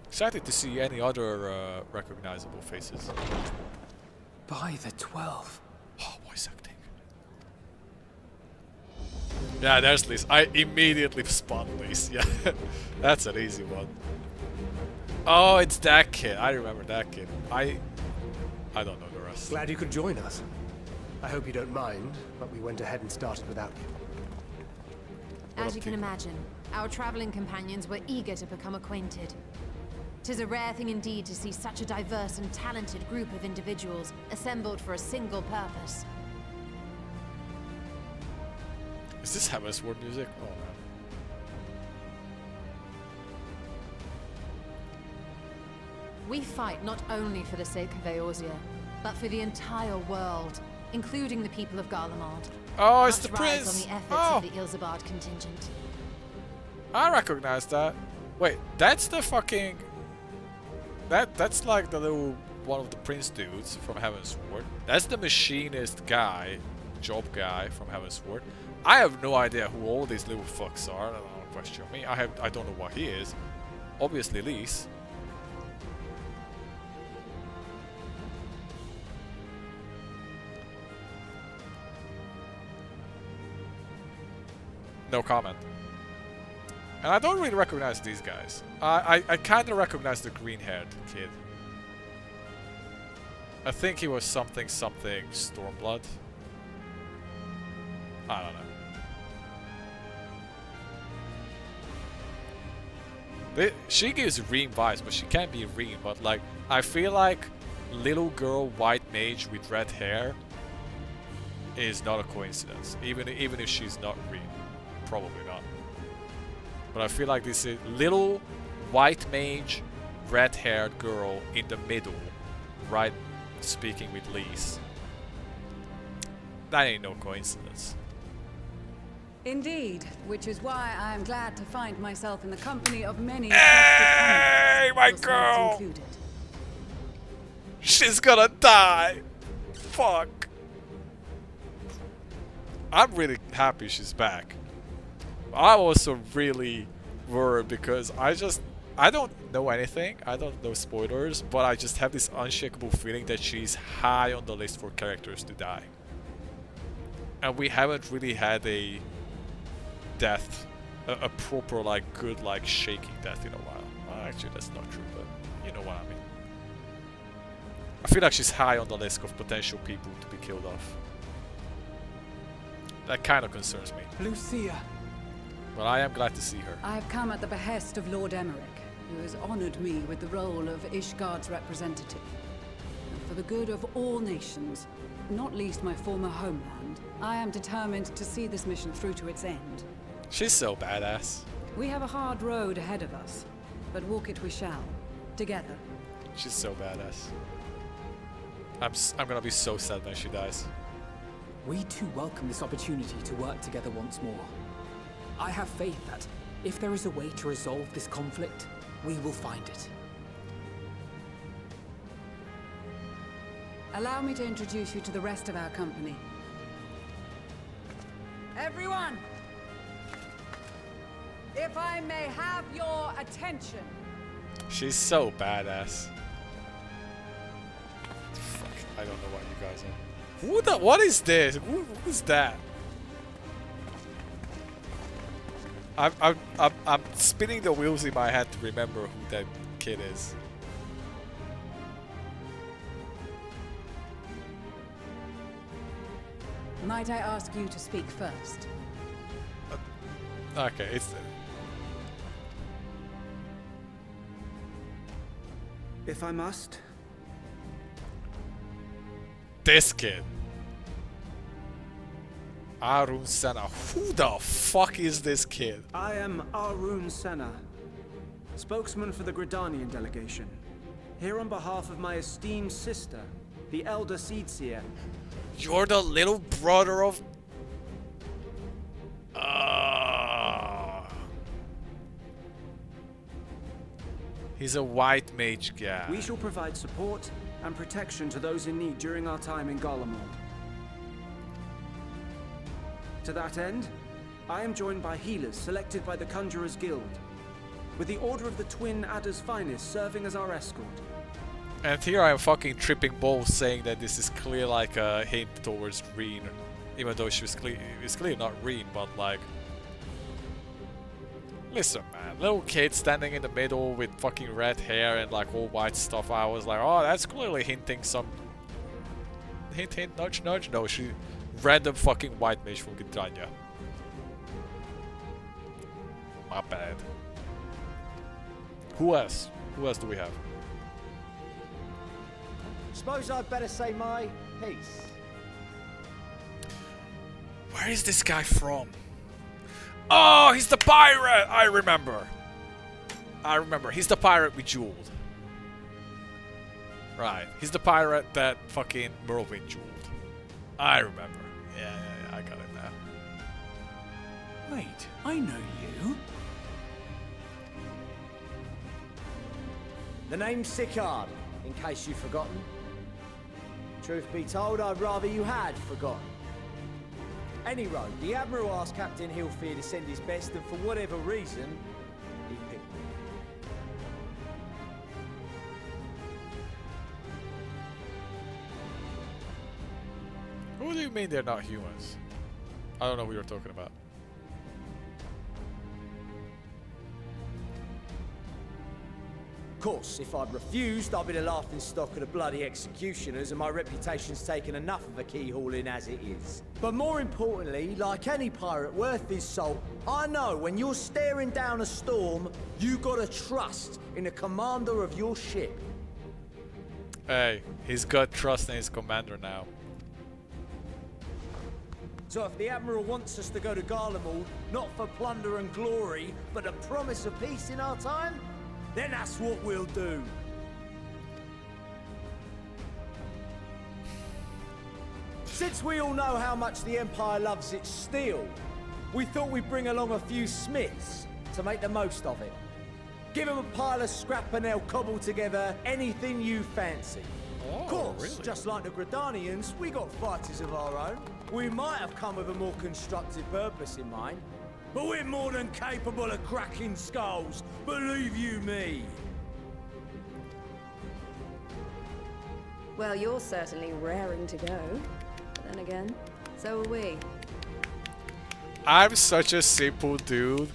Excited to see any other recognizable faces. By the 12. Oh, voice acting. Yeah, there's Lise. I immediately spawned Lise. Yeah, that's an easy one. Oh, it's that kid. I remember that kid. I don't know the rest. Glad you could join us. I hope you don't mind, but we went ahead and started without you. As you can imagine, our traveling companions were eager to become acquainted. 'Tis a rare thing indeed to see such a diverse and talented group of individuals assembled for a single purpose. Is this Heaven's Word music? Oh man. We fight not only for the sake of Eorzea, but for the entire world, including the people of Garlemald. Oh, it's the Must rise prince! on the efforts of the Ilzabard contingent. I recognize that. Wait, that's the fucking... That's like the little one of the prince dudes from Heaven's Word. That's the machinist guy, job guy from Heaven's Word. I have no idea who all these little fucks are. Don't question me. I don't know what he is. Obviously, Lise. No comment. And I don't really recognize these guys. I kind of recognize the green-haired kid. I think he was something Stormblood. I don't know. She gives Reem vibes, but she can't be Reem. But like, I feel like little girl white mage with red hair is not a coincidence. Even if she's not Reem, probably not. But I feel like this is little white mage, red-haired girl in the middle, right, speaking with Lise. That ain't no coincidence. Indeed, which is why I am glad to find myself in the company of many. Hey, my girl! Included. She's gonna die! Fuck. I'm really happy she's back. I'm also really worried because I don't know anything. I don't know spoilers, but I just have this unshakable feeling that she's high on the list for characters to die. And we haven't really had a death, a proper, like, good, like, shaking death in a while. Well, actually, that's not true, but you know what I mean. I feel like she's high on the list of potential people to be killed off. That kind of concerns me. Lucia. But I am glad to see her. I have come at the behest of Lord Emmerich, who has honored me with the role of Ishgard's representative. And for the good of all nations, not least my former homeland, I am determined to see this mission through to its end. She's so badass. We have a hard road ahead of us, but walk it we shall, together. She's so badass. I'm gonna be so sad when she dies. We too welcome this opportunity to work together once more. I have faith that, if there is a way to resolve this conflict, we will find it. Allow me to introduce you to the rest of our company. Everyone! If I may have your attention. She's so badass. Fuck, I don't know what you guys are. What is this? Who's that? I'm spinning the wheels in my head to remember who that kid is. Might I ask you to speak first? Okay, it's... If I must. This kid. Arun Senna. Who the fuck is this kid? I am Arun Senna, spokesman for the Gridanian delegation. Here on behalf of my esteemed sister, the Elder Seedseer. You're the little brother of... He's a white mage guy. We shall provide support and protection to those in need during our time in Garlemald. To that end, I am joined by healers selected by the Conjurers Guild, with the Order of the Twin Adder's Finest serving as our escort. And here I am fucking tripping balls saying that this is clear like a hint towards Reen, even though it's clearly not Reen, but like... Listen man, little kid standing in the middle with fucking red hair and like all white stuff, I was like, oh, that's clearly hinting some... Hint, hint, nudge, nudge. No, she... Random fucking white mage from Gridania. My bad. Who else? Who else do we have? Suppose I'd better say my piece. Where is this guy from? Oh, he's the pirate! I remember. He's the pirate we jeweled. Right. He's the pirate that fucking Merlin jeweled. I remember. Yeah, I got it now. Wait, I know you. The name's Sicard, in case you've forgotten. Truth be told, I'd rather you had forgotten. Any road, the Admiral asked Captain Hillfear to send his best, and for whatever reason, he picked me. Who do you mean they're not humans? I don't know who you're talking about. Of course, if I'd refused, I'd be the laughing stock of the bloody executioners, and my reputation's taken enough of a keyhauling as it is. But more importantly, like any pirate worth his salt, I know when you're staring down a storm, you gotta trust in the commander of your ship. Hey, he's got trust in his commander now. So if the Admiral wants us to go to Garlemald, not for plunder and glory, but a promise of peace in our time, then that's what we'll do. Since we all know how much the Empire loves its steel, we thought we'd bring along a few smiths to make the most of it. Give them a pile of scrap and they'll cobble together anything you fancy. Of course, really? just like the Gridanians, we got fighters of our own. We might have come with a more constructive purpose in mind, but we're more than capable of cracking skulls, believe you me. Well, you're certainly raring to go. But then again, so are we. I'm such a simple dude.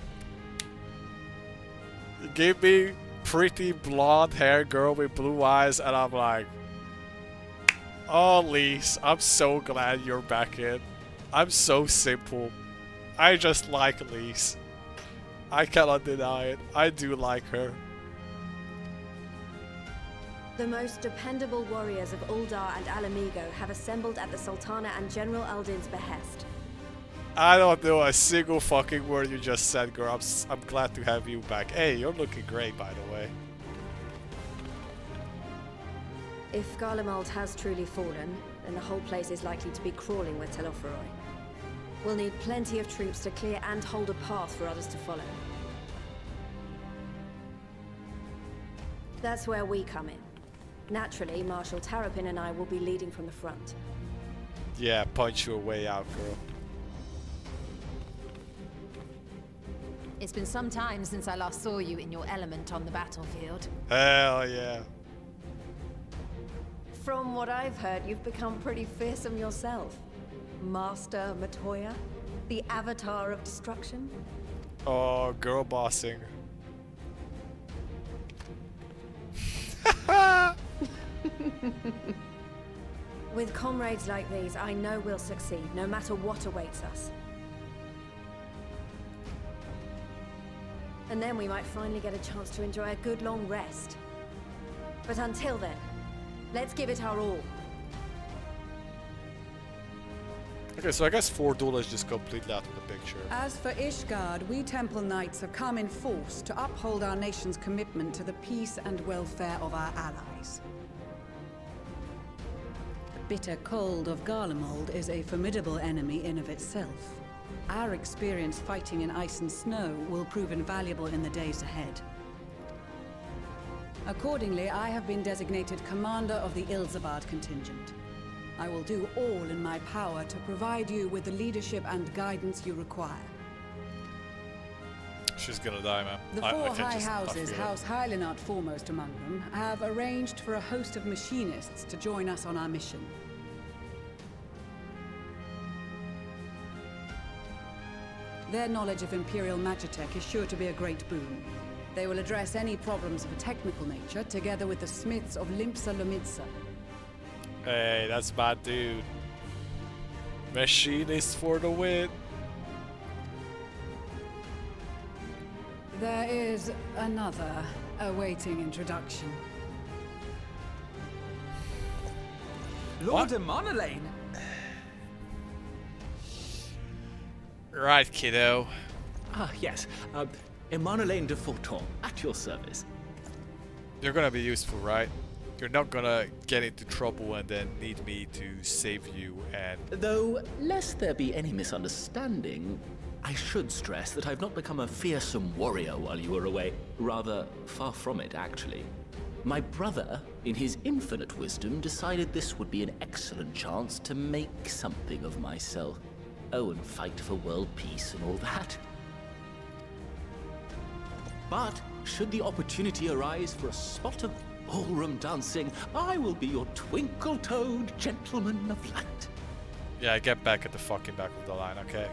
Give me pretty blonde hair girl with blue eyes and I'm like, oh Lise, I'm so glad you're back in. I'm so simple. I just like Lise. I cannot deny it. I do like her. The most dependable warriors of Uldar and Alamigo have assembled at the Sultana and General Aldin's behest. I don't know a single fucking word you just said, girl. I'm glad to have you back. Hey, you're looking great, by the way. If Garlemald has truly fallen, then the whole place is likely to be crawling with Telophoroi. We'll need plenty of troops to clear and hold a path for others to follow. That's where we come in. Naturally, Marshal Tarapin and I will be leading from the front. Yeah, punch your way out, girl. It's been some time since I last saw you in your element on the battlefield. Hell yeah. From what I've heard, you've become pretty fearsome yourself. Master Matoya, the avatar of destruction. Oh, girl bossing. With comrades like these, I know we'll succeed, no matter what awaits us. And then we might finally get a chance to enjoy a good long rest. But until then, let's give it our all. Okay, so I guess Fordula is just completely out of the picture. As for Ishgard, we Temple Knights have come in force to uphold our nation's commitment to the peace and welfare of our allies. The bitter cold of Garlemald is a formidable enemy in of itself. Our experience fighting in ice and snow will prove invaluable in the days ahead. Accordingly, I have been designated commander of the Ilzabard contingent. I will do all in my power to provide you with the leadership and guidance you require. She's gonna die, man. The I four can high just not houses, feel it. House Hylinart foremost among them, have arranged for a host of machinists to join us on our mission. Their knowledge of Imperial Magitech is sure to be a great boon. They will address any problems of a technical nature, together with the smiths of Limpsa Lomitsa. Hey, that's my dude. Machinist for the win. There is another awaiting introduction. Lord Emonelaine? Right, kiddo. Ah, yes. Emonelaine de Forton, at your service. You're gonna be useful, right? You're not gonna get into trouble and then need me to save you and... Though, lest there be any misunderstanding, I should stress that I've not become a fearsome warrior while you were away. Rather, far from it, actually. My brother, in his infinite wisdom, decided this would be an excellent chance to make something of myself. Oh, and fight for world peace and all that. But should the opportunity arise for a spot of ballroom dancing, I will be your twinkle-toed gentleman of light. Yeah, get back at the fucking back of the line, okay?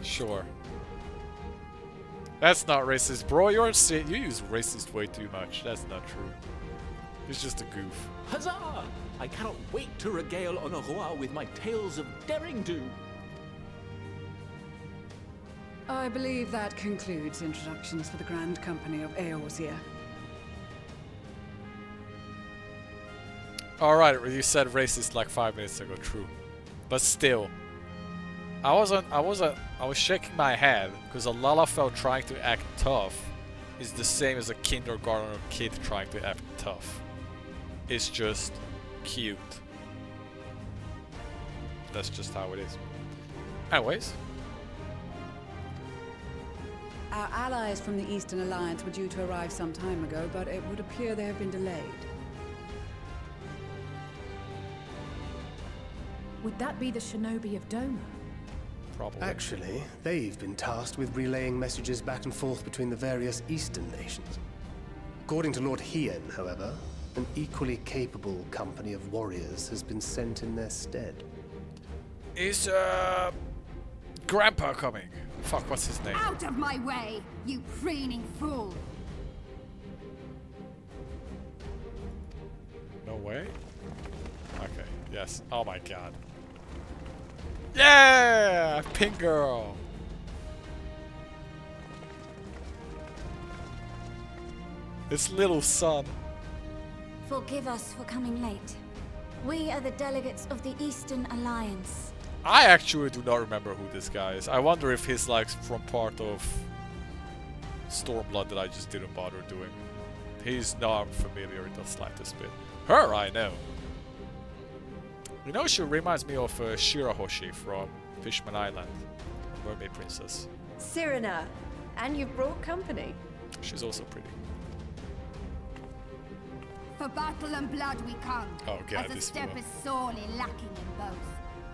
Sure. That's not racist, bro. You use racist way too much. That's not true. It's just a goof. Huzzah! I cannot wait to regale Honoroa with my tales of daring do. I believe that concludes introductions for the Grand Company of Eorzea. Alright, you said racist like 5 minutes ago, true. But still. I was shaking my head because a Lalafell trying to act tough is the same as a kindergarten kid trying to act tough. It's just cute. That's just how it is. Anyways. Our allies from the Eastern Alliance were due to arrive some time ago, but it would appear they have been delayed. Would that be the shinobi of Doma? Probably. Actually, they've been tasked with relaying messages back and forth between the various Eastern nations. According to Lord Hien, however, an equally capable company of warriors has been sent in their stead. Is, Grandpa coming? Fuck, what's his name? Out of my way, you preening fool! No way? Okay, yes. Oh my god. Yeah! Pink girl! It's little son. Forgive us for coming late. We are the delegates of the Eastern Alliance. I actually do not remember who this guy is. I wonder if he's like from part of Stormblood that I just didn't bother doing. He's not familiar in the slightest bit. Her, I know. You know, she reminds me of Shirahoshi from Fishman Island, Mermaid Princess. Cyrena, and you've brought company. She's also pretty. For battle and blood we come, Oh god, as a this step one. is sorely lacking in both.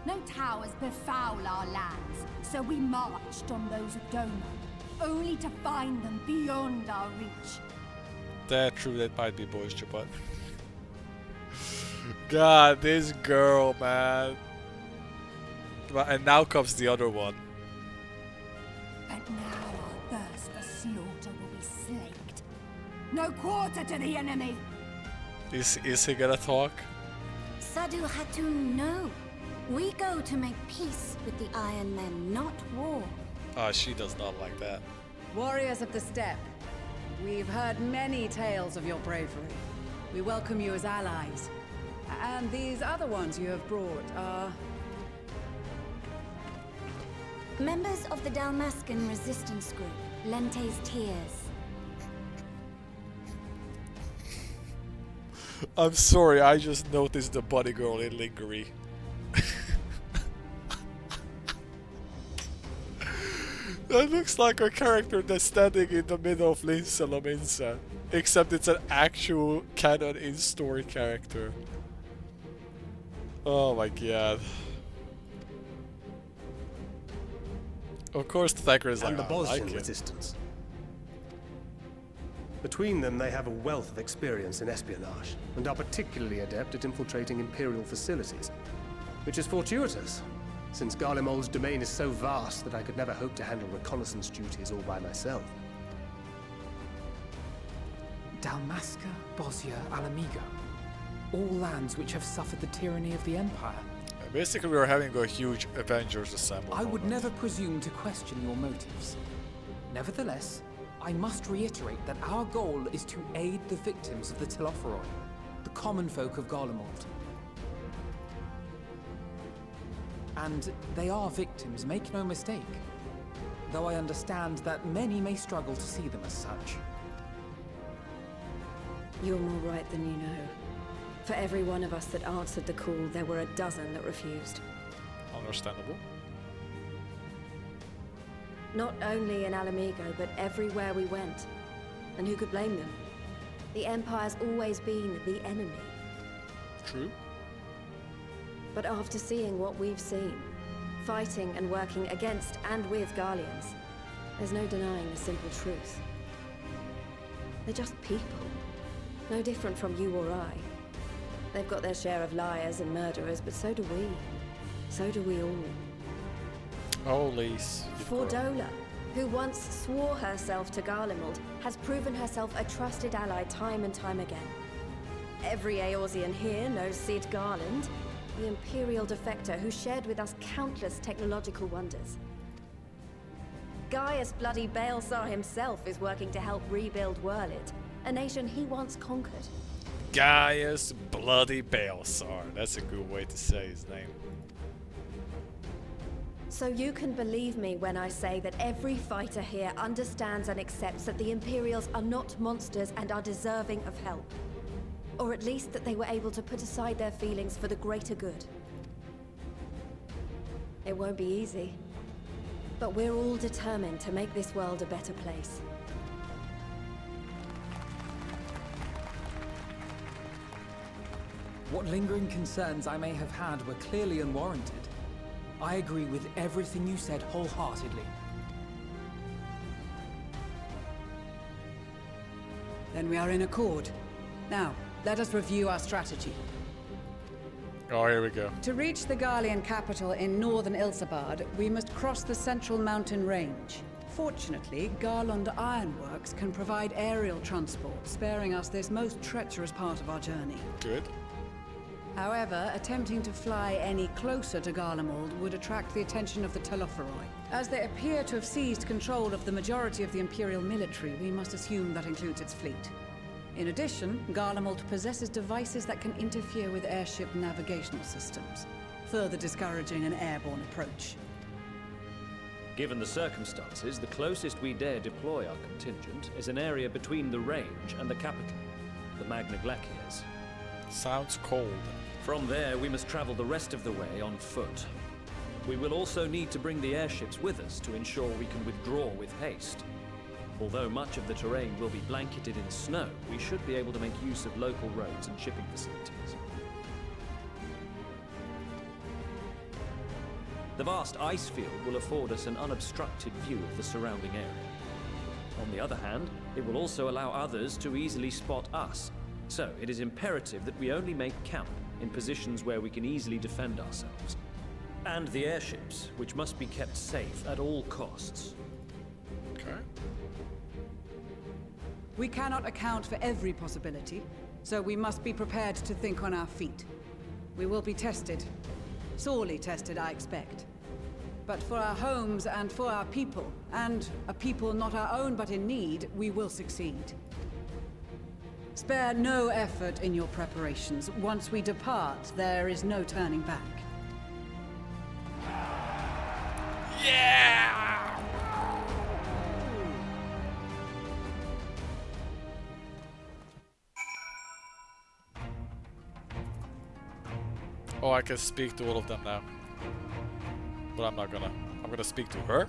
No towers befoul our lands, so we marched on those of Doma, only to find them beyond our reach. That's true, that might be bullshit, but... God, this girl, man. And now comes the other one. But now our thirst for slaughter will be slaked. No quarter to the enemy! Is he gonna talk? Sadu Hatun, no. We go to make peace with the Iron Men, not war. Ah, she does not like that. Warriors of the Steppe, we've heard many tales of your bravery. We welcome you as allies. And these other ones you have brought are... Members of the Dalmascan resistance group, Lente's Tears. I'm sorry, I just noticed the body girl in lingerie. That looks like a character that's standing in the middle of Linsa Lominsa. Except it's an actual canon in-story character. Oh my god. Of course, Thacker is like, And the I Bosnian like it. resistance. Between them, they have a wealth of experience in espionage, and are particularly adept at infiltrating Imperial facilities. Which is fortuitous, since Garlemald's domain is so vast that I could never hope to handle reconnaissance duties all by myself. Dalmasca, Bosnia, Alamigo. All lands which have suffered the tyranny of the Empire. Basically, we're having a huge Avengers assemble. I would never presume to question your motives. Nevertheless, I must reiterate that our goal is to aid the victims of the Telophoroi, the common folk of Garlemald. And they are victims, make no mistake. Though I understand that many may struggle to see them as such. You're more right than you know. For every one of us that answered the call, there were a dozen that refused. Understandable. Not only in Alamigo, but everywhere we went. And who could blame them? The Empire's always been the enemy. True. But after seeing what we've seen, fighting and working against and with Garleans, there's no denying the simple truth. They're just people. No different from you or I. They've got their share of liars and murderers, but so do we. So do we all. Oh, Lise. Fordola, who once swore herself to Garlemald, has proven herself a trusted ally time and time again. Every Eorzean here knows Cid Garland, the Imperial defector who shared with us countless technological wonders. Gaius bloody Baelsar himself is working to help rebuild Wurlid, a nation he once conquered. Gaius bloody Baelsar. That's a good way to say his name. So you can believe me when I say that every fighter here understands and accepts that the Imperials are not monsters and are deserving of help. Or at least that they were able to put aside their feelings for the greater good. It won't be easy, but we're all determined to make this world a better place. What lingering concerns I may have had were clearly unwarranted. I agree with everything you said wholeheartedly. Then we are in accord. Now, let us review our strategy. Oh, here we go. To reach the Garlean capital in northern Ilsabard, we must cross the central mountain range. Fortunately, Garland Ironworks can provide aerial transport, sparing us this most treacherous part of our journey. Good. However, attempting to fly any closer to Garlemald would attract the attention of the Telophoroi. As they appear to have seized control of the majority of the Imperial military, we must assume that includes its fleet. In addition, Garlemald possesses devices that can interfere with airship navigational systems, further discouraging an airborne approach. Given the circumstances, the closest we dare deploy our contingent is an area between the range and the capital, the Magna Glaciers. Sounds cold. From there, we must travel the rest of the way on foot. We will also need to bring the airships with us to ensure we can withdraw with haste. Although much of the terrain will be blanketed in snow, we should be able to make use of local roads and shipping facilities. The vast ice field will afford us an unobstructed view of the surrounding area. On the other hand, it will also allow others to easily spot us. So, it is imperative that we only make camp in positions where we can easily defend ourselves. And the airships, which must be kept safe at all costs. Okay. We cannot account for every possibility, so we must be prepared to think on our feet. We will be tested. Sorely tested, I expect. But for our homes and for our people, and a people not our own but in need, we will succeed. Spare no effort in your preparations. Once we depart, there is no turning back. Yeah! Oh, I can speak to all of them now. But I'm not gonna. I'm gonna speak to her.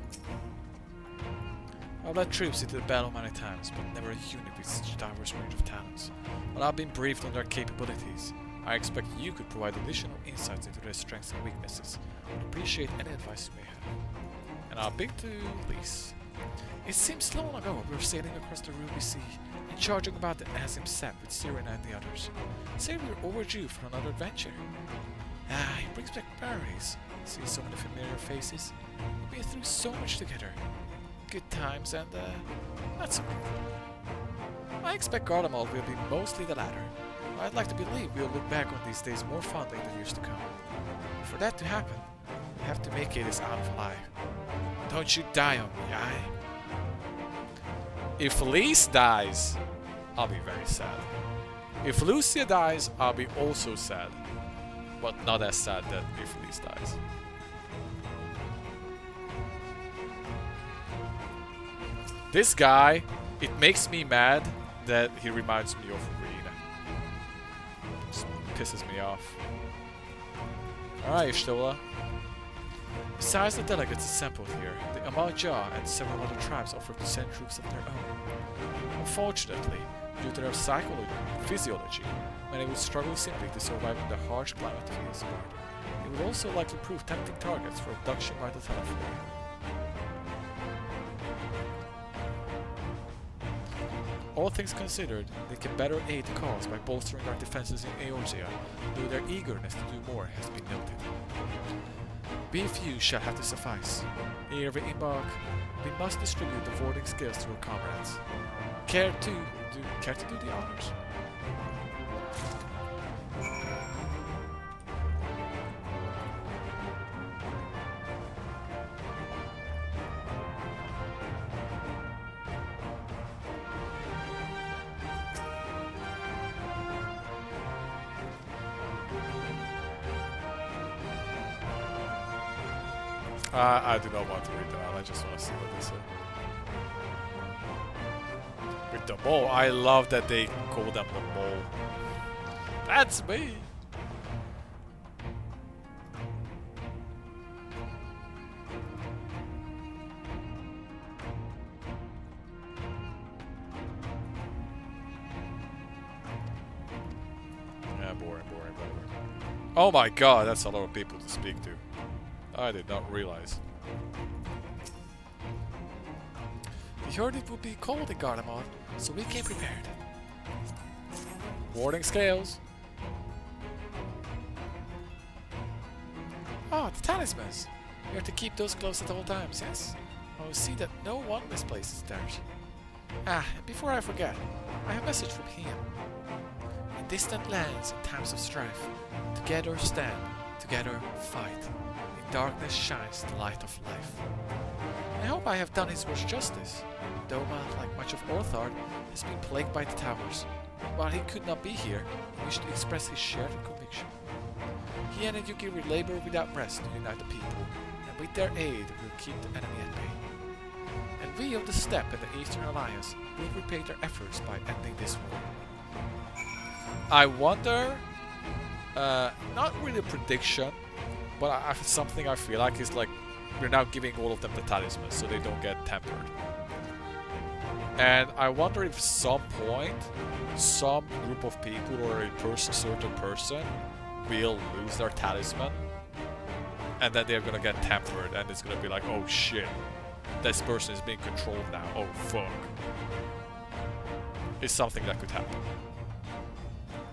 I've led troops into the battle many times, but never a unit with such a diverse range of talents. But I've been briefed on their capabilities. I expect you could provide additional insights into their strengths and weaknesses. I'd appreciate any advice you may have. And I'll speak to Lise. It seems long ago we were sailing across the Ruby Sea and charging about the Azim Sap with Sirena and the others. Say we're overdue for another adventure. Ah, it brings back memories. See so many familiar faces. We've been through so much together. Good times and, not so good. I expect Garlemald will be mostly the latter. I'd like to believe we'll look back on these days more fondly in the years to come. For that to happen, we have to make it out of alive. Don't you die on me, aye? If Lise dies, I'll be very sad. If Lucia dies, I'll be also sad. But not as sad that if Lise dies. This guy, it makes me mad that he reminds me of Rena. pisses me off. Alright, Ishtola. Besides the delegates assembled here, the Amal-Jah and several other tribes offered to send troops of their own. Unfortunately, due to their physiology, many would struggle simply to survive in the harsh climate of Isengard. They would also likely prove tempting targets for abduction by the Teleflor. All things considered, they can better aid the cause by bolstering our defenses in Eorzea, though their eagerness to do more has been noted. We few shall have to suffice. Ere we embark, we must distribute the voting skills to our comrades. Care to do the honors? I do not want to read that. I just want to see what they say. With the mole, I love that they call them the mole. That's me. Yeah, boring. Oh my god, that's a lot of people to speak to. I did not realize. We heard it would be cold in Garlemald, so we came prepared. Warding scales. Ah, the talismans. We are to keep those close at all times, yes? I will see that no one misplaces theirs. Ah, and before I forget, I have a message from him. In distant lands and times of strife, together stand, together fight. Darkness shines the light of life. I hope I have done his words justice. Doma, like much of Orthard, has been plagued by the towers. While he could not be here, he wished to express his shared conviction. He and Yukiri labor without rest to unite the people, and with their aid will keep the enemy at bay. And we of the Steppe and the Eastern Alliance will repay their efforts by ending this war. I wonder, not really a prediction, but something I feel like is like we're now giving all of them the talismans so they don't get tempered. And I wonder if some point some group of people or a certain person will lose their talisman and then they're gonna get tempered and it's gonna be like, oh shit, this person is being controlled now, oh fuck. It's something that could happen.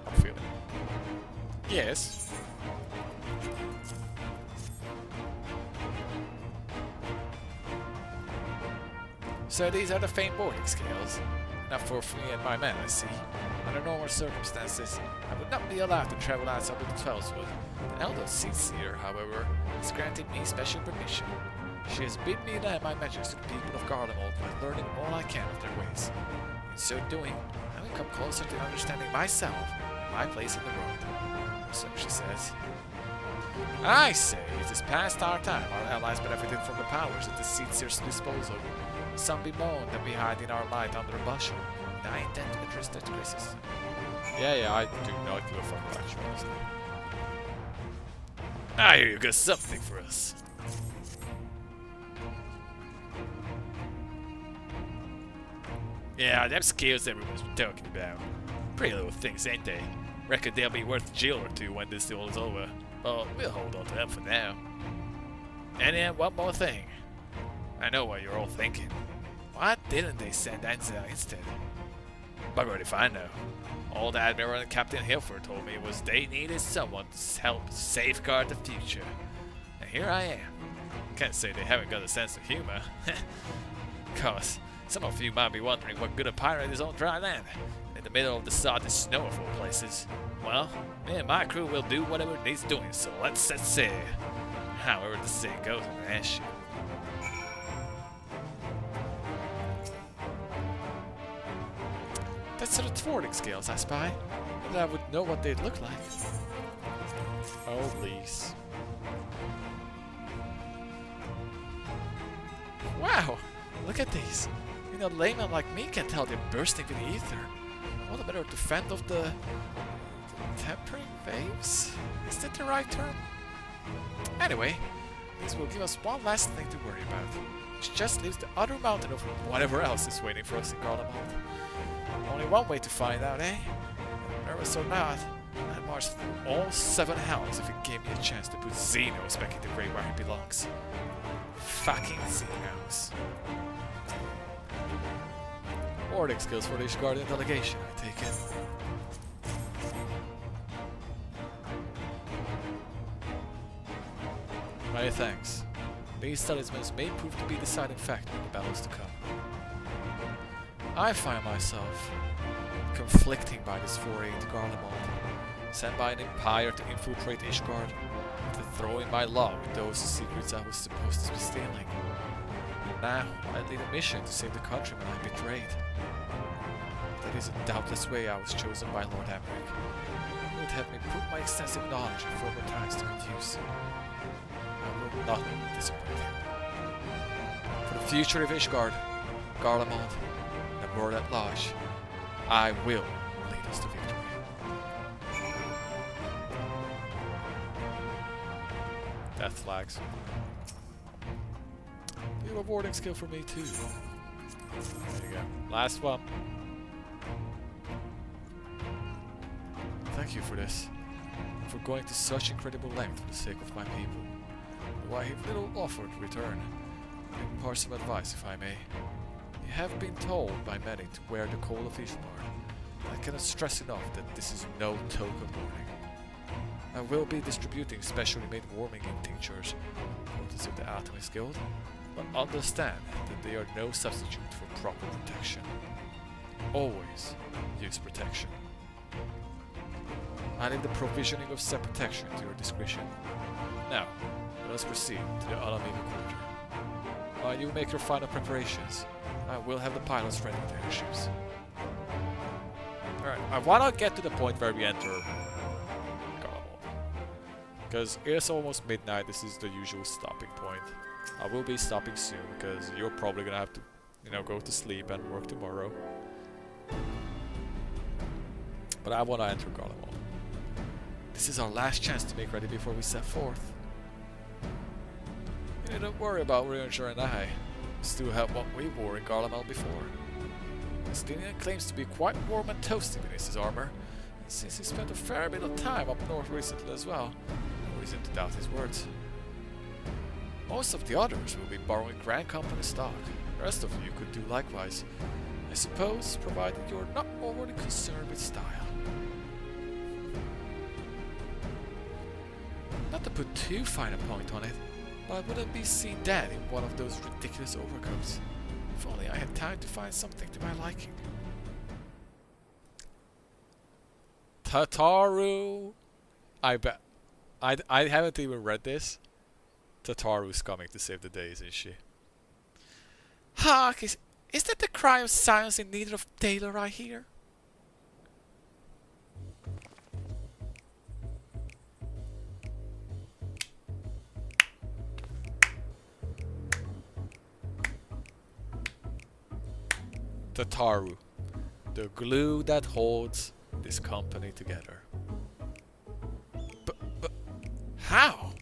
I'm feeling. Yes. So these are the famed boarding scales. Not for me and my men, I see. Under normal circumstances, I would not be allowed to travel outside of the Twelveswood. The Elder Seedseer, however, has granted me special permission. She has bid me lend my measures to the people of Garlemald by learning all I can of their ways. In so doing, I will come closer to understanding myself and my place in the world. So she says. I say, it is past our time. Our allies benefited from the powers at the Seedseer's disposal. Some bemoan that we hide in our light under a bushel, and I intend to address that criticism. Yeah, I do not give a fuck about you, honestly. I hear you got something for us. Yeah, them skills everyone's talking about. Pretty little things, ain't they? Reckon they'll be worth a jill or two when this deal is over. But we'll hold on to them for now. And then one more thing. I know what you're all thinking. Why didn't they send Enza instead? Bugger if I know. Old Admiral and Captain Hilford told me it was they needed someone to help safeguard the future. And here I am. Can't say they haven't got a sense of humor. Cause some of you might be wondering what good a pirate is on dry land, in the middle of the sodden snow of all places. Well, me and my crew will do whatever needs doing, so let's set sail. However the saying goes in that shit. That's the thwarting scales I spy, and I would know what they'd look like. Oh, please. Wow, look at these. You know, laymen like me can tell they're bursting with ether. What a better defend of the Tempering waves? Is that the right term? Anyway, this will give us one last thing to worry about, which just leaves the other mountain of whatever else is waiting for us in Garlemald. Only one way to find out, eh? Nervous or not, I'd march through all 7 hells if it gave me a chance to put Xenos back in the grave where he belongs. Fucking Xenos. Warding skills for the Ishgardian delegation, I take it. Many thanks. These talismans may prove to be the deciding factor in the battles to come. I find myself conflicting by this foray into Garlemald, sent by an empire to infiltrate Ishgard, to throw in my lot with those secrets I was supposed to be stealing. And now I lead a mission to save the countrymen I betrayed. That is a doubtless way I was chosen by Lord Emmerich, who would have me put my extensive knowledge of former times to good use. I will not disappoint him. For the future of Ishgard, Garlemald, and the world at large, I will lead us to victory. Death flags. New rewarding skill for me too. There you go. Last one. Thank you for this, and for going to such incredible length for the sake of my people. Though I have little offer to return, I impart some advice if I may. You have been told by many to wear the coal of Ishtar. I cannot stress enough that this is no token warning. I will be distributing specially made warming ink tinctures, courtesy of the Alchemist Guild, but understand that they are no substitute for proper protection. Always use protection. I leave the provisioning of said protection to your discretion. Now, let us proceed to the Alameda quarter. While you make your final preparations, I will have the pilots ready with their ships. Alright, I wanna get to the point where we enter Garlemald. Because it's almost midnight, this is the usual stopping point. I will be stopping soon, because you're probably gonna have to, go to sleep and work tomorrow. But I wanna enter Garlemald. This is our last chance to make ready before we set forth. You needn't worry about Ranger and I. We still have what we wore in Garlemald before. Stinian claims to be quite warm and toasty beneath his armor, and since he spent a fair bit of time up north recently as well, no reason to doubt his words. Most of the others will be borrowing Grand Company stock. The rest of you could do likewise, I suppose, provided you're not overly concerned with style. Not to put too fine a point on it, but I wouldn't be seen dead in one of those ridiculous overcoats. If only I had time to find something to my liking. Tataru! I bet. I haven't even read this. Tataru's coming to save the day, isn't she? Hark! Is that the cry of silence in need of Taylor I hear? Tataru, the glue that holds this company together. But how?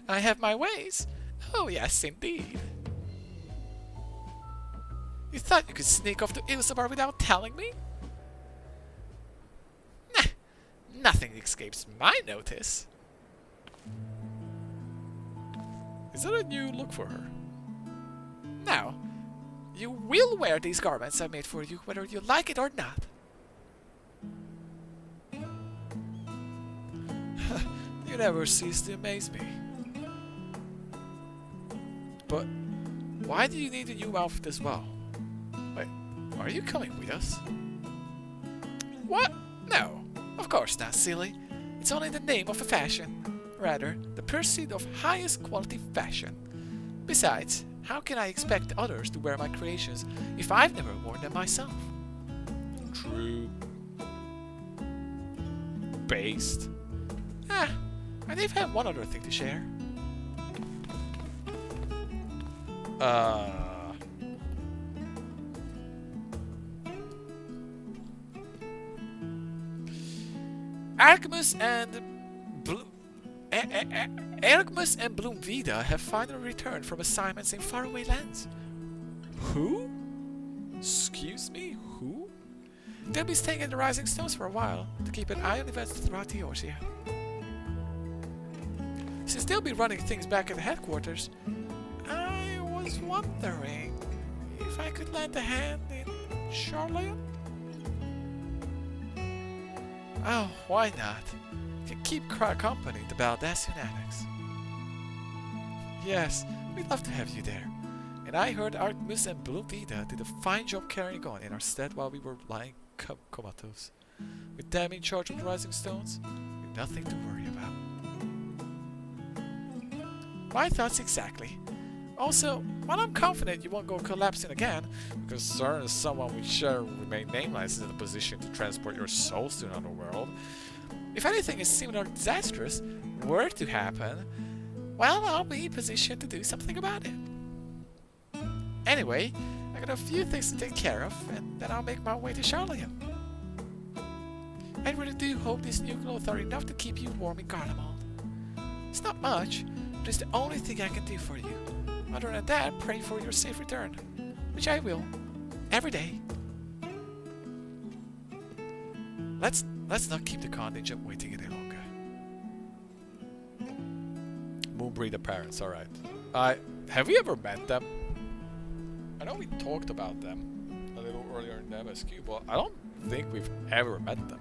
I have my ways. Oh yes, indeed. You thought you could sneak off to Ilsabar without telling me? Nah, nothing escapes my notice. Is that a new look for her? Now, you will wear these garments I made for you, whether you like it or not. You never cease to amaze me. But why do you need a new outfit as well? Wait, are you coming with us? What? No, of course not, silly. It's only the name of a fashion. Rather, the pursuit of highest quality fashion. Besides, how can I expect others to wear my creations if I've never worn them myself? True. Based. I did have one other thing to share. Archmus and Ergmus and Bloomvida have finally returned from assignments in faraway lands. Who? Excuse me, who? They'll be staying in the Rising Stones for a while to keep an eye on events throughout the Eorzea. Since they'll be running things back at the headquarters, I was wondering if I could lend a hand in Charlotte? Oh, why not? You can keep company to Baldassian Annex. Yes, we'd love to have you there. And I heard Artemis and Bloomvida did a fine job carrying on in our stead while we were lying comatose. With them in charge of the Rising Stones, we've nothing to worry about. My thoughts exactly. Also, while I'm confident you won't go collapsing again, because certain someone which shall remain nameless is in a position to transport your souls to another world, if anything is similar disastrous were to happen, well, I'll be in position to do something about it. Anyway, I got a few things to take care of, and then I'll make my way to Charlotte. I really do hope these new clothes are enough to keep you warm in Garlemald. It's not much, but it's the only thing I can do for you. Other than that, pray for your safe return, which I will, every day. Let's not keep the contingent waiting any longer. Moonbreather parents, alright. Have we ever met them? I know we talked about them a little earlier in the MSQ, but I don't think we've ever met them.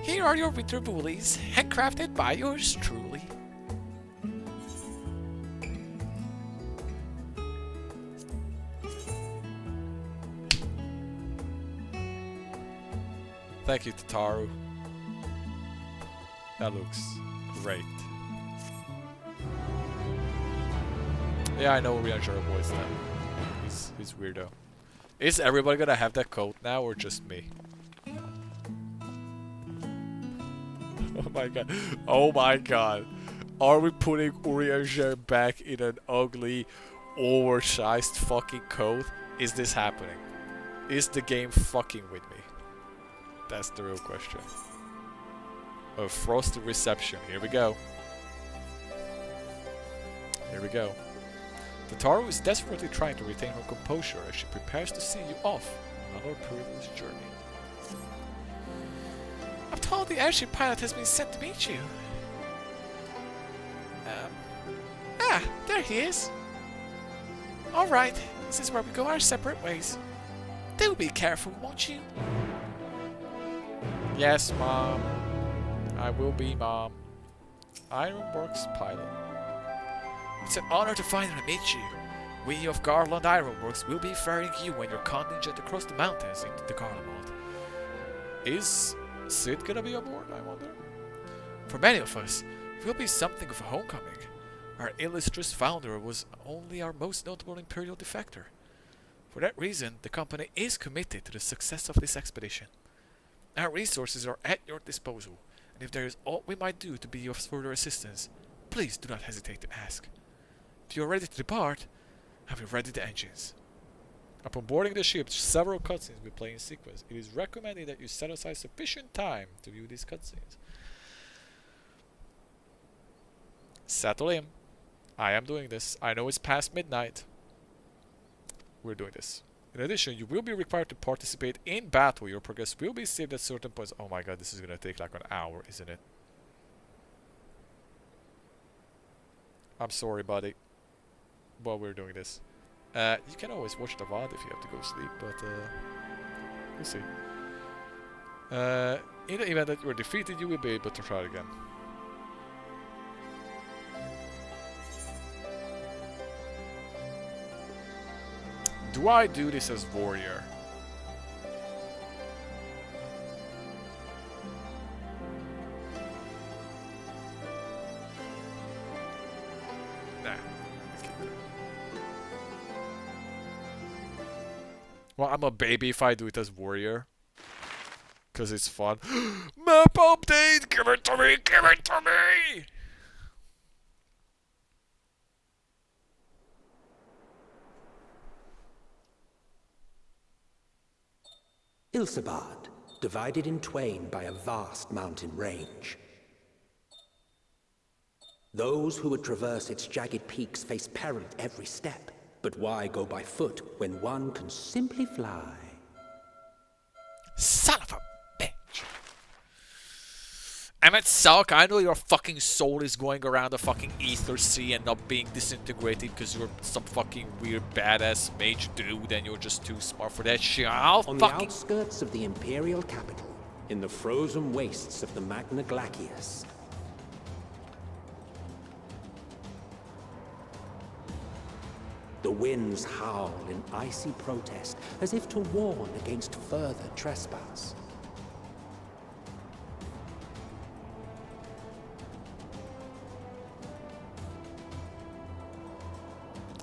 Here are your winter woolies, handcrafted by yours truly. Thank you, Tataru. That looks great. Yeah, I know Rianjaro voiced that. He's weirdo. Is everybody gonna have that coat now, or just me? Oh my god. Oh my god. Are we putting Urianger back in an ugly, oversized fucking coat? Is this happening? Is the game fucking with me? That's the real question. A frosted reception. Here we go. Here we go. Tataru is desperately trying to retain her composure as she prepares to see you off on another perilous journey. I'm told the airship pilot has been sent to meet you. There he is. Alright, this is where we go our separate ways. Do be careful, won't you? Yes, Mom. I will be, Mom. Ironworks pilot. It's an honor to finally meet you. We of Garland Ironworks will be ferrying you and your contingent across the mountains into the Garlemald. Is Sid gonna be aboard, I wonder? For many of us, it will be something of a homecoming. Our illustrious founder was only our most notable Imperial defector. For that reason, the company is committed to the success of this expedition. Our resources are at your disposal, and if there is aught we might do to be of further assistance, please do not hesitate to ask. If you are ready to depart, have you ready the engines? Upon boarding the ship, several cutscenes will play in sequence. It is recommended that you set aside sufficient time to view these cutscenes. Settle in. I am doing this. I know it's past midnight. We're doing this. In addition, you will be required to participate in battle. Your progress will be saved at certain points. Oh my god, this is gonna take like an hour, isn't it? I'm sorry, buddy. But we're doing this. You can always watch the VOD if you have to go sleep, but we'll see. In the event that you are defeated, you will be able to try it again. Do I do this as warrior? Nah. Well, I'm a baby if I do it as warrior. Because it's fun. Map update! Give it to me! Give it to me! Ilsebard, divided in twain by a vast mountain range. Those who would traverse its jagged peaks face peril at every step. But why go by foot when one can simply fly? Son of a bitch! Emmett Salk, I know your fucking soul is going around the fucking ether sea and not being disintegrated because you're some fucking weird badass mage dude and you're just too smart for that shit. On the outskirts of the Imperial capital, in the frozen wastes of the Magna Glacius, the winds howl in icy protest, as if to warn against further trespass.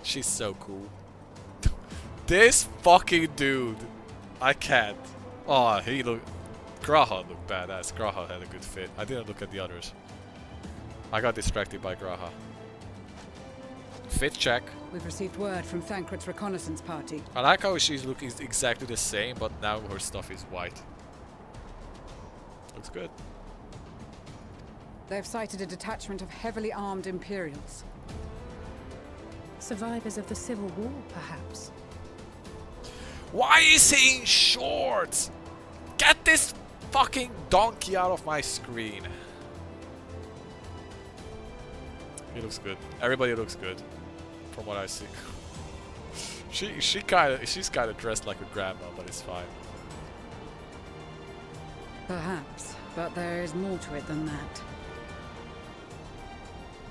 She's so cool. This fucking dude. I can't. Oh, he looked... Graha looked badass. Graha had a good fit. I didn't look at the others. I got distracted by Graha. Fit check. We've received word from Thancred's reconnaissance party. I like how she's looking exactly the same, but now her stuff is white. Looks good. They've sighted a detachment of heavily armed Imperials. Survivors of the Civil War, perhaps. Why is he in shorts? Get this fucking donkey out of my screen. He looks good. Everybody looks good. From what I see. she's kind of dressed like a grandma, but it's fine. Perhaps, but there is more to it than that.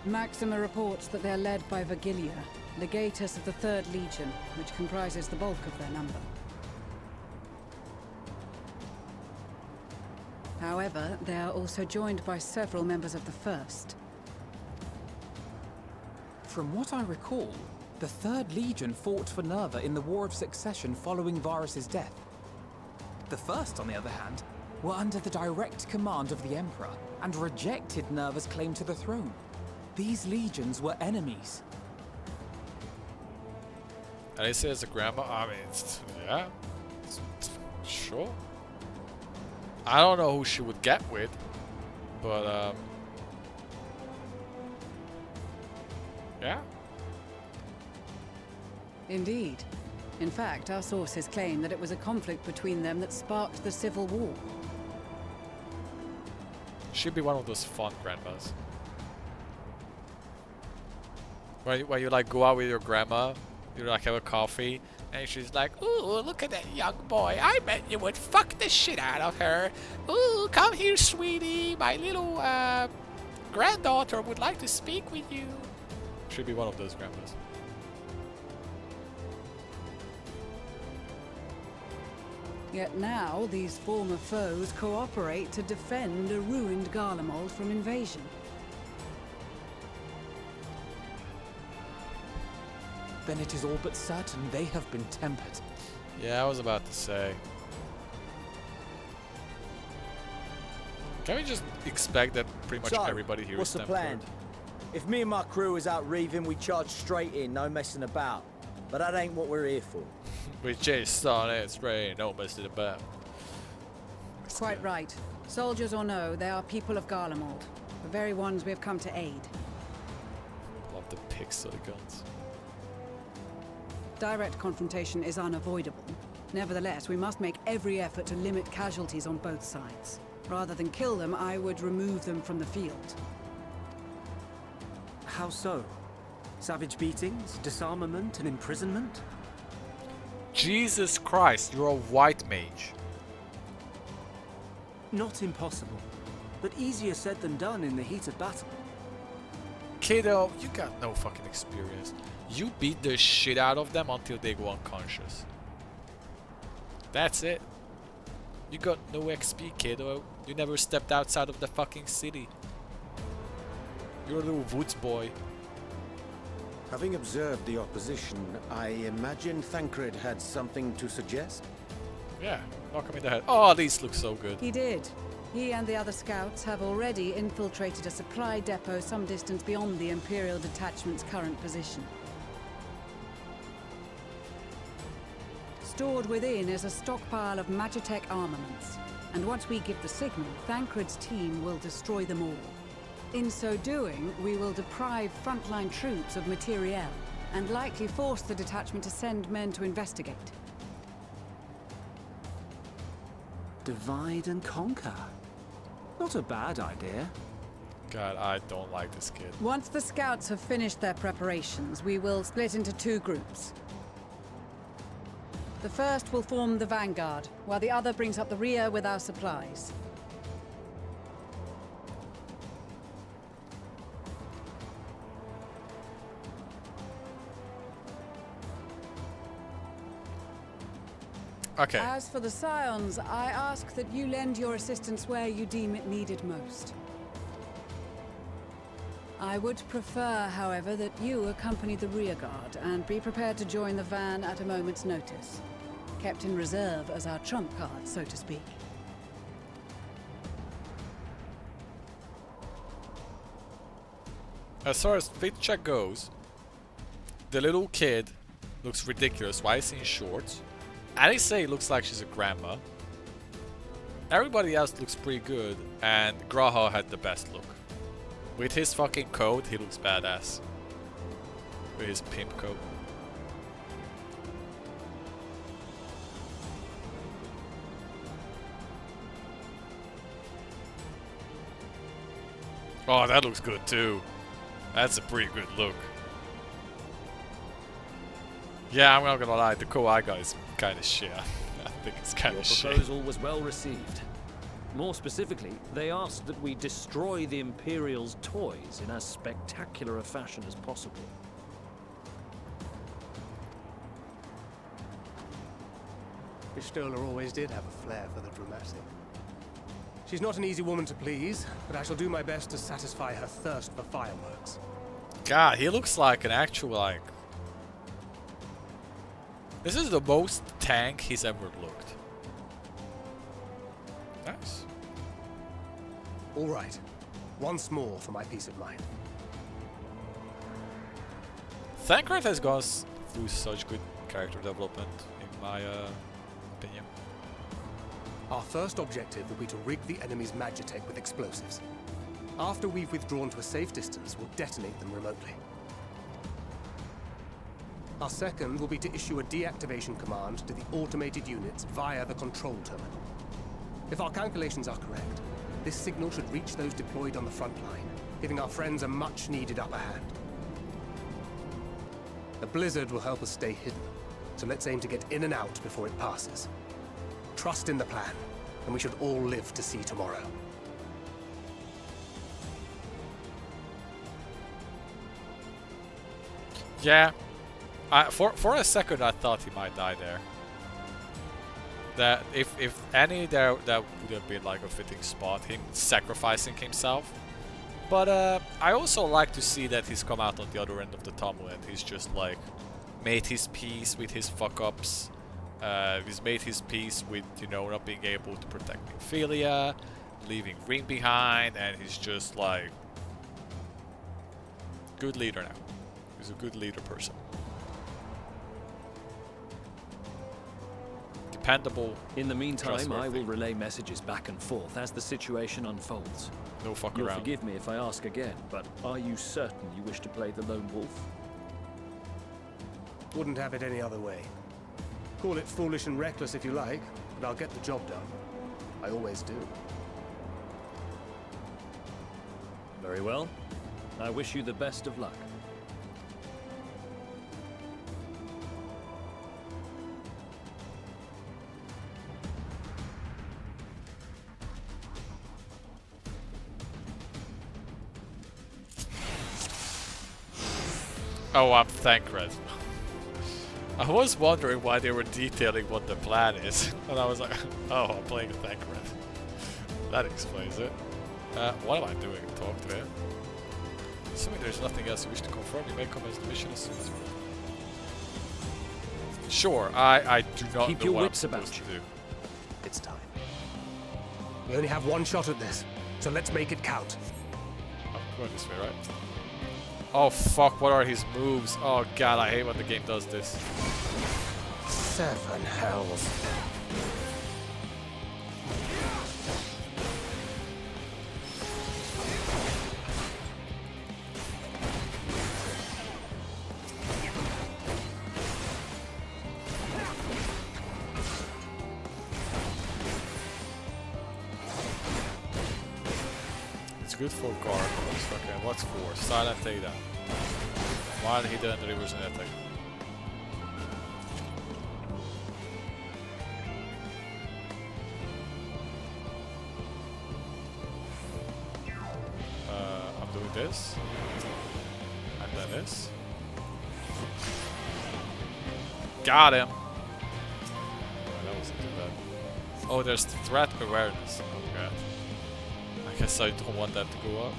Maxima reports that they're led by Vergilia, legatus of the 3rd Legion, which comprises the bulk of their number. However, they are also joined by several members of the 1st. From what I recall, the 3rd Legion fought for Nerva in the War of Succession following Varus's death. The 1st, on the other hand, were under the direct command of the Emperor and rejected Nerva's claim to the throne. These legions were enemies. And he says a grandma. I mean, yeah, sure. I don't know who she would get with, but yeah. Indeed. In fact, our sources claim that it was a conflict between them that sparked the Civil War. She'd be one of those fun grandmas. Where you like go out with your grandma, you like have a coffee, and she's like, "Ooh, look at that young boy. I bet you would fuck the shit out of her. Ooh, come here, sweetie. My little granddaughter would like to speak with you." Should be one of those grandmas. Yet now, these former foes cooperate to defend a ruined Garlemald from invasion. Then it is all but certain they have been tempered. Yeah, I was about to say. Can we just expect that pretty much everybody here what's is the tempered? plan? If me and my crew is out reaving, we charge straight in, no messing about. But that ain't what we're here for. We chase on it straight, no messing about. Quite right. Soldiers or no, they are people of Garlemald. The very ones we have come to aid. Love the picks of the guns. Direct confrontation is unavoidable. Nevertheless, we must make every effort to limit casualties on both sides. Rather than kill them, I would remove them from the field. How so? Savage beatings, disarmament, and imprisonment? Jesus Christ, you're a white mage. Not impossible, but easier said than done in the heat of battle. Kiddo, you got no fucking experience. You beat the shit out of them until they go unconscious. That's it. You got no XP, kiddo. You never stepped outside of the fucking city. You're a little woods boy. Having observed the opposition, I imagine Thancred had something to suggest? Yeah, knock him in the head. Oh, these look so good. He did. He and the other scouts have already infiltrated a supply depot some distance beyond the Imperial detachment's current position. Stored within is a stockpile of Magitech armaments. And once we give the signal, Thancred's team will destroy them all. In so doing, we will deprive frontline troops of materiel, and likely force the detachment to send men to investigate. Divide and conquer. Not a bad idea. God, I don't like this kid. Once the scouts have finished their preparations, we will split into 2 groups. The first will form the vanguard, while the other brings up the rear with our supplies. Okay. As for the Scions, I ask that you lend your assistance where you deem it needed most. I would prefer, however, that you accompany the rearguard and be prepared to join the van at a moment's notice. Kept in reserve as our trump card, so to speak. As far as fit check goes, the little kid looks ridiculous. Why is he in shorts? Alice looks like she's a grandma. Everybody else looks pretty good, and Graha had the best look. With his fucking coat, he looks badass. With his pimp coat. Oh, that looks good too. That's a pretty good look. Yeah, I'm not gonna lie, the coat I got is kind of shit. I think it's kind of shit. Your proposal was well received. More specifically, they asked that we destroy the Imperial's toys in as spectacular a fashion as possible. Pistola always did have a flair for the dramatic. She's not an easy woman to please, but I shall do my best to satisfy her thirst for fireworks. God, he looks like an actual, like... This is the most tank he's ever looked. Nice. All right. Once more for my peace of mind. Thancred has gone through such good character development, in my opinion. Our first objective will be to rig the enemy's magitech with explosives. After we've withdrawn to a safe distance, we'll detonate them remotely. Our second will be to issue a deactivation command to the automated units via the control terminal. If our calculations are correct, this signal should reach those deployed on the front line, giving our friends a much-needed upper hand. The blizzard will help us stay hidden, so let's aim to get in and out before it passes. Trust in the plan, and we should all live to see tomorrow. Yeah. For a second I thought he might die there. That if any there, that would have been like a fitting spot, him sacrificing himself. But I also like to see that he's come out on the other end of the tunnel and he's just like made his peace with his fuck-ups. He's made his peace with, you know, not being able to protect Ophelia, leaving Ring behind, and he's just like good leader now. He's a good leader person. Dependable. In the meantime, I will relay messages back and forth as the situation unfolds. No fuck You'll around. forgive me if I ask again, but are you certain you wish to play the lone wolf? Wouldn't have it any other way. Call it foolish and reckless if you like, but I'll get the job done. I always do. Very well. I wish you the best of luck. Oh, I'm Thancred. I was wondering why they were detailing what the plan is, and I was like, oh, I'm playing Thancred. That explains it. What am I doing? Talk to him. Assuming there's nothing else you wish to confirm, you may commence the mission as soon as possible. Sure, I do not Keep know your what I'm wits about supposed to do. It's time. We only have one shot at this, so let's make it count. I'm going this way, right? Oh fuck, what are his moves? Oh god, I hate when the game does this. 7 hells. good for gargoyles. Okay, what's for? Silent takedown. While hidden delivers an attack. I'm doing this. And then this. Got him! Oh, that wasn't too bad. Oh, there's threat awareness. Oh god. I guess I don't want that to go up.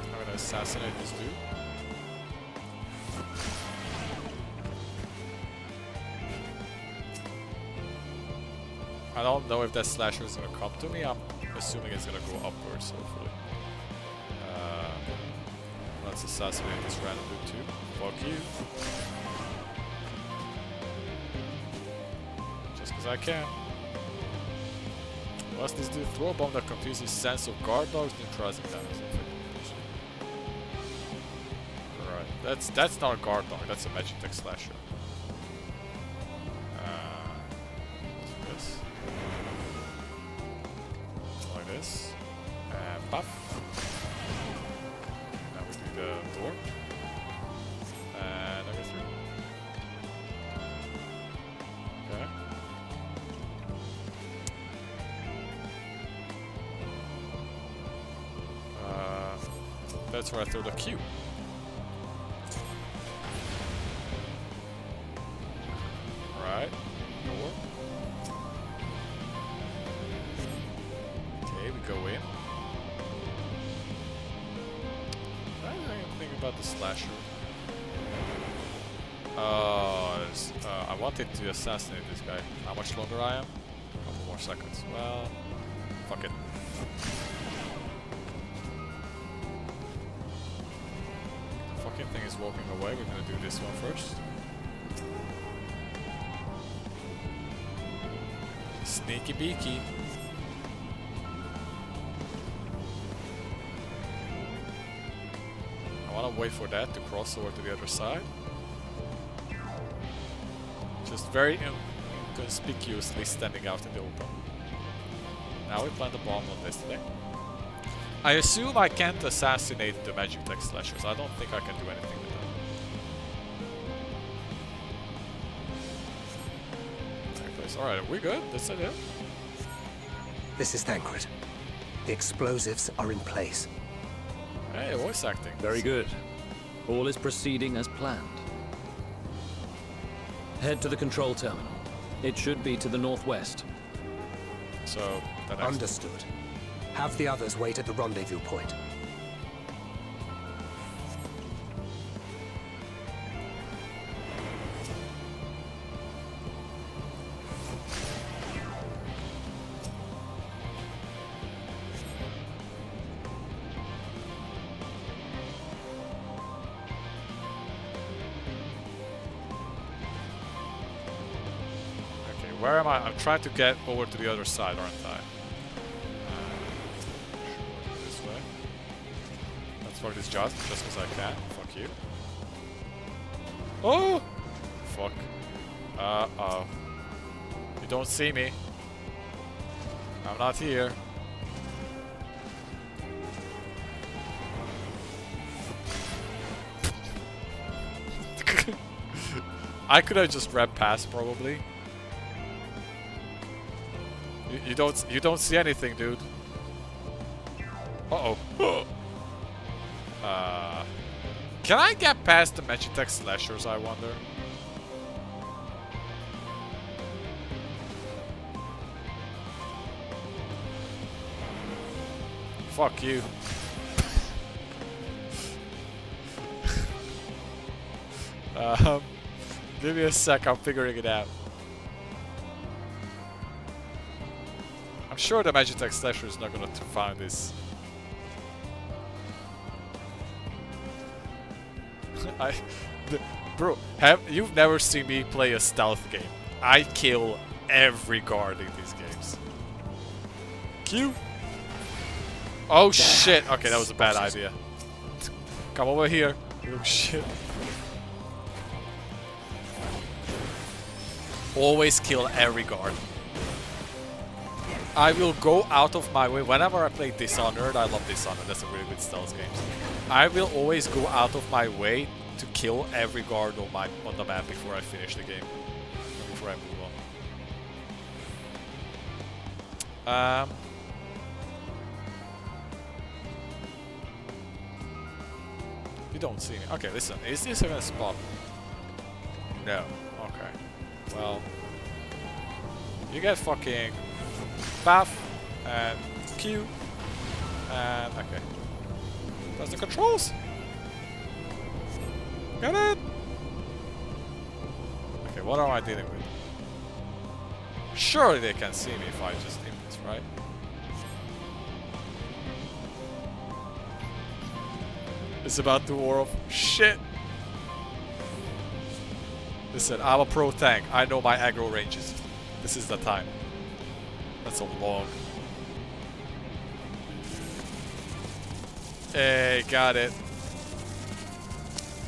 I'm gonna assassinate this dude. I don't know if that slasher is gonna come to me. I'm assuming it's gonna go upwards, hopefully. Let's assassinate this random dude too. Fuck you. Just because I can. What's this dude? Throw a bomb that confuses sense of guard dogs, neutralizing damage. Right. That's not a guard dog. That's a magic tech slasher. This and puff. Now we do the door and I go through. Okay. That's where I throw the cube. Right. Door. Okay, we go in. I didn't think about the slasher. I wanted to assassinate this guy. How much longer I am? A couple more seconds. Well, fuck it. The fucking thing is walking away. We're gonna do this one first. Sneaky beaky. I want to wait for that to cross over to the other side. Just very inconspicuously standing out in the open. Now we plant the bomb on this thing. I assume I can't assassinate the magic tech slashers. I don't think I can do anything with that. Alright, we're good. That's it. This is Thancred. The explosives are in place. Hey, voice acting. Very good. All is proceeding as planned. Head to the control terminal. It should be to the northwest. So, understood. Have the others wait at the rendezvous point. Where am I? I'm trying to get over to the other side, aren't I? This way. Let's fuck this just because I can. Fuck you. Oh! Fuck. Uh-oh. You don't see me. I'm not here. I could have just ran past, probably. You don't see anything, dude. Uh-oh. Can I get past the Magitech slashers, I wonder? Fuck you. Give me a sec, I'm figuring it out. I'm sure the Magitech slasher is not gonna find this. Bro, you've never seen me play a stealth game. I kill every guard in these games. Q. Oh shit. Okay, that was a bad idea. Come over here. Oh shit. Always kill every guard. I will go out of my way. Whenever I play Dishonored, I love Dishonored, that's a really good stealth game. I will always go out of my way to kill every guard on the map before I finish the game. Before I move on. You don't see me. Okay, listen. Is this even a spot? No. Okay. Well, you get fucking buff and Q and okay. That's the controls. Get it? Okay, what am I dealing with? Surely they can see me if I just aim this, right? It's about to war off. Shit! Listen, I'm a pro tank. I know my aggro ranges. This is the time. That's a long. Hey, got it.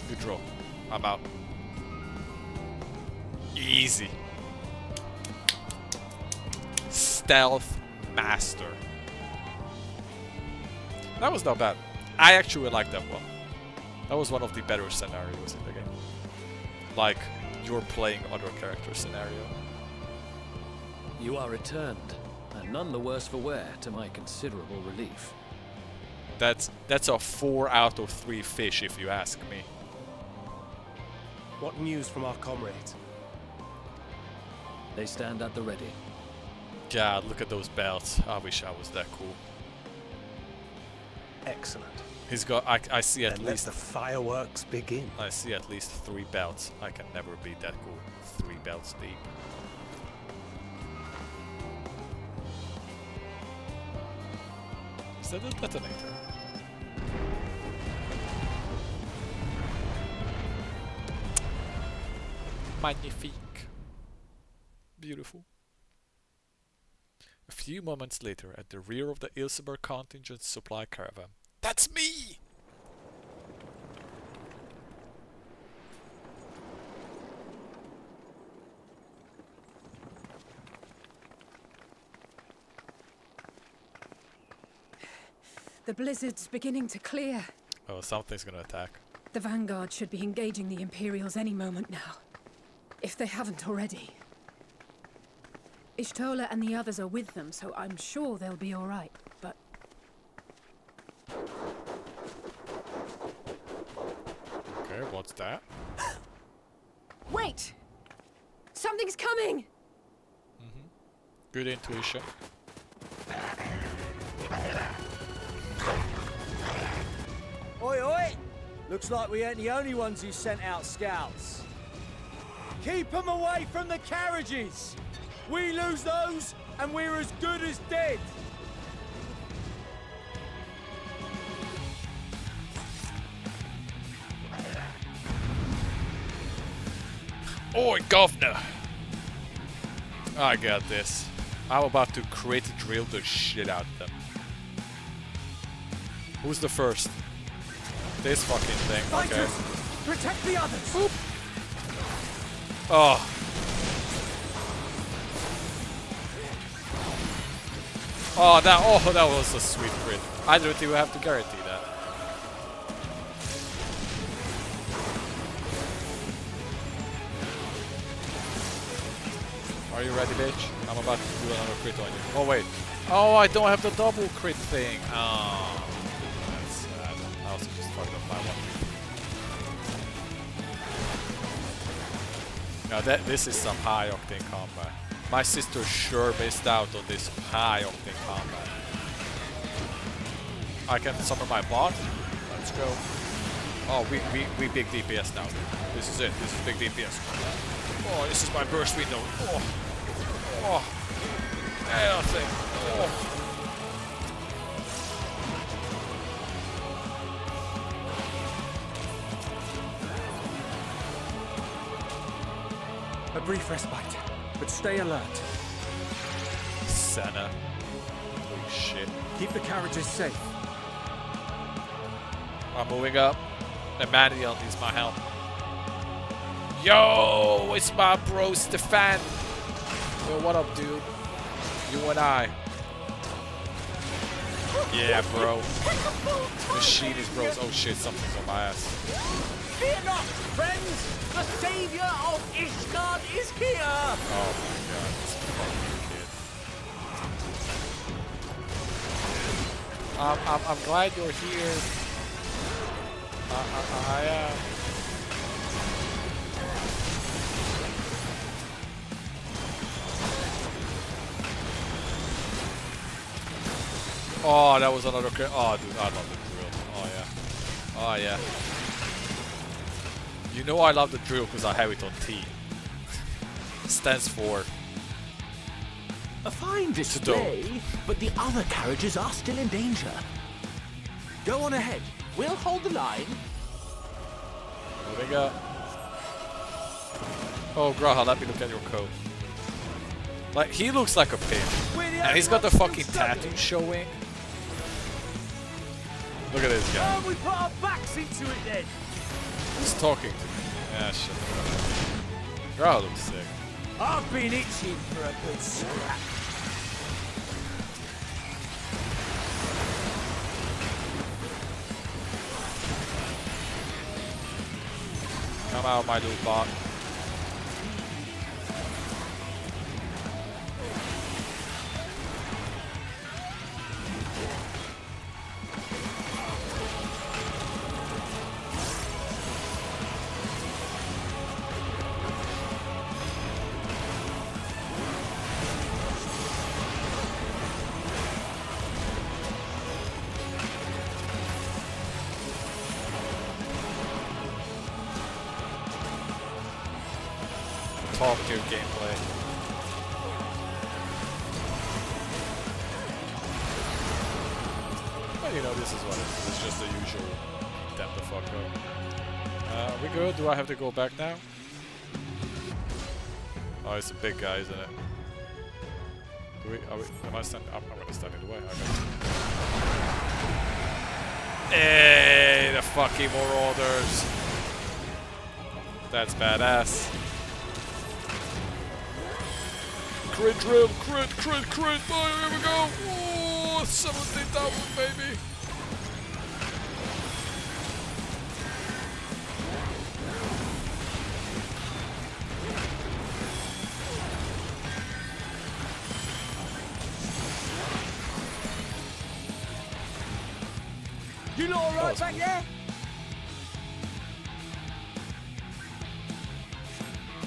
Good draw. I'm out. Easy. Stealth master. That was not bad. I actually like that one. That was one of the better scenarios in the game. Like, you're playing other character scenario. You are returned, and none the worse for wear, to my considerable relief. That's a 4 out of 3 fish, if you ask me. What news from our comrades? They stand at the ready. God, look at those belts. I wish I was that cool. Excellent. He's got. I see at Then least let the fireworks begin. I see at least 3 belts. I can never be that cool. 3 belts deep. Is that a detonator? Magnifique. Beautiful. A few moments later, at the rear of the Ilseberg contingent supply caravan. That's me! The blizzard's beginning to clear. Oh, something's gonna attack. The Vanguard should be engaging the Imperials any moment now. If they haven't already. Ishtola and the others are with them, so I'm sure they'll be alright, but... Okay, what's that? Wait! Something's coming! Good intuition. Oi, oi! Looks like we ain't the only ones who sent out scouts. Keep them away from the carriages! We lose those, and we're as good as dead! Oi, governor! I got this. I'm about to crit drill the shit out of them. Who's the first? This fucking thing, okay. Protect the others! Boop. Oh. Oh, that was a sweet crit. I don't even have to guarantee that. Are you ready, bitch? I'm about to do another crit on you. Oh, wait. Oh, I don't have the double crit thing. Oh, that's sad. I also just fucked up my one. Now this is some high octane combat. My sister sure missed out on this high octane combat. I can summon my bot. Let's go. Oh, we big DPS now. This is it. This is big DPS. Oh, this is my burst window. Oh. Oh. Nothing. Oh. A brief respite. but stay alert. Senna. Holy shit. Keep the carriages safe. I'm moving up. Emmanuel needs my help. Yo, it's my bro Stefan. Yo, what up, dude? You and I. Yeah, bro. Machine is bros. Oh shit, something's on my ass. Fear not, friends! The savior of Ishgard is here! Oh my god, this fucking kid. I'm glad you're here. I am. Oh, that was another crit. Oh, dude, I love the drill. Oh, yeah. Oh, yeah. You know I love the drill because I have it on T. Stands for... A fine display, but the other carriages are still in danger. Go on ahead. We'll hold the line. Moving up. Oh, Graha, let me look at your coat. Like, he looks like a pimp. And he's got the fucking tattoo showing. Look at this guy. Oh, we put our backs into it then. He's talking to me. Yeah, shit. Graha looks sick. I've been itching for a good scrap. Come out, my little bot. Top tier gameplay. Well, you know, this is what it is. It's just the usual damn the fuck up. We good? Do I have to go back now? Oh, it's a big guy, isn't it? Am I standing? I'm gonna stand in the way. Okay. Hey, the fucking Marauders. That's badass. Crit drill, crit. Oh, here we go. Oh, 17,000, baby. You lot all right back there?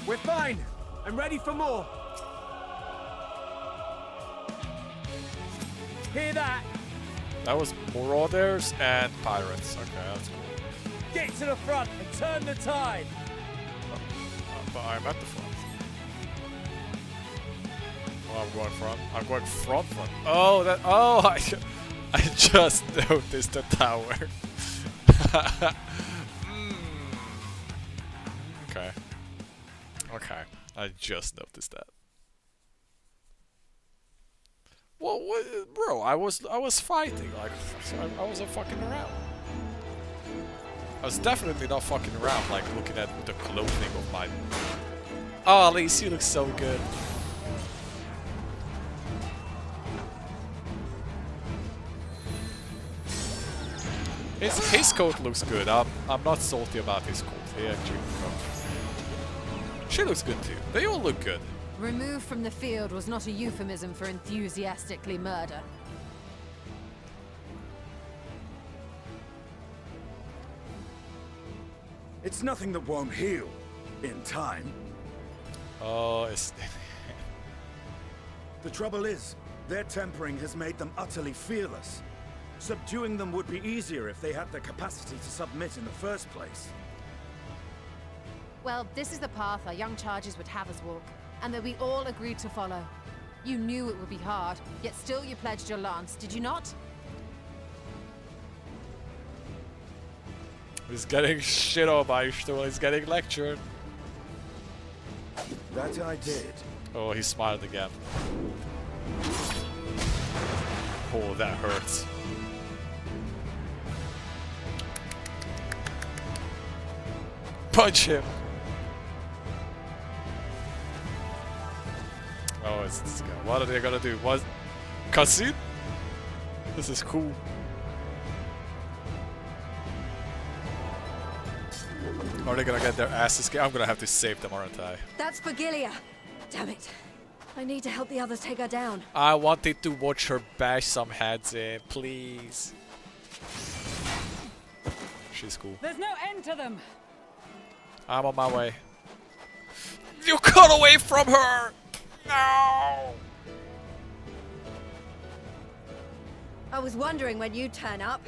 We're fine. I'm ready for more. Hear that? That was Marauders and Pirates. Okay, that's cool. Get to the front and turn the tide. But I'm at the front. Oh, I'm going front. I'm going front. Oh, that. Oh, I just noticed the tower. Okay. Okay. I just noticed that. Well, bro, I was fighting. Like, I wasn't fucking around. I was definitely not fucking around, like looking at the clothing of my. Oh, Elise, you look so good. His coat looks good. I'm not salty about his coat. He actually. She looks good too. They all look good. Removed from the field was not a euphemism for enthusiastically murder. It's nothing that won't heal in time. Oh, it's... The trouble is, their tempering has made them utterly fearless. Subduing them would be easier if they had the capacity to submit in the first place. Well, this is the path our young charges would have us walk, and that we all agreed to follow. You knew it would be hard, yet still you pledged your lance, did you not? He's getting shit on by Ishtar, he's getting lectured. That I did. Oh, he smiled again. Oh, that hurts. Punch him! Oh, it's this guy. What are they gonna do? What? Cutscene? This is cool. Are they gonna get their asses kicked? I'm gonna have to save them, aren't I? That's Vigilia. Damn it. I need to help the others take her down. I wanted to watch her bash some heads in, please. She's cool. There's no end to them. I'm on my way. You got away from her! No! I was wondering when you'd turn up.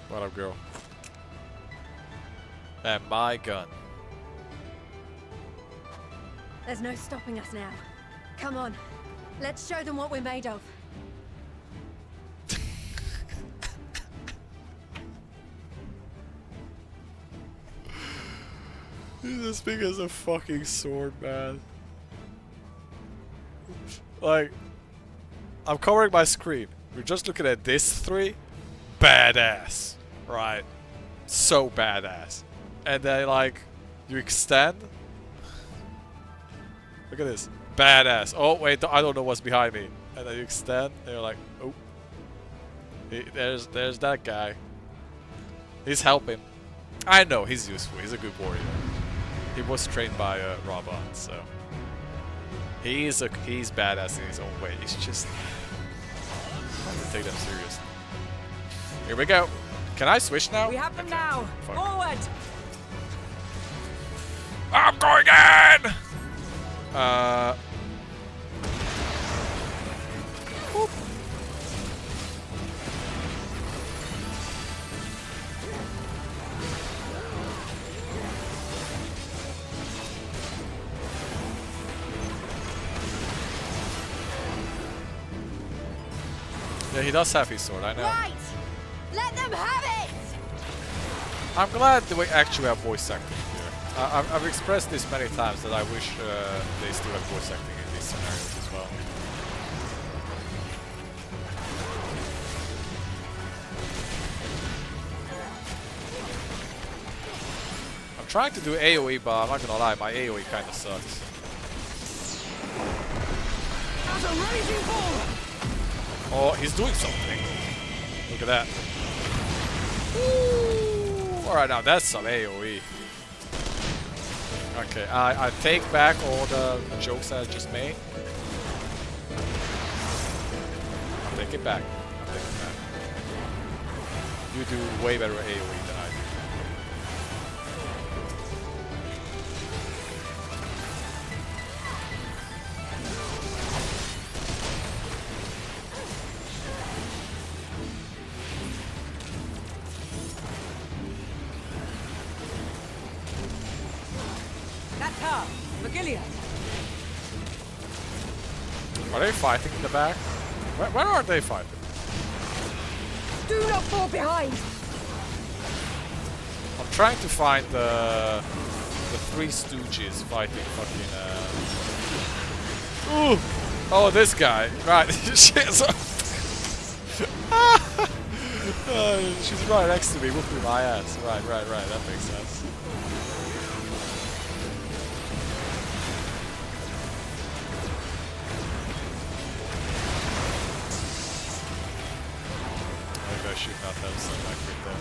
What up, girl? And my gun. There's no stopping us now. Come on. Let's show them what we're made of. He's as big as a fucking sword, man. Like, I'm covering my screen. We're just looking at this three. Badass. Right? So badass. And then, like, you extend. Look at this. Badass. Oh, wait, I don't know what's behind me. And then you extend, and you're like, oh. There's that guy. He's helping. I know, he's useful. He's a good warrior. He was trained by Raban, so he's badass in his own way. He's just hard to take them seriously. Here we go. Can I switch now? We have them now. Fuck. Forward. I'm going in. Whoop. Yeah, he does have his sword, I know. Right! Let them have it! I'm glad that we actually have voice acting here. I've expressed this many times that I wish they still have voice acting in these scenarios as well. I'm trying to do AoE, but I'm not gonna lie, my AoE kinda sucks. As a raging bull! Oh, he's doing something. Look at that. Alright, now that's some AoE. Okay, I take back all the jokes I just made. I'll take it back. I'll take it back. You do way better AoE than I do. That's her. Vigilia. Are they fighting in the back? Where are they fighting? Do not fall behind! I'm trying to find the Three Stooges fighting fucking Ooh! Oh, this guy. Right. Shit. She's right next to me, whooping my ass. Right. That makes sense. Maybe I should not have some accurate there.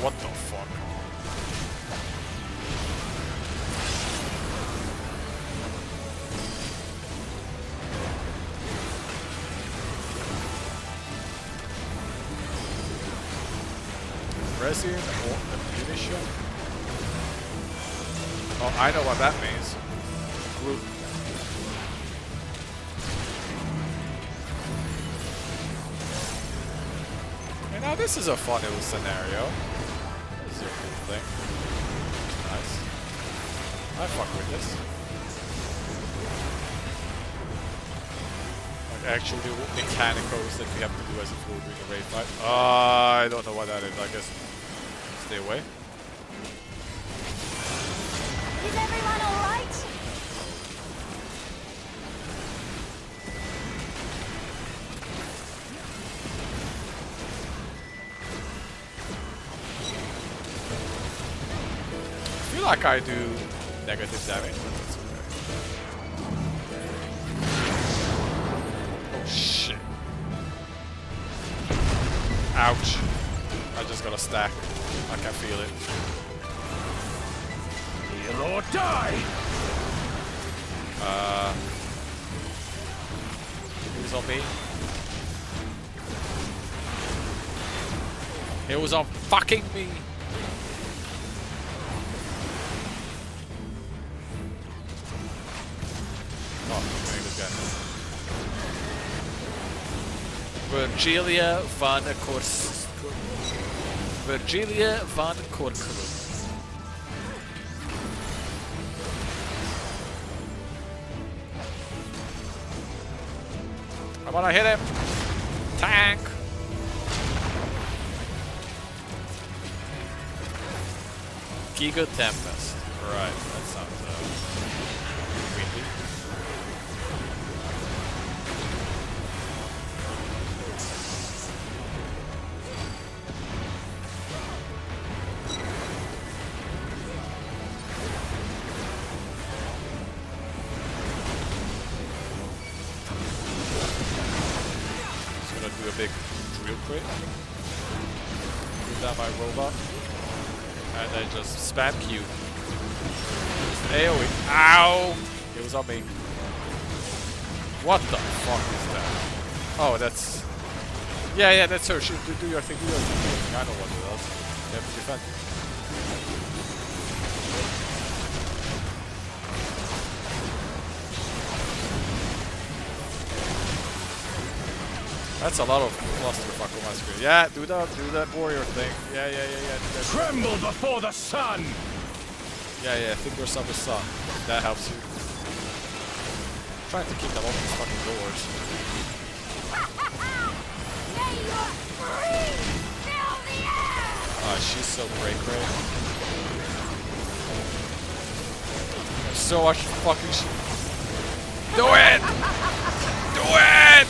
What the fuck? Resin or ammunition? Oh, I know what that means. Group. Okay, now this is a fun little scenario. This is a cool thing. Nice. I fuck with this. actual mechanicals that we have to do as a full during a raid fight. I don't know what that is. I guess stay away. Is everyone all right? I feel like I do negative damage, but that's okay. Oh shit. Ouch. I just got a stack. I can feel it. Heal or die! Who's on me? It was on fucking me! Oh, this guy. Virgilia van Kors. Virgilia van Korkelen. I wanna hit him. Tank. Giga Tempest. Right, that sounds windy. Just gonna do a big drill crit. Put down my robot. And then just spam Q. AoE. Ow! It was on me. What the fuck is that? Oh, that's... Yeah, that's her. Do your thing, do your thing. I know what it does. You have to defend. That's a lot of clusterfuck on my screen. Yeah, do that warrior thing. Yeah. Do that. Tremble before the sun! Yeah, think yourself a sun. That helps you. I'm trying to keep them open these fucking doors. She's so great. There's so much fucking shit. Do it! Do it!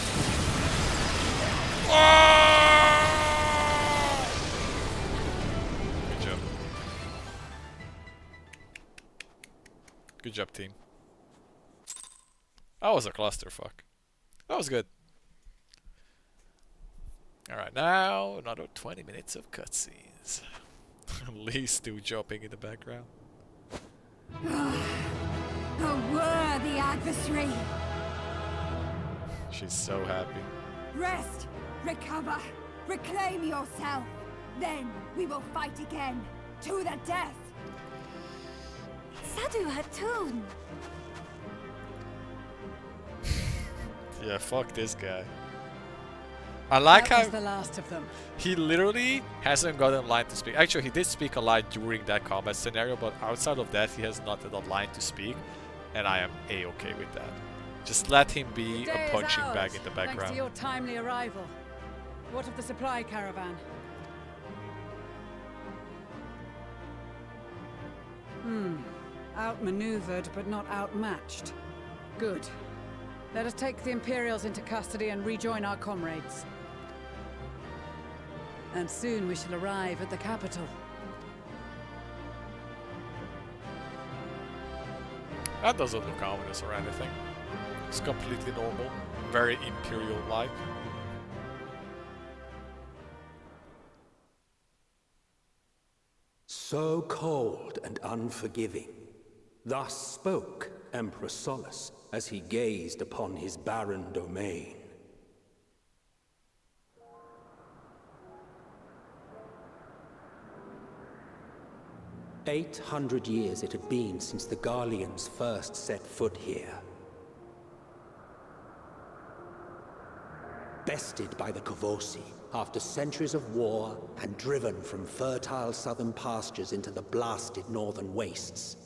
Oh! Good job. Good job, team. That was a clusterfuck. That was good. Alright, now another 20 minutes of cutscenes. Lee still jumping in the background. A worthy adversary. She's so happy. Rest, recover, reclaim yourself. Then we will fight again, to the death. Sadu Hatun. Yeah, fuck this guy. I like that how was the last of them. He literally hasn't gotten a line to speak. Actually, he did speak a line during that combat scenario, but outside of that, he has not had a line to speak, and I am a-okay with that. Just let him be a punching bag in the background. Thanks to your timely arrival. What of the supply caravan? Outmaneuvered, but not outmatched. Good. Let us take the Imperials into custody and rejoin our comrades. And soon we shall arrive at the capital. That doesn't look ominous or anything. It's completely normal. Very Imperial-like. So cold and unforgiving. Thus spoke Emperor Solus as he gazed upon his barren domain. 800 years it had been since the Garleans first set foot here. Bested by the Kavosi after centuries of war and driven from fertile southern pastures into the blasted northern wastes.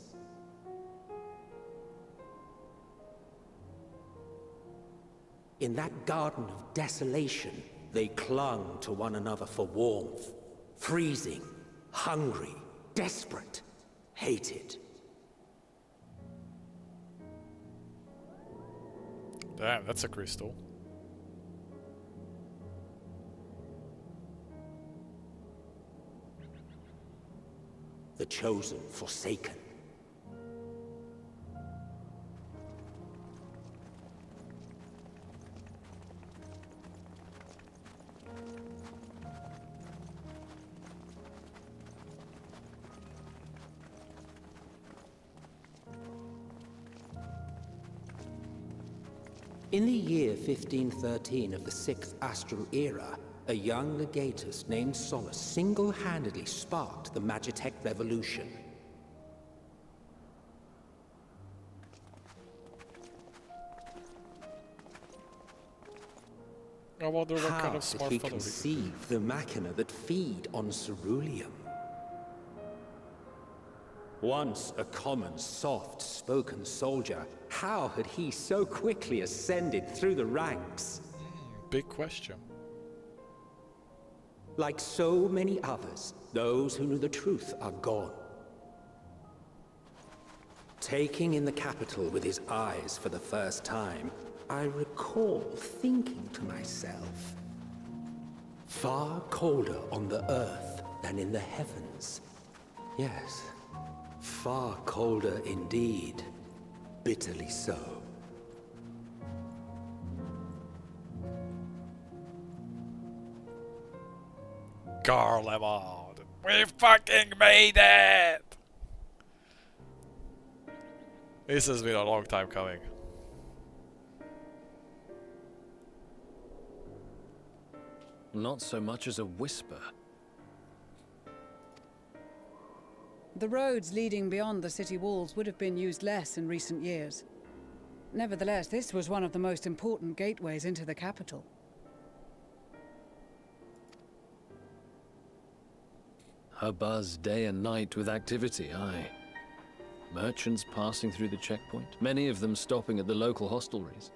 In that garden of desolation, they clung to one another for warmth. Freezing, hungry, desperate, hated. Damn, that's a crystal. The chosen forsaken. In the year 1513 of the 6th Astral Era, a young legatus named Solace single-handedly sparked the Magitech Revolution. I wonder what How kind of did smart he fellow he conceive the machina that feed on ceruleum? Once a common, soft-spoken soldier, how had he so quickly ascended through the ranks? Big question. Like so many others, those who knew the truth are gone. Taking in the capital with his eyes for the first time, I recall thinking to myself, far colder on the earth than in the heavens. Yes, far colder indeed. Bitterly so. Garlemald! We fucking made it! This has been a long time coming. Not so much as a whisper. The roads leading beyond the city walls would have been used less in recent years. Nevertheless, this was one of the most important gateways into the capital. A buzz day and night with activity, aye. Merchants passing through the checkpoint, many of them stopping at the local hostelries.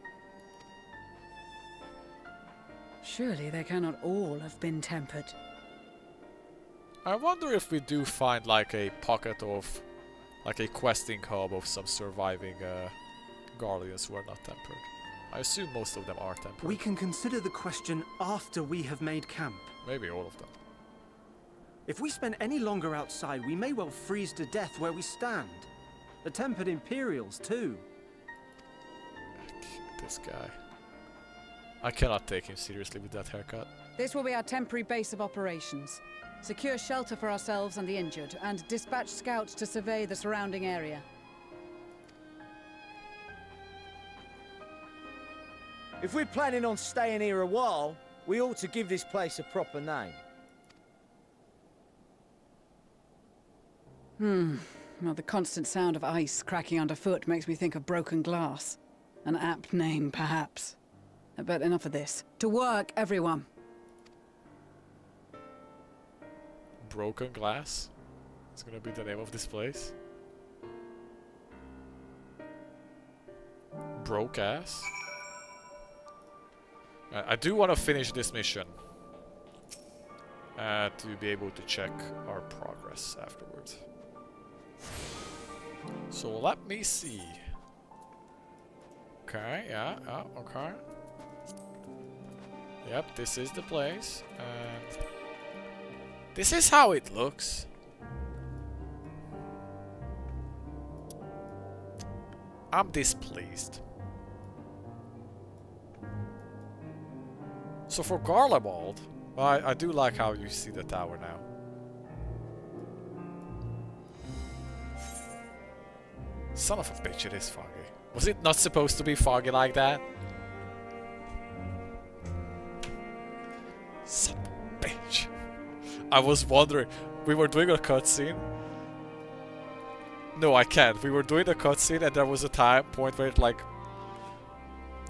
Surely they cannot all have been tempered. I wonder if we do find like a pocket of, like a questing hub of some surviving Guardians who are not tempered. I assume most of them are tempered. We can consider the question after we have made camp. Maybe all of them. If we spend any longer outside, we may well freeze to death where we stand. The tempered Imperials, too. This guy. I cannot take him seriously with that haircut. This will be our temporary base of operations. Secure shelter for ourselves and the injured, and dispatch scouts to survey the surrounding area. If we're planning on staying here a while, we ought to give this place a proper name. Well, the constant sound of ice cracking underfoot makes me think of broken glass. An apt name, perhaps. But enough of this. To work, everyone! Broken glass? It's gonna be the name of this place. Broke ass? I do want to finish this mission. To be able to check our progress afterwards. So let me see. Okay, yeah, okay. Yep, this is the place. And this is how it looks. I'm displeased. So for Garlemald, well, I do like how you see the tower now. Son of a bitch, it is foggy. Was it not supposed to be foggy like that? Son of a bitch. I was wondering, we were doing a cutscene. No, I can't. We were doing a cutscene and there was a point where it like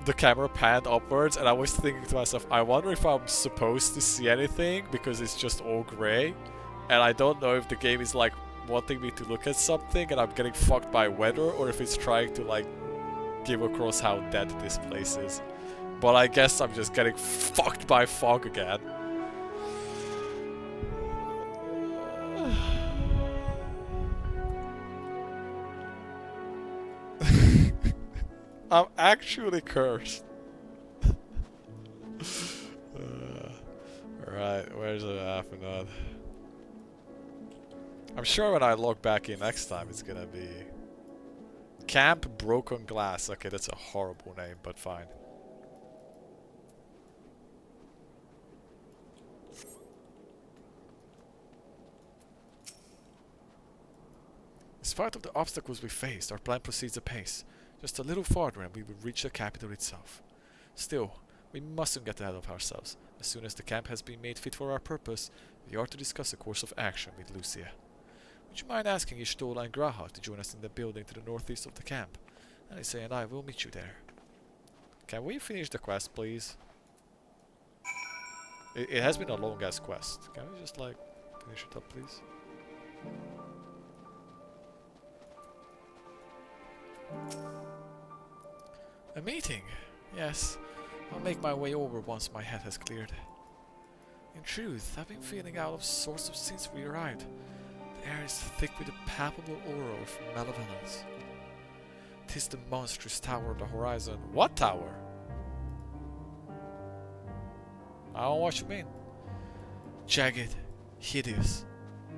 the camera panned upwards and I was thinking to myself, I wonder if I'm supposed to see anything because it's just all grey. And I don't know if the game is like wanting me to look at something and I'm getting fucked by weather or if it's trying to like give across how dead this place is. But I guess I'm just getting fucked by fog again. I'm actually cursed. Alright, where's the Aphanod? I'm sure when I log back in next time it's gonna be... Camp Broken Glass. Okay, that's a horrible name, but fine. In spite of the obstacles we faced, our plan proceeds apace. Just a little farther and we will reach the capital itself. Still, we mustn't get ahead of ourselves. As soon as the camp has been made fit for our purpose, we are to discuss a course of action with Lucia. Would you mind asking Ishtola and Graha to join us in the building to the northeast of the camp? Alice and I will meet you there. Can we finish the quest, please? It has been a long-ass quest. Can we just, like, finish it up, please? A meeting? Yes. I'll make my way over once my head has cleared. In truth, I've been feeling out of sorts since we arrived. The air is thick with a palpable aura of malevolence. 'Tis the monstrous tower of the horizon. What tower? I don't know what you mean. Jagged, hideous,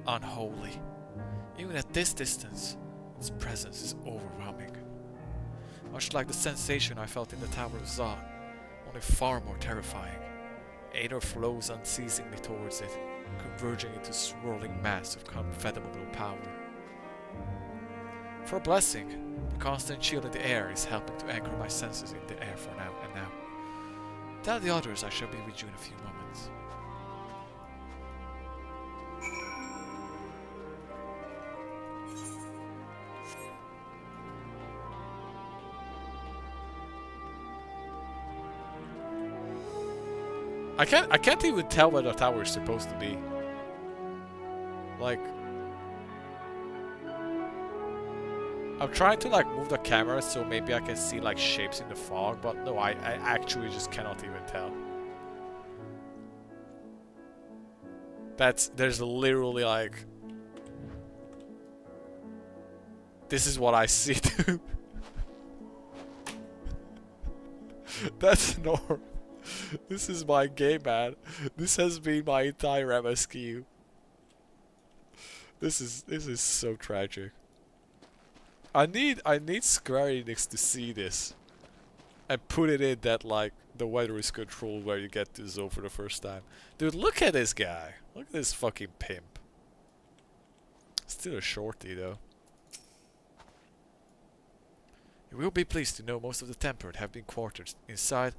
unholy. Even at this distance, its presence is overwhelming. Much like the sensation I felt in the Tower of Zod, only far more terrifying. Aether flows unceasingly towards it, converging into a swirling mass of unfathomable power. For a blessing, the constant chill in the air is helping to anchor my senses in the air for now and now. Tell the others I shall be with you in a few moments. I can't even tell where the tower is supposed to be. Like, I'm trying to like move the camera so maybe I can see like shapes in the fog, but no, I actually just cannot even tell. There's literally like, this is what I see too. That's normal. This is my game, man. This has been my entire MSQ. This is so tragic. I need Square Enix to see this and put it in that like the weather is controlled where you get to Zo for the first time. Dude, look at this guy. Look at this fucking pimp. Still a shorty though. You will be pleased to know most of the Tempered have been quartered inside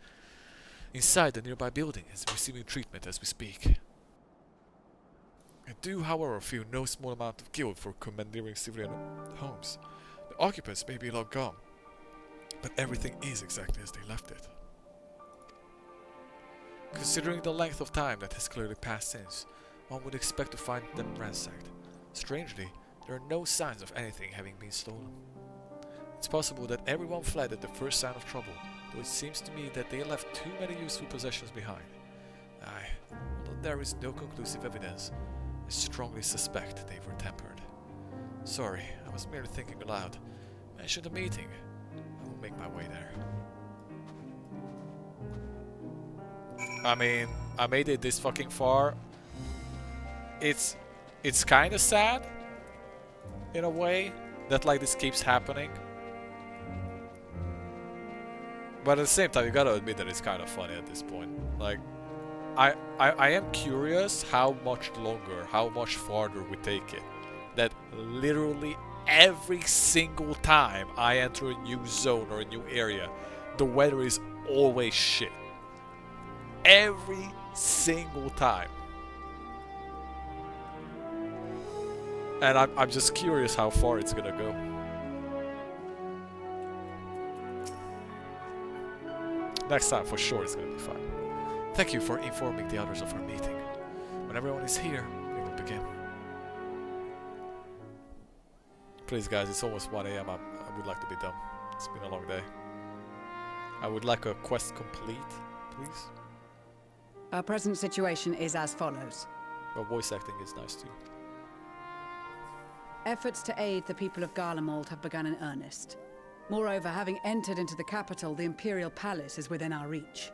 the nearby building and receiving treatment as we speak. I do, however, feel no small amount of guilt for commandeering civilian homes. The occupants may be long gone, but everything is exactly as they left it. Considering the length of time that has clearly passed since, one would expect to find them ransacked. Strangely, there are no signs of anything having been stolen. It's possible that everyone fled at the first sign of trouble, though it seems to me that they left too many useful possessions behind. Aye, although there is no conclusive evidence, I strongly suspect they were tempered. Sorry, I was merely thinking aloud. Mention the meeting. I will make my way there. I mean, I made it this fucking far. It's kinda sad, in a way, that like this keeps happening. But at the same time, you gotta admit that it's kind of funny at this point. Like, I am curious how much longer, how much farther we take it. That literally every single time I enter a new zone or a new area, the weather is always shit. Every single time. And I'm just curious how far it's gonna go. Next time, for sure, it's gonna be fun. Thank you for informing the others of our meeting. When everyone is here, we will begin. Please, guys, it's almost 1 AM. I would like to be done. It's been a long day. I would like a quest complete, please. Our present situation is as follows. Well, voice acting is nice too. Efforts to aid the people of Garlemald have begun in earnest. Moreover, having entered into the capital, the Imperial Palace is within our reach.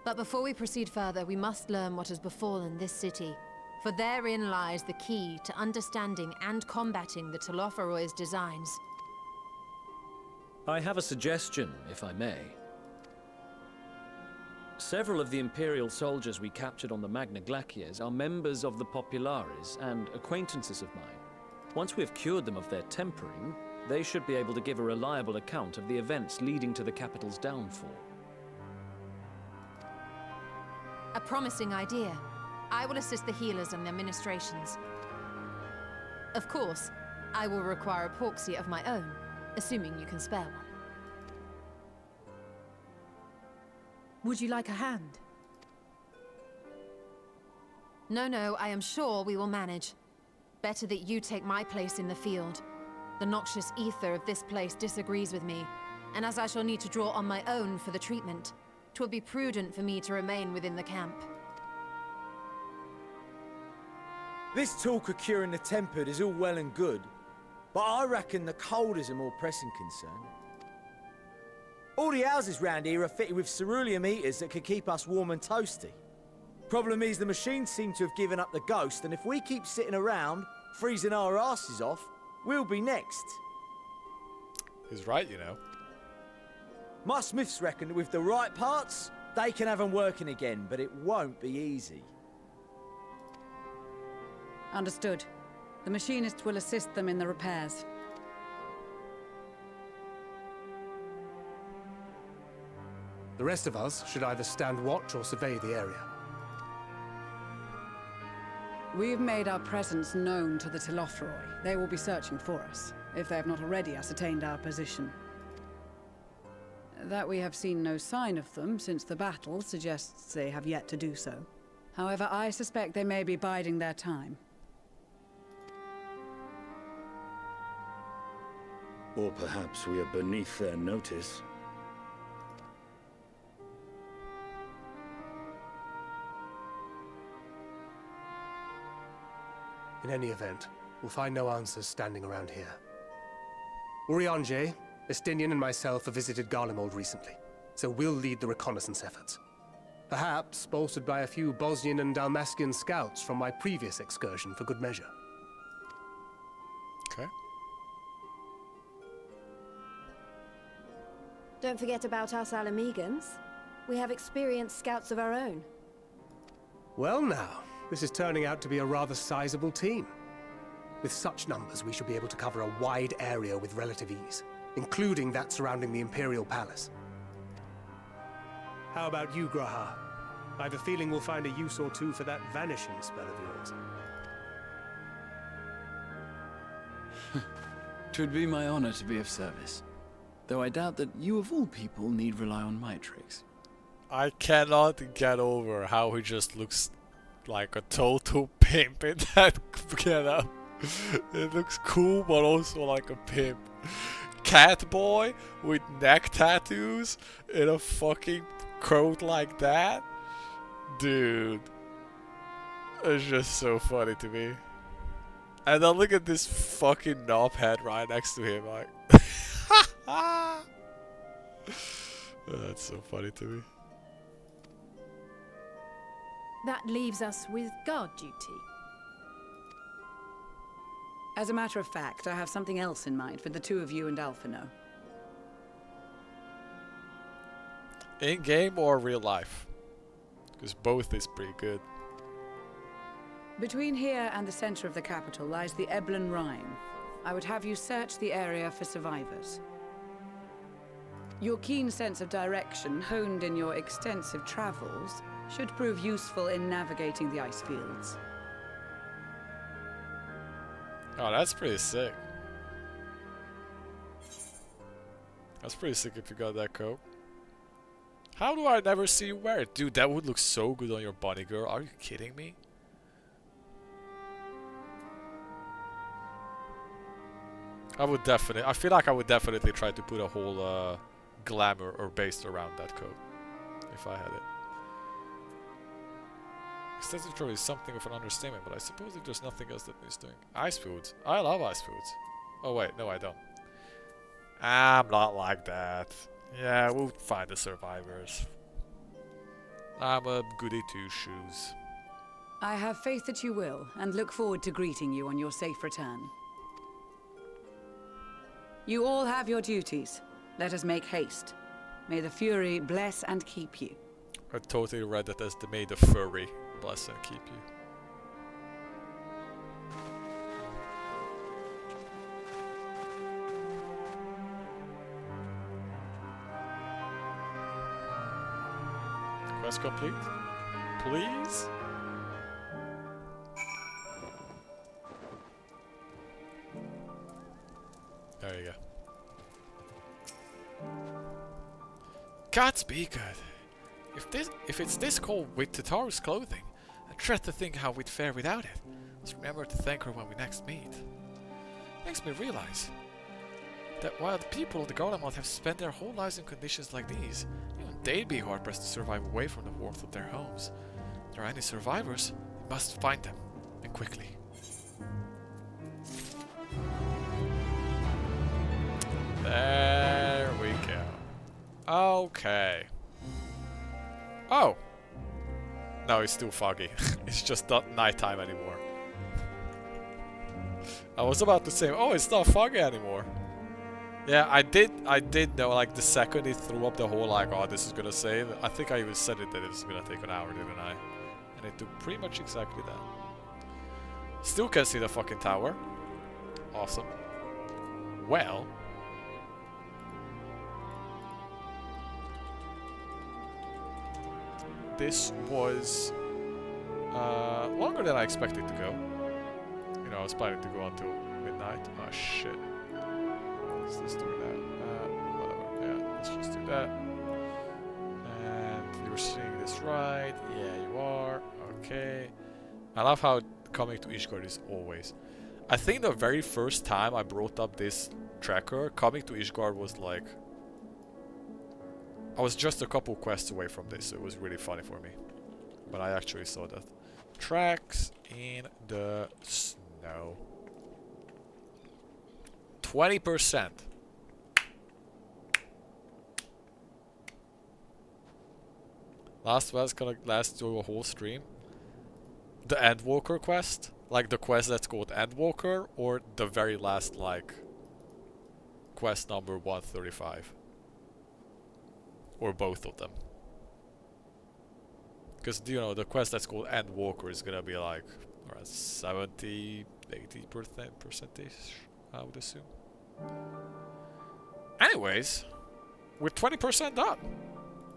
But before we proceed further, we must learn what has befallen this city. For therein lies the key to understanding and combating the Telophoroid's designs. I have a suggestion, if I may. Several of the Imperial soldiers we captured on the Magna Glaciers are members of the Populares and acquaintances of mine. Once we have cured them of their tempering, they should be able to give a reliable account of the events leading to the capital's downfall. A promising idea. I will assist the healers and their ministrations. Of course, I will require a porxia of my own, assuming you can spare one. Would you like a hand? No, I am sure we will manage. Better that you take my place in the field. The noxious ether of this place disagrees with me, and as I shall need to draw on my own for the treatment, 'twill be prudent for me to remain within the camp. This talk of curing the tempered is all well and good, but I reckon the cold is a more pressing concern. All the houses round here are fitted with ceruleum heaters that could keep us warm and toasty. Problem is, the machines seem to have given up the ghost, and if we keep sitting around, freezing our asses off, we'll be next. He's right, you know. My smiths reckon that with the right parts, they can have them working again, but it won't be easy. Understood. The machinist will assist them in the repairs. The rest of us should either stand watch or survey the area. We've made our presence known to the Telophroi. They will be searching for us, if they have not already ascertained our position. That we have seen no sign of them since the battle suggests they have yet to do so. However, I suspect they may be biding their time. Or perhaps we are beneath their notice. In any event, we'll find no answers standing around here. Urianger, Estinian and myself have visited Garlemald recently, so we'll lead the reconnaissance efforts. Perhaps bolstered by a few Bosnian and Dalmatian scouts from my previous excursion for good measure. Okay. Don't forget about us Alamegans. We have experienced scouts of our own. Well now, this is turning out to be a rather sizable team. With such numbers, we should be able to cover a wide area with relative ease, including that surrounding the Imperial Palace. How about you, Graha? I have a feeling we'll find a use or two for that vanishing spell of yours. Twould be my honor to be of service. Though I doubt that you of all people need rely on my tricks. I cannot get over how he just looks like a total pimp in that getup. It looks cool, but also like a pimp. Cat boy with neck tattoos in a fucking coat like that? Dude. It's just so funny to me. And then look at this fucking knobhead right next to him, like. That's so funny to me. That leaves us with guard duty. As a matter of fact, I have something else in mind for the two of you and Alphino. In game or real life? Because both is pretty good. Between here and the center of the capital lies the Eblan Rhine. I would have you search the area for survivors. Your keen sense of direction, honed in your extensive travels, should prove useful in navigating the ice fields. Oh, that's pretty sick. That's pretty sick if you got that coat. How do I never see you wear it? Dude, that would look so good on your body, girl. Are you kidding me? I feel like I would definitely try to put a whole glamour or based around that coat, if I had it. Extensive trouble is something of an understatement, but I suppose if there's nothing else that needs doing. Ice foods. I love ice foods. Oh wait, no I don't. I'm not like that. Yeah, we'll find the survivors. I'm a goody two-shoes. I have faith that you will, and look forward to greeting you on your safe return. You all have your duties. Let us make haste. May the Fury bless and keep you. I totally read that as the May the Furry bless and keep you. Quest complete? Please? There you go. Gods be good. If it's this cold with Tataru's clothing, I dread to think how we'd fare without it. Let's remember to thank her when we next meet. Makes me realize that while the people of the Garlemald have spent their whole lives in conditions like these, even they'd be hard-pressed to survive away from the warmth of their homes. If there are any survivors, we must find them, and quickly. There we go. Okay. Oh! No, it's still foggy. It's just not nighttime anymore. I was about to say, oh, it's not foggy anymore. Yeah, I did know, like, the second he threw up the whole, like, oh, this is gonna save. I think I even said it that it was gonna take an hour, didn't I? And it took pretty much exactly that. Still can see the fucking tower. Awesome. Well. This was longer than I expected to go. You know, I was planning to go until midnight. Oh shit. Let's just do that. Whatever. Yeah, let's just do that. And you're seeing this right. Yeah, you are. Okay. I love how coming to Ishgard is always. I think the very first time I brought up this tracker, coming to Ishgard was like... I was just a couple quests away from this, so it was really funny for me. But I actually saw that. Tracks in the snow. 20%. Last quest gonna last through a whole stream. The Endwalker quest? Like the quest that's called Endwalker, or the very last, like, quest number 135? Or both of them. Because, you know, the quest that's called Endwalker is gonna be like around 70, 80%, I would assume. Anyways, we're 20% done.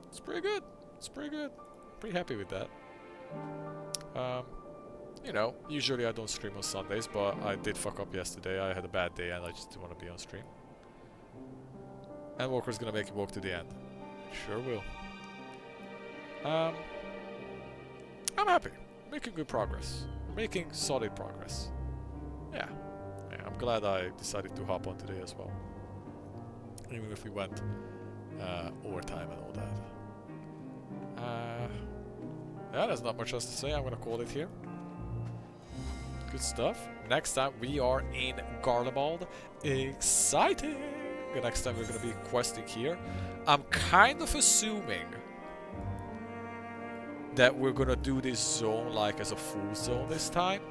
It's pretty good. It's pretty good. Pretty happy with that. You know, usually I don't stream on Sundays, but I did fuck up yesterday. I had a bad day and I just didn't want to be on stream. Endwalker's gonna make it walk to the end. Sure will. I'm happy. Making good progress. Making solid progress. Yeah. Yeah, I'm glad I decided to hop on today as well. Even if we went overtime and all that. Yeah, there's not much else to say. I'm gonna call it here. Good stuff. Next time we are in Garlemald. Exciting! The next time we're gonna be questing here. I'm kind of assuming that we're gonna do this zone like as a full zone this time.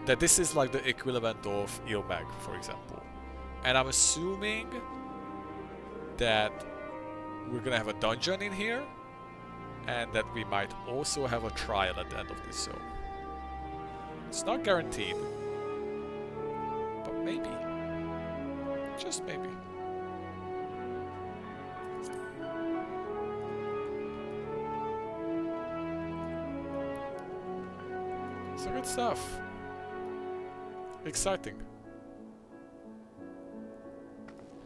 That this is like the equivalent of Ilmag, for example. And I'm assuming that we're gonna have a dungeon in here, and that we might also have a trial at the end of this zone. It's not guaranteed, but maybe. Just maybe. So good stuff. Exciting.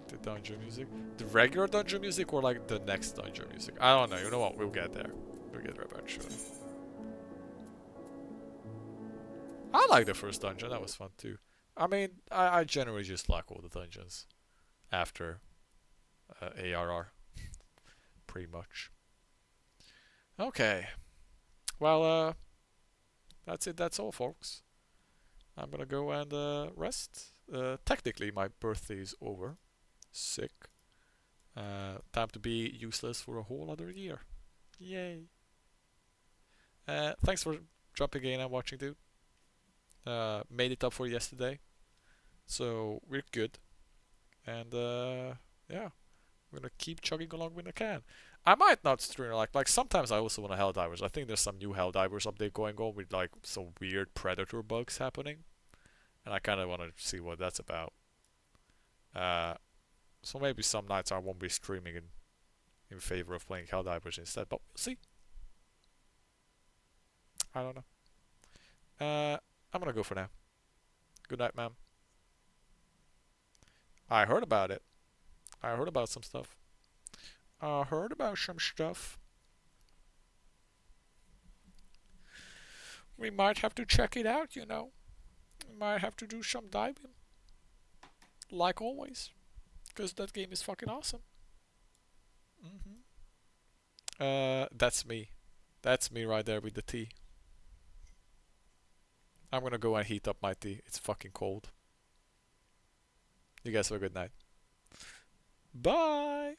The dungeon music. The regular dungeon music or like the next dungeon music? I don't know. You know what? We'll get there. We'll get there eventually. I like the first dungeon. That was fun too. I mean, I generally just like all the dungeons after ARR. Pretty much. Okay. Well, that's it. That's all, folks. I'm gonna go and rest. Technically, my birthday is over. Sick. Time to be useless for a whole other year. Yay. Thanks for jumping in and watching, dude. Made it up for yesterday. So, we're good. And, yeah. We're gonna keep chugging along when I can. I might not stream, like sometimes I also want to Helldivers. I think there's some new Helldivers update going on with, like, some weird Predator bugs happening. And I kind of want to see what that's about. So maybe some nights I won't be streaming in favor of playing Helldivers instead, but we'll see. I don't know. I'm gonna go for now. Good night, ma'am. I heard about it. I heard about some stuff. I heard about some stuff. We might have to check it out, you know. We might have to do some diving. Like always. Because that game is fucking awesome. That's me. That's me right there with the tea. I'm gonna go and heat up my tea. It's fucking cold. You guys have a good night. Bye!